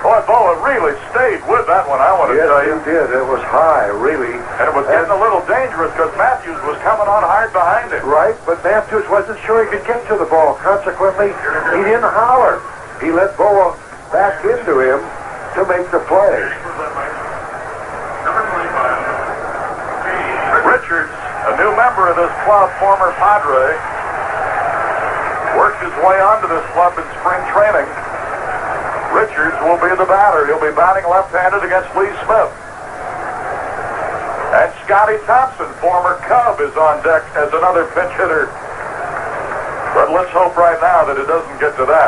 Boy, Boa really stayed with that one, I want to tell you. Yes, he did. It was high, really. And it was getting a little dangerous because Matthews was coming on hard behind him. Right, but Matthews wasn't sure he could get to the ball. Consequently, he didn't holler. He let Boa back into him to make the play. Richards, a new member of this club, former Padre, worked his way onto this club in spring training. Richards will be the batter. He'll be batting left-handed against Lee Smith. And Scotty Thompson, former Cub, is on deck as another pinch hitter. But let's hope right now that it doesn't get to that.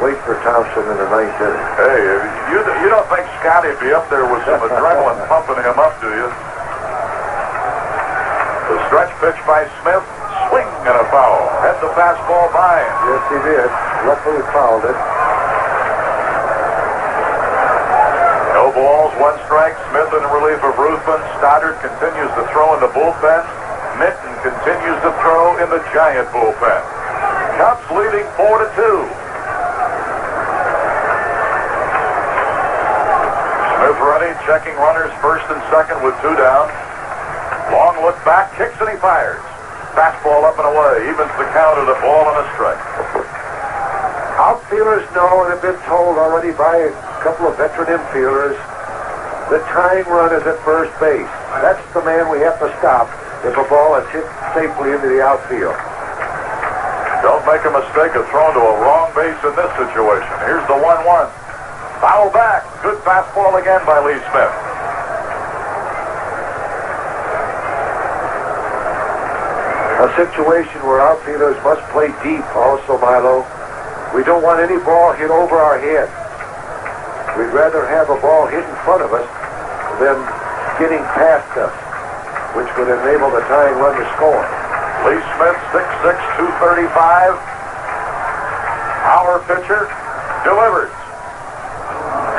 Wait for Thompson in the 9th inning. Hey, you don't think Scotty'd be up there with some adrenaline pumping him up, do you? The stretch pitch by Smith. Swing and a foul. Had the fastball by him. Yes, he did. Luckily fouled it. No balls, 1 strike. Smith in relief of Ruthven. Stoddard continues to throw in the bullpen. Minton continues to throw in the Giant bullpen. Cubs leading 4-2. Smith ready, checking runners first and second with 2 down. Long look back, kicks and he fires. Fastball up and away, evens the count at a ball and a strike. Outfielders know, and have been told already by a couple of veteran infielders, the tying run is at first base. That's the man we have to stop if a ball is hit safely into the outfield. Don't make a mistake of throwing to a wrong base in this situation. Here's the 1-1. Foul back. Good fastball again by Lee Smith. A situation where outfielders must play deep also, Milo. We don't want any ball hit over our head. We'd rather have a ball hit in front of us than getting past us, which would enable the tying run to score. Lee Smith, 6'6", 235. Our pitcher delivers.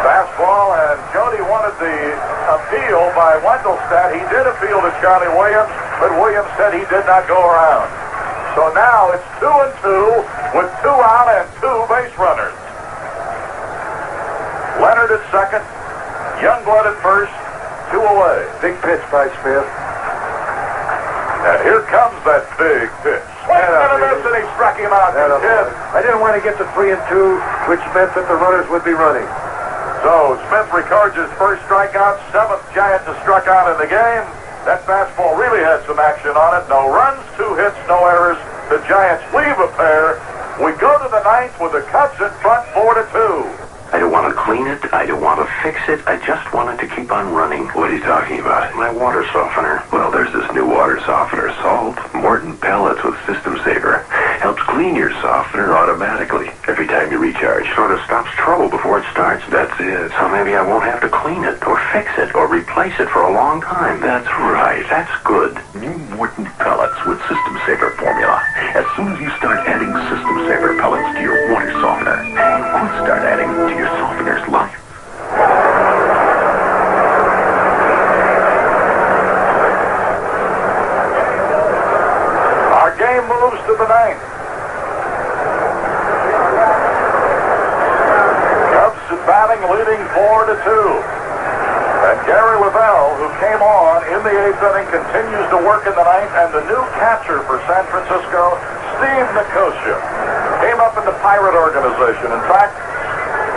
Fastball, and Jody wanted the appeal by Wendelstedt. He did appeal to Charlie Williams, but Williams said he did not go around. So now it's 2-2 with 2 out and 2 base runners. Leonard at second, Youngblood at first, 2 away. Big pitch by Smith. And here comes that big pitch. Swing and a miss, and he struck him out. I didn't want to get to 3-2, which meant that the runners would be running. So Smith records his first strikeout, 7th Giant to struck out in the game. That fastball really had some action on it. No runs, 2 hits, no errors. The Giants leave a pair. We go to the 9th with the Cubs in front, 4-2. I don't want to clean it. I don't want to fix it. I just want it to keep on running. What are you talking about? My water softener. Well, there's this new water softener, Salt. Morton pellets with System Saver. Helps clean your softener automatically every time you recharge. Sort of stops trouble before it starts. That's it. So maybe I won't have to clean it or fix it or replace it for a long time. That's right. That's good. New Morton pellets with System Saver formula. As soon as you start adding System Saver pellets to your water softener, you could start adding to your softener's life. Our game moves to the 9th. Cubs batting, leading 4-2. And Gary Lavelle, who came on in the 8th inning, continues to work in the 9th, and the new catcher for San Francisco, Steve Nicosia, came up in the Pirate organization. In fact,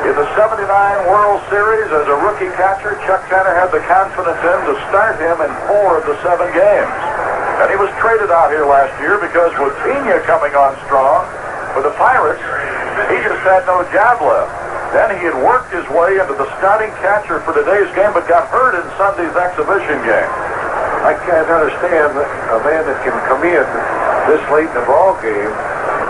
in the '79 World Series, as a rookie catcher, Chuck Tanner had the confidence in to start him in 4 of the 7 games. And he was traded out here last year because with Pena coming on strong for the Pirates, he just had no job left. Then he had worked his way into the starting catcher for today's game, but got hurt in Sunday's exhibition game. I can't understand a man that can come in this late in the ball game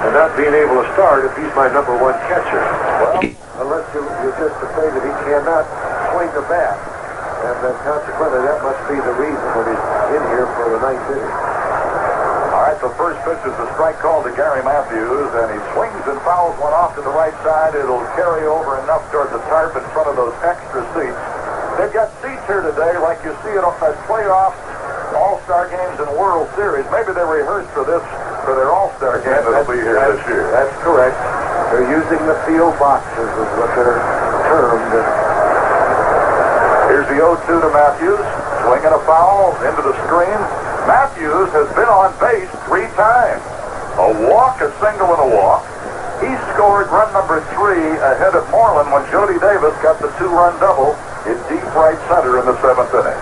and not being able to start if he's my number 1 catcher. Well, unless you're just to say that he cannot swing the bat. And then consequently, that must be the reason that he's in here for the 9th inning. All right, the first pitch is a strike call to Gary Matthews, and he swings and fouls one off to the right side. It'll carry over enough toward the tarp in front of those extra seats. They've got seats here today like you see it at playoffs, All-Star games, and World Series. Maybe they rehearsed for this for their All-Star game that'll be here this year. That's correct. They're using the field boxes is what they're termed. Here's the 0-2 to Matthews. Swing and a foul into the screen. Matthews has been on base 3 times. A walk, a single, and a walk. He scored run number 3 ahead of Moreland when Jody Davis got the 2-run double in deep right center in the 7th inning.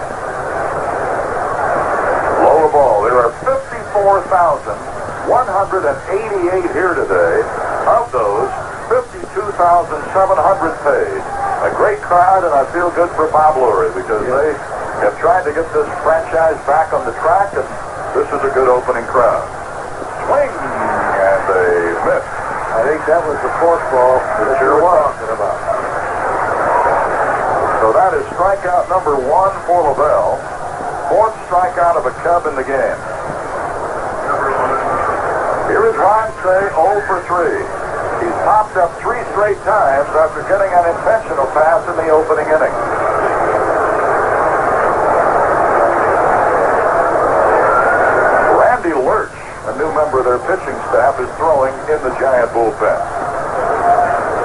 Low ball. There are 54,188 here today. Of those, 52,700 paid. A great crowd, and I feel good for Bob Lurie because they have tried to get this franchise back on the track, and this is a good opening crowd. Swing, and they miss. I think that was the 4th ball that you were talking about. So that is strikeout number 1 for Lavelle. 4th strikeout of a Cub in the game. Here is Ronce, 0 for 3. He's popped up 3 straight times after getting an intentional pass in the opening inning. Randy Lurch, a new member of their pitching staff, is throwing in the Giant bullpen.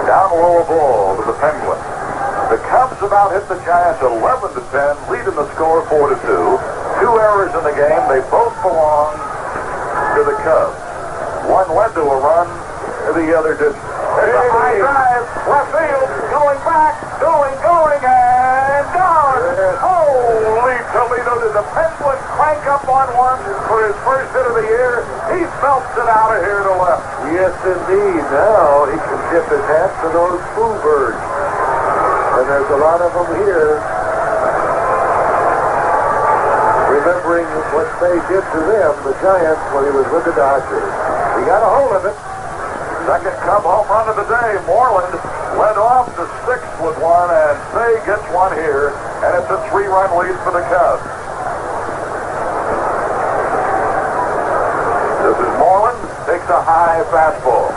Down low a ball to the Penguins. The Cubs about hit the Giants 11-10, leading the score 4-2. 2 errors in the game. They both belong to the Cubs. One led to a run. The other didn't. There's a high drive, left field, going back, going, and him down. Holy Toledo, did the Penguin crank up on one for his first hit of the year? He belts it out of here to left. Yes, indeed. Now he can tip his hat to those Foo Birds. And there's a lot of them here. Remembering what they did to them, the Giants, when he was with the Dodgers. He got a hold of it. Second Cub home run of the day. Moreland led off the sixth with one, and Say gets one here, and it's a 3-run lead for the Cubs. This is Moreland, takes a high fastball.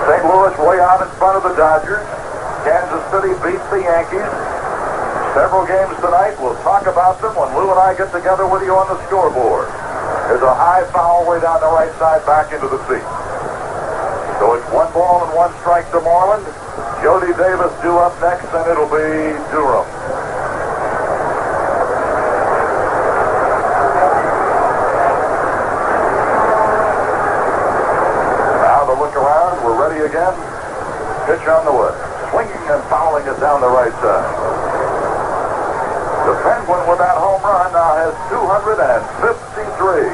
St. Louis way out in front of the Dodgers. Kansas City beats the Yankees. Several games tonight. We'll talk about them when Lou and I get together with you on the scoreboard. There's a high foul way down the right side back into the seat. So it's 1 ball and 1 strike to Moreland. Jody Davis due up next, and it'll be Durham. Now the look around. We're ready again. Pitch on the way. Swinging and fouling it down the right side. The Penguin with that home run now has 253.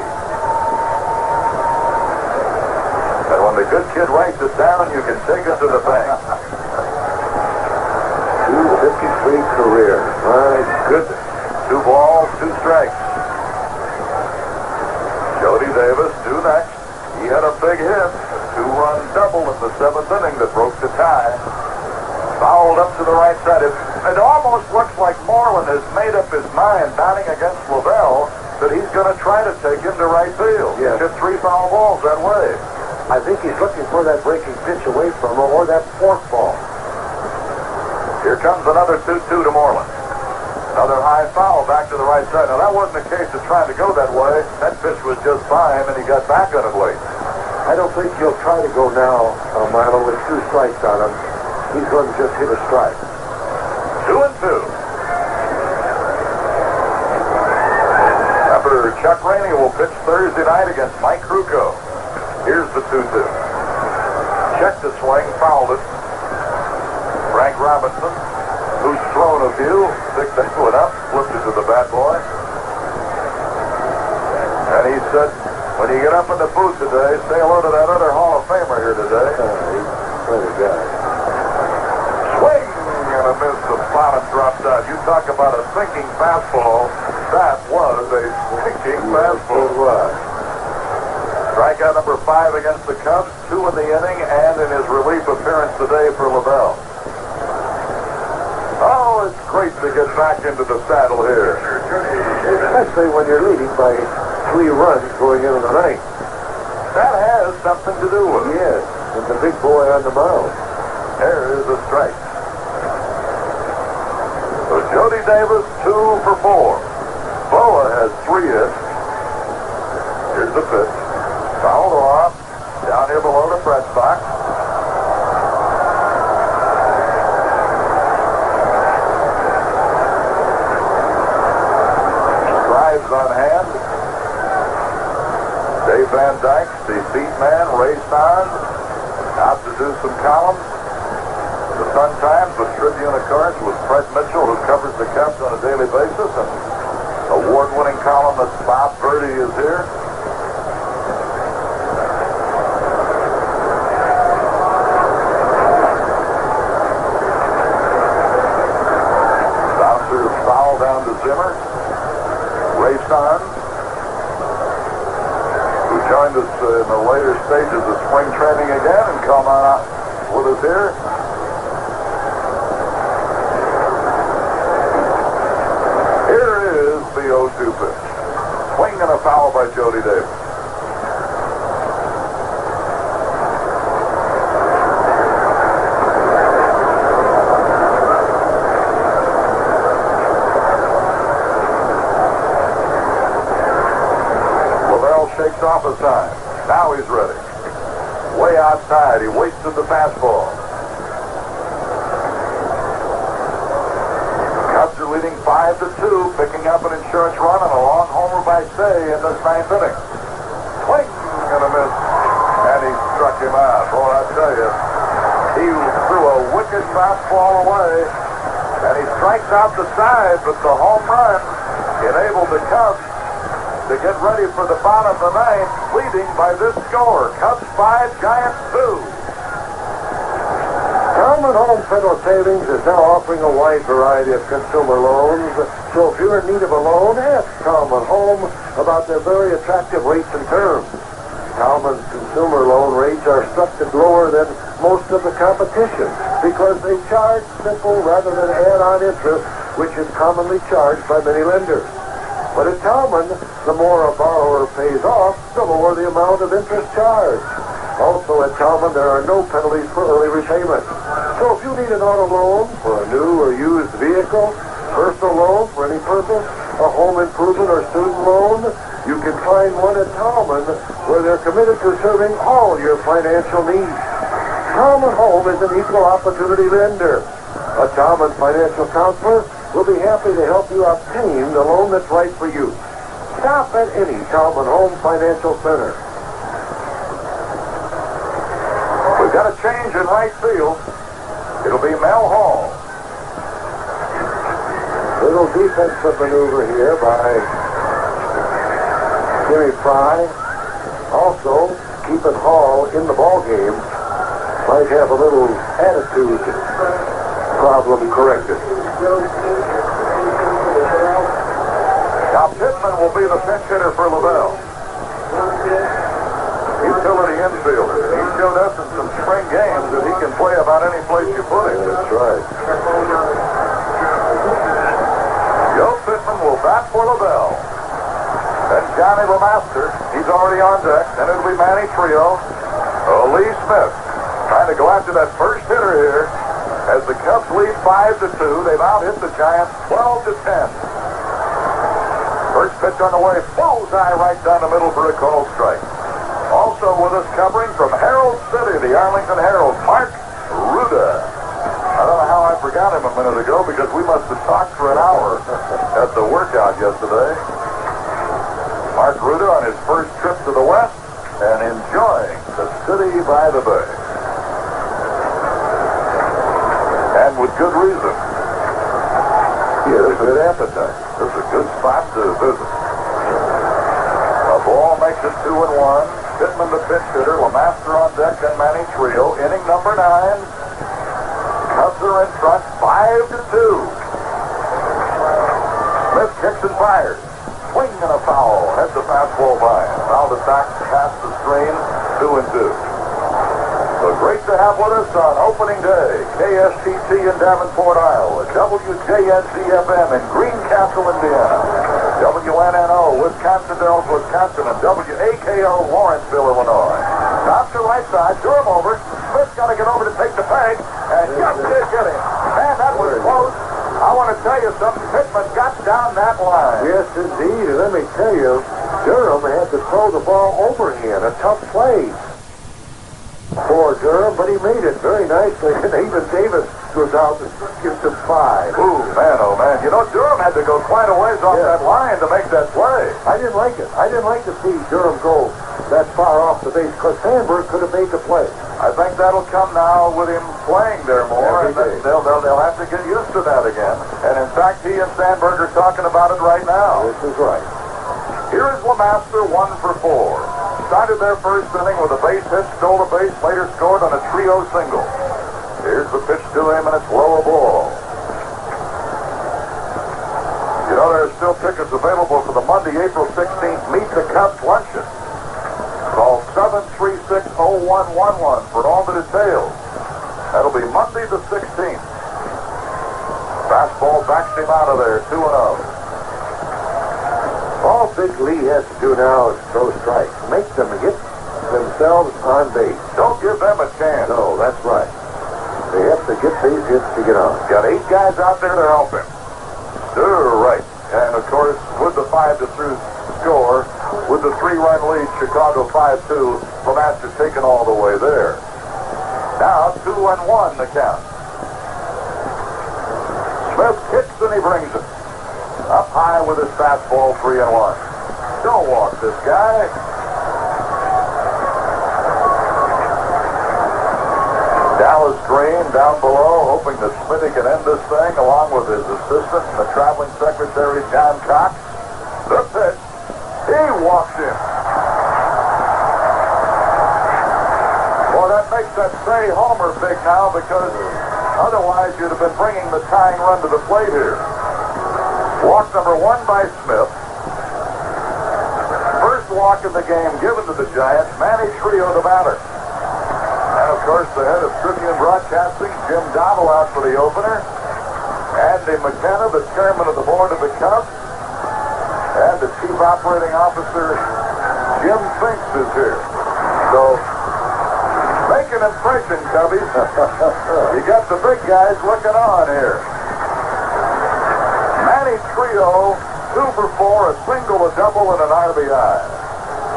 And when the good kid writes it down, you can take it to the bank. 253 career. My goodness. 2 balls, 2 strikes. Jody Davis due next. He had a big hit. 2-run double in the 7th inning that broke the tie. Fouled up to the right side. It almost looks like Moreland has made up his mind, batting against Lavelle, that he's going to try to take him to right field. Yes. He hit 3 foul balls that way. I think he's looking for that breaking pitch away from him or that fourth ball. Here comes another 2-2 to Moreland. Another high foul back to the right side. Now, that wasn't a case of trying to go that way. That pitch was just by him, and he got back on it late. I don't think he'll try to go now, Milo, with 2 strikes on him. He's going to just hit a strike. 2-2. Remember, Chuck Rainey will pitch Thursday night against Mike Krukow. Here's the 2-2. Checked the swing, fouled it. Frank Robinson, who's thrown a few, picked that one up, flipped it to the bat boy. And he said, when you get up in the booth today, say hello to that other Hall of Famer here today. He's quite a guy. Swing and a miss. The bottom dropped out. You talk about a sinking fastball. That was a sinking fastball. It was. Strikeout number 5 against the Cubs, 2 in the inning, and in his relief appearance today for Lavelle. Oh, it's great to get back into the saddle here. Especially when you're leading by 3 runs going into the ninth. That has something to do with it. Yes, and the big boy on the mound. There is a strike. So Jody Davis, 2 for 4. Boa has 3 hits. Here's the pitch. Fouled off. Down here below the press box. Drives on hand. Dave Van Dyke, the beat man, raced on. Out to do some columns. The Sun-Times with Tribune, of course, with Fred Mitchell, who covers the Cubs on a daily basis, and award-winning columnist Bob Purdy is here. Bouncer foul down to Zimmer. Raced on, who joined us in the later stages of spring training again and come on out with us here. Here is the 0-2 pitch. Swing and a foul by Jody Davis. Lavelle shakes off a sign. Now he's ready. Way outside, he waits at the fastball. Cubs are leading 5-2, picking up an insurance run and a long homer by Say in this 9th inning. Swing and a miss, and he struck him out. Boy, I tell you, he threw a wicked fastball away. And he strikes out the side, but the home run enabled the Cubs to get ready for the bottom of the ninth, leading by this score. Cubs 5, Giants 2. Talman Home Federal Savings is now offering a wide variety of consumer loans. So if you're in need of a loan, ask Talman Home about their very attractive rates and terms. Talman's consumer loan rates are structured lower than most of the competition because they charge simple rather than add-on interest, which is commonly charged by many lenders. But at Talman, the more a borrower pays off, the lower the amount of interest charged. Also at Talman, there are no penalties for early repayment. So if you need an auto loan for a new or used vehicle, personal loan for any purpose, a home improvement or student loan, you can find one at Talman where they're committed to serving all your financial needs. Talman Home is an equal opportunity lender. A Talman financial counselor will be happy to help you obtain the loan that's right for you. Stop at any Talman Home Financial Center. We've got a change in right field. It'll be Mel Hall. Little defensive maneuver here by Jimmy Fry. Also, keeping Hall in the ball game. Might have a little attitude problem corrected. Now Pittman will be the pinch hitter for LaBelle. Utility infielder. He showed us in some spring games that he can play about any place you put him. That's right. Joe Pittman will bat for LaBelle. Then Johnny Lemaster, he's already on deck. Then it'll be Manny Trio. Lee Smith trying to go after that first hitter here. As the Cubs lead 5-2, they've out-hit the Giants 12-10. First pitch on the way, bullseye right down the middle for a called strike. Also with us covering from Herald City, the Arlington Herald, Mark Ruda. I don't know how I forgot him a minute ago because we must have talked for an hour at the workout yesterday. Mark Ruda on his first trip to the West and enjoying the city by the bay. And with good reason. Yeah, there's a good appetite. This is a good spot to visit. A ball makes it 2-1. Pittman the pitch hitter. Lemaster on deck and Manny Trio. Inning number 9. Cubs are in front 5-2. Smith kicks and fires. Swing and a foul. Heads the fastball by. Fouled it back past the screen. 2-2. So great to have with us on opening day. KSTT in Davenport, Iowa. WJNZ-FM in Greencastle, Indiana. WNNO, Wisconsin Dells, Wisconsin, and WAKO, Lawrenceville, Illinois. Top to right side, Durham over. Smith's got to get over to take the bag, and just did get him. Man, that was close. I want to tell you something. Pittman got down that line. Yes, indeed. And let me tell you, Durham had to throw the ball overhand. A tough play for Durham, but he made it very nicely. And even Davis goes out and gives him 5. Ooh, man, oh man. You know, Durham had to go quite a ways off that line to make that play. I didn't like it. I didn't like to see Durham go that far off the base because Sandberg could have made the play. I think that'll come now with him playing there more, and they'll have to get used to that again. And in fact, he and Sandberg are talking about it right now. This is right. Here is Lemaster, 1 for 4. Started their first inning with a base hit, stole a base, later scored on a trio single. Here's the pitch to him, and it's low ball. You know, there are still tickets available for the Monday, April 16th Meet the Cubs luncheon. Call 736-0111 for all the details. That'll be Monday the 16th. Fastball backs him out of there, 2-0. All Big Lee has to do now is throw strikes. Make them hit themselves on base. Don't give them a chance. No, that's right. They have to get base hits to get on. Got 8 guys out there to help him. They're right. And, of course, with the 5-2 score, with the 3-run lead, Chicago 5-2, Lemaster's taken all the way there. Now, 2-1 the count. Smith kicks and he brings it. Up high with his fastball, 3-1. Don't walk this guy. Dallas Green Green down below, hoping that Smitty can end this thing, along with his assistant and the traveling secretary, John Cox. The pitch. He walks in. Well, that makes that say homer big now, because otherwise you'd have been bringing the tying run to the plate here. Walk number 1 by Smith. First walk in the game given to the Giants. Manny Trio, the batter. And, of course, the head of Tribune Broadcasting, Jim Dowell, out for the opener. Andy McKenna, the chairman of the board of the Cubs. And the chief operating officer, Jim Finks, is here. So, make an impression, Cubbies. You got the big guys looking on here. Manny Trio, 2 for 4, a single, a double, and an RBI.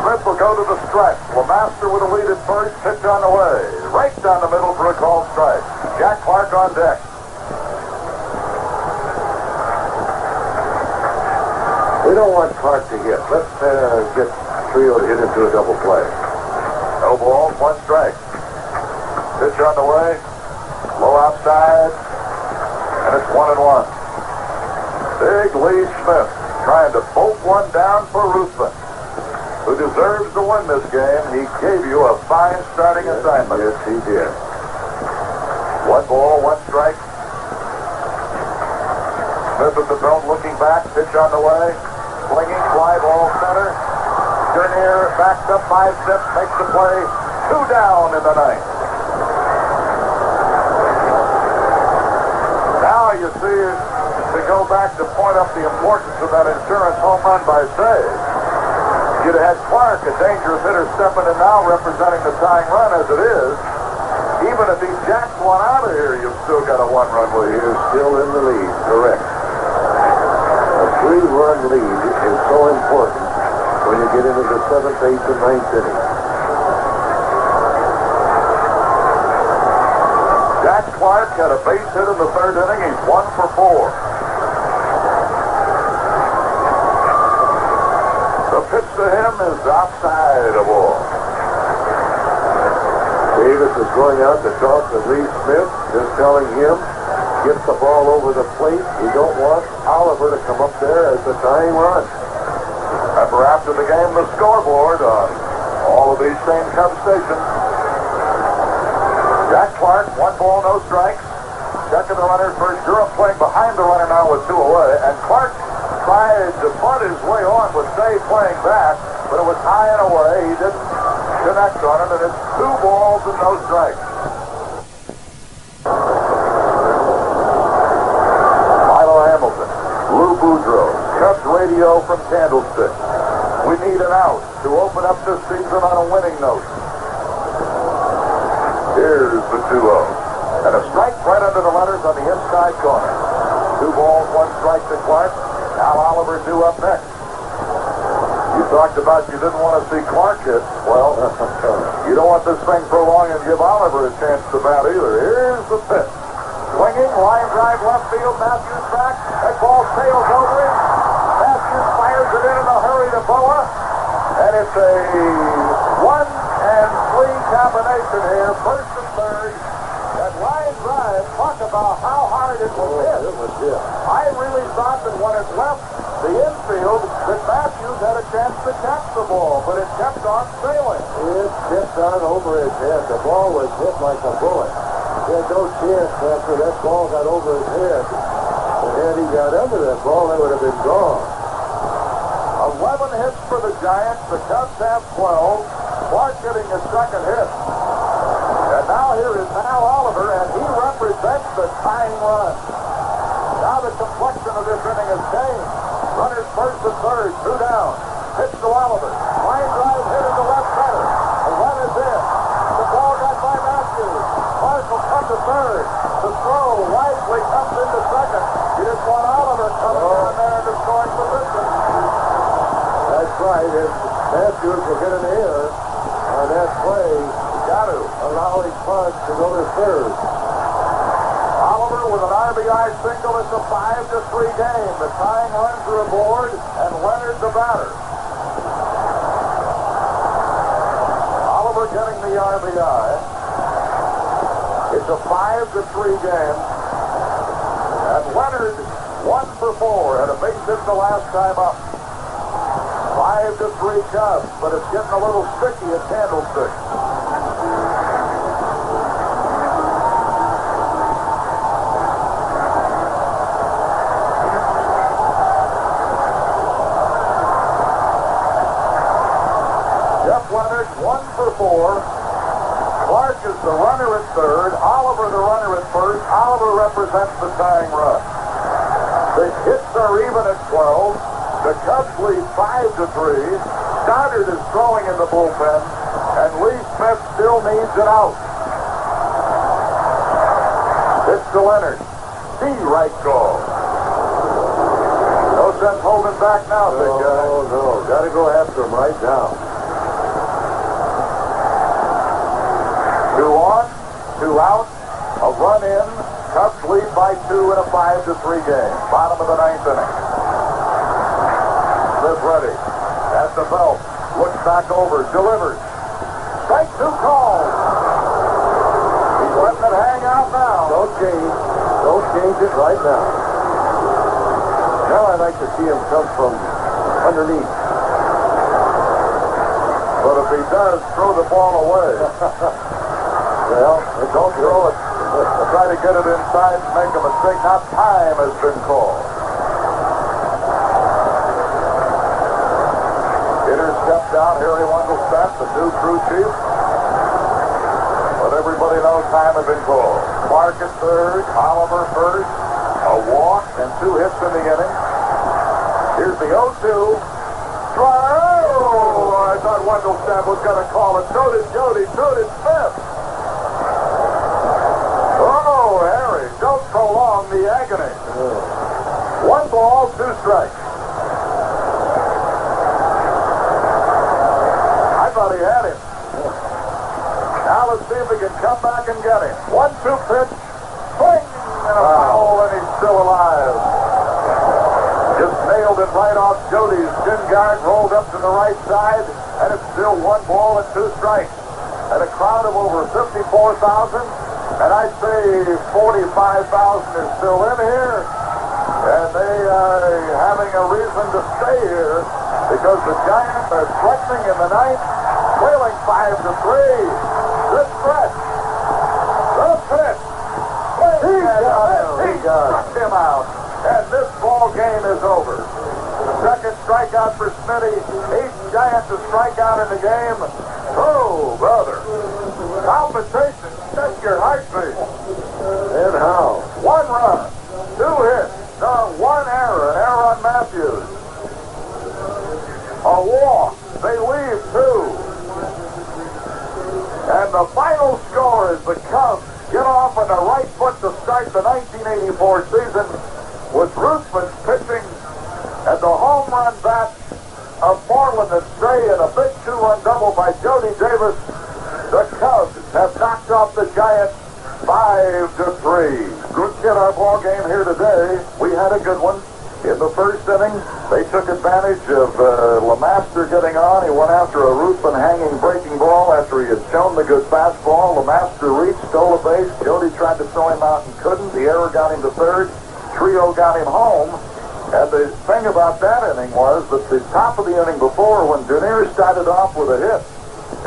Smith will go to the stretch. LeMaster with a lead at first, pitch on the way. Right down the middle for a called strike. Jack Clark on deck. We don't want Clark to hit. Let's get Trio to hit into a double play. No ball, 1 strike. Pitch on the way. Low outside. And it's 1-1. Big Lee Smith trying to bolt one down for Ruthven, who deserves to win this game. He gave you a fine starting assignment. Yes, he did. 1 ball, 1 strike. Smith at the belt looking back. Pitch on the way. Swinging, fly ball center. Dernier backs up 5 steps, makes the play. 2 down in the 9th. Now you see, to go back to point up the importance of that insurance home run by Say. You'd have had Clark, a dangerous hitter, stepping in now, representing the tying run as it is. Even if he jacks one out of here, you've still got a 1-run lead. You're still in the lead, correct. A 3-run lead is so important when you get into the 7th, 8th, and 9th inning. Jack Clark had a base hit in the 3rd inning. He's 1 for 4. The pitch to him is outside the ball. Davis is going out to talk to Lee Smith, just telling him, get the ball over the plate. You don't want Oliver to come up there as the tying run. Remember, after the game, the scoreboard on all of these same Cub stations. Jack Clark, 1 ball, no strikes. Checking the runner first. Durham playing behind the runner now with 2 away. And Clark tried to bunt his way on with Day playing back, but it was high and away. He didn't connect on it, and it's 2 balls and no strikes. Milo Hamilton, Lou Boudreau, Cubs radio from Candlestick. We need an out to open up this season on a winning note. Here's the 2-0. And a strike right under the letters on the inside corner. 2 balls, 1 strike to Clark. Now Oliver due up next. You talked about you didn't want to see Clark hit. Well, you don't want this thing prolonged and give Oliver a chance to bat either. Here's the pitch. Swinging, line drive left field. Matthews back. That ball sails over him. Matthews fires it in a hurry to Boa. And it's a 1-3 combination here. First and third. That line drive, talk about how hard it was hit. I really thought that when it left the infield, that Matthews had a chance to catch the ball, but it kept on sailing. It kept on over his head. The ball was hit like a bullet. He had no chance after that ball got over his head. And had he got under that ball, it would have been gone. 11 hits for the Giants. The Cubs have 12. Clark getting his 2nd hit. And now here is Mal Oliver, and he represents the tying run. Now the complexion of this inning has changed. Runners first and third, 2 down. Pitch to Oliver. Line drive hit into left center. The run is in. The ball got by Matthews. Clark will come to third. The throw wisely comes into second. You just want Oliver coming down there in the scoring position. That's right. And Matthews will get an error on that play. Got to. Allowing Clark to go to third. Oliver with an RBI single. It's a 5-3 game. The tying runs are aboard, and Leonard the batter. Oliver getting the RBI. It's It's a 5-3 game. And Leonard, 1 for 4, had a base hit the last time up. 5-3 Cubs, but it's getting a little sticky at Candlestick. Leonard, 1 for 4. Clark is the runner at third. Oliver the runner at first. Oliver represents the tying run. The hits are even at 12. The Cubs lead 5-3. Stoddard is throwing in the bullpen, and Lee Smith still needs it out. Pitch to Leonard. The right call. No sense holding back now, big guy. No. Got to go after him right now. 2 on, 2 out, a run in. Cubs lead by 2 in a 5-3 game. Bottom of the 9th inning. Smith ready. At the belt. Looks back over. Delivers. Strike 2 called. He's letting it hang out now. Don't change it right now. Now I'd like to see him come from underneath. But if he does, throw the ball away. Well, Don't throw it. Try to get it inside and make a mistake. Now time has been called. Hitter steps down. Harry Wendelstedt, the new crew chief. But everybody knows time has been called. Clark at third. Oliver first. A walk and 2 hits in the inning. Here's the 0-2. Oh, I thought Wendelstedt was going to call it. So did Jody. So did Smith. Oh, Harry, don't prolong the agony. 1 ball, 2 strikes. I thought he had him. Now let's see if he can come back and get him. 1-2 pitch. Swing and a foul, and he's still alive. Just nailed it right off Jody's shin guard, rolled up to the right side, and it's still 1 ball and 2 strikes. And a crowd of over 54,000. And I'd say 45,000 is still in here. And they are having a reason to stay here because the Giants are threatening in the 9th, trailing 5-3. This stretch. The pitch. He struck him out. And this ball game is over. The second strikeout for Smitty. 8 Giants to strike out in the game. Oh, brother. Palpitation. Check your heartbeat. and how? 1 run, 2 hits, 1 error, an error on Matthews. A walk. They leave 2. And the final score is the Cubs get off on the right foot to start the 1984 season with Ruthven pitching at the home run bat of Moreland and Stray and a big 2-run double by Jody Davis. The Cubs have knocked off the Giants 5-3. Good get our ball game here today. We had a good one. In the first inning, they took advantage of Lemaster getting on. He went after a Ruthven hanging breaking ball after he had shown the good fastball. Lemaster reached, stole a base. Jody tried to throw him out and couldn't. The error got him to third. Trio got him home. And the thing about that inning was that the top of the inning before, when Denier started off with a hit,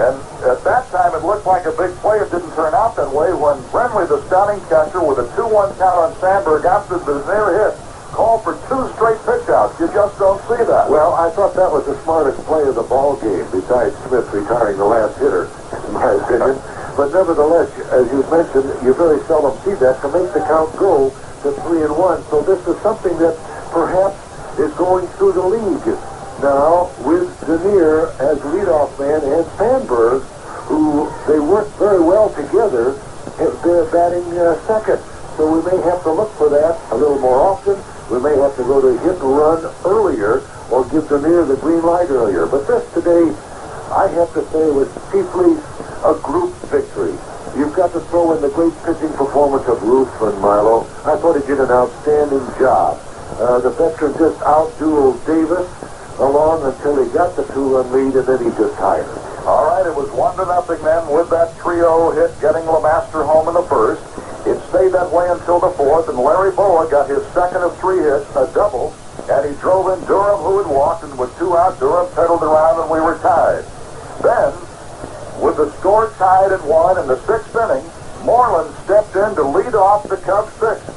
and at that time it looked like a big play. It didn't turn out that way. When Brenly, the stunning catcher, with a 2-1 count on Sandberg after the Denier hit, called for 2 straight pitch-outs. You just don't see that. Well, I thought that was the smartest play of the ball game, besides Smith retiring the last hitter, in my opinion. But nevertheless, as you mentioned, you very seldom see that to make the count go to 3-1. So this is something that perhaps is going through the league now with Denier as leadoff man and Sandberg, who they work very well together. They're batting second. So we may have to look for that a little more often. We may have to go to hit and run earlier or give Denier the green light earlier. But this today, I have to say, was chiefly a group victory. You've got to throw in the great pitching performance of Ruthven, Milo. I thought he did an outstanding job. The veteran just out-dueled Davis along until he got the 2-run lead, and then he just tired. All right, it was 1-0 then with that that trio hit getting LeMaster home in the first. It stayed that way until the fourth, and Larry Boa got his second of 3 hits, a double, and he drove in Durham, who had walked, and with 2 out, Durham pedaled around, and we were tied. Then, with the score tied at 1 in the 6th inning, Moreland stepped in to lead off the Cubs 6th.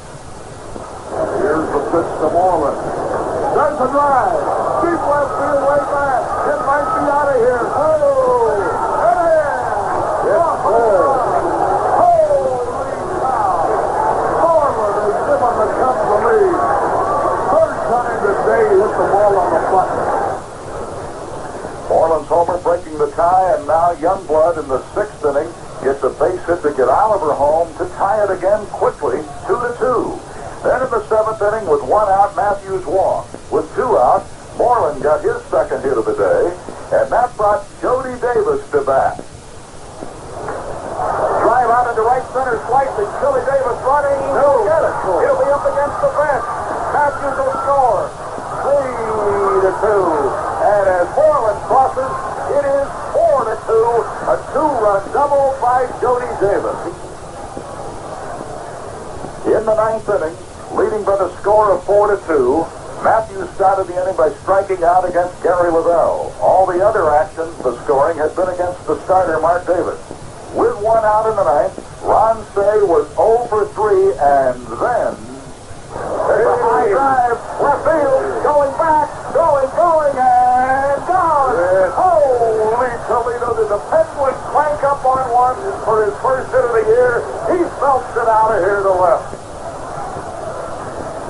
Here's the pitch to Moreland. There's a drive. Deep left field, way back. It might be out of here. Oh! It is! It's clear. Holy cow! Moreland has given the Cubs the lead. Third time today he hit the ball on the button. Moreland's homer breaking the tie, and now Youngblood in the 6th inning gets a base hit to get Oliver home to tie it again quickly, 2-2. Then in the 7th inning, with 1 out, Matthews walked. With 2 out, Moreland got his second hit of the day, and that brought Jody Davis to bat. Drive out into right center, slightly. Jody Davis running. He'll get it. He'll be up against the fence. Matthews will score. 3-2. And as Moreland crosses, it is 4-2. A 2-run double by Jody Davis. In the 9th inning, leading by the score of 4-2, Matthews started the inning by striking out against Gary Lavelle. All the other action, the scoring, had been against the starter, Mark Davis. With 1 out in the 9th, Ron Say was 0 for 3, and then... There's a high drive, left field, going back, going, and gone! Yes. Holy Toledo, did the Penguins clank up on one for his first hit of the year? He belts it out of here to left.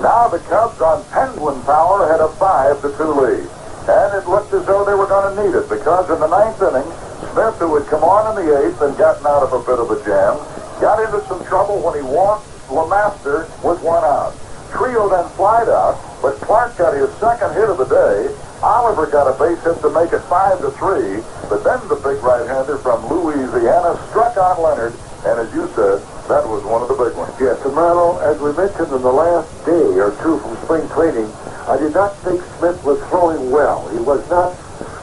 Now the Cubs on Penguin power had a 5-2 lead. And it looked as though they were going to need it, because in the 9th inning, Smith, who had come on in the 8th and gotten out of a bit of a jam, got into some trouble when he walked LeMaster with 1 out. Trio then flied out, but Clark got his second hit of the day. Oliver got a base hit to make it 5-3, but then the big right-hander from Louisiana struck on Leonard, and as you said, that was one of the big ones. Yes, and Marlo, as we mentioned in the last day or two from spring training, I did not think Smith was throwing well. He was not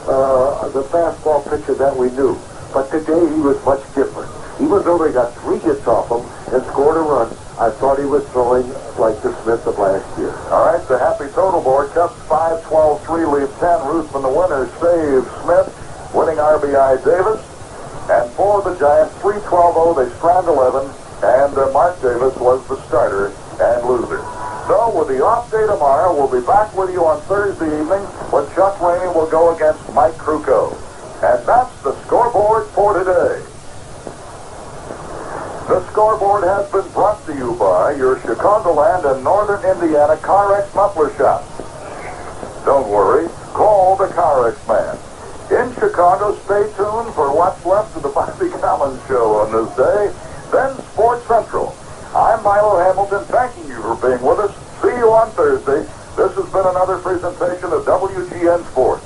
the fastball pitcher that we knew. But today he was much different. Even though they got 3 hits off him and scored a run, I thought he was throwing like the Smith of last year. All right, the happy total board. Cubs 5-12-3 leave 10. Ruthven, the winner, saves Smith, winning RBI Davis. And for the Giants, 3-12-0, they strand 11, and Mark Davis was the starter and loser. So with the off day tomorrow, we'll be back with you on Thursday evening when Chuck Rainey will go against Mike Krukow. And that's the scoreboard for today. The scoreboard has been brought to you by your Chicagoland and Northern Indiana CarX Muffler Shop. Don't worry, call the CarX man. In Chicago, stay tuned for what's left of the Bobby Collins Show on this day. Then Sports Central. I'm Milo Hamilton, thanking you for being with us. See you on Thursday. This has been another presentation of WGN Sports.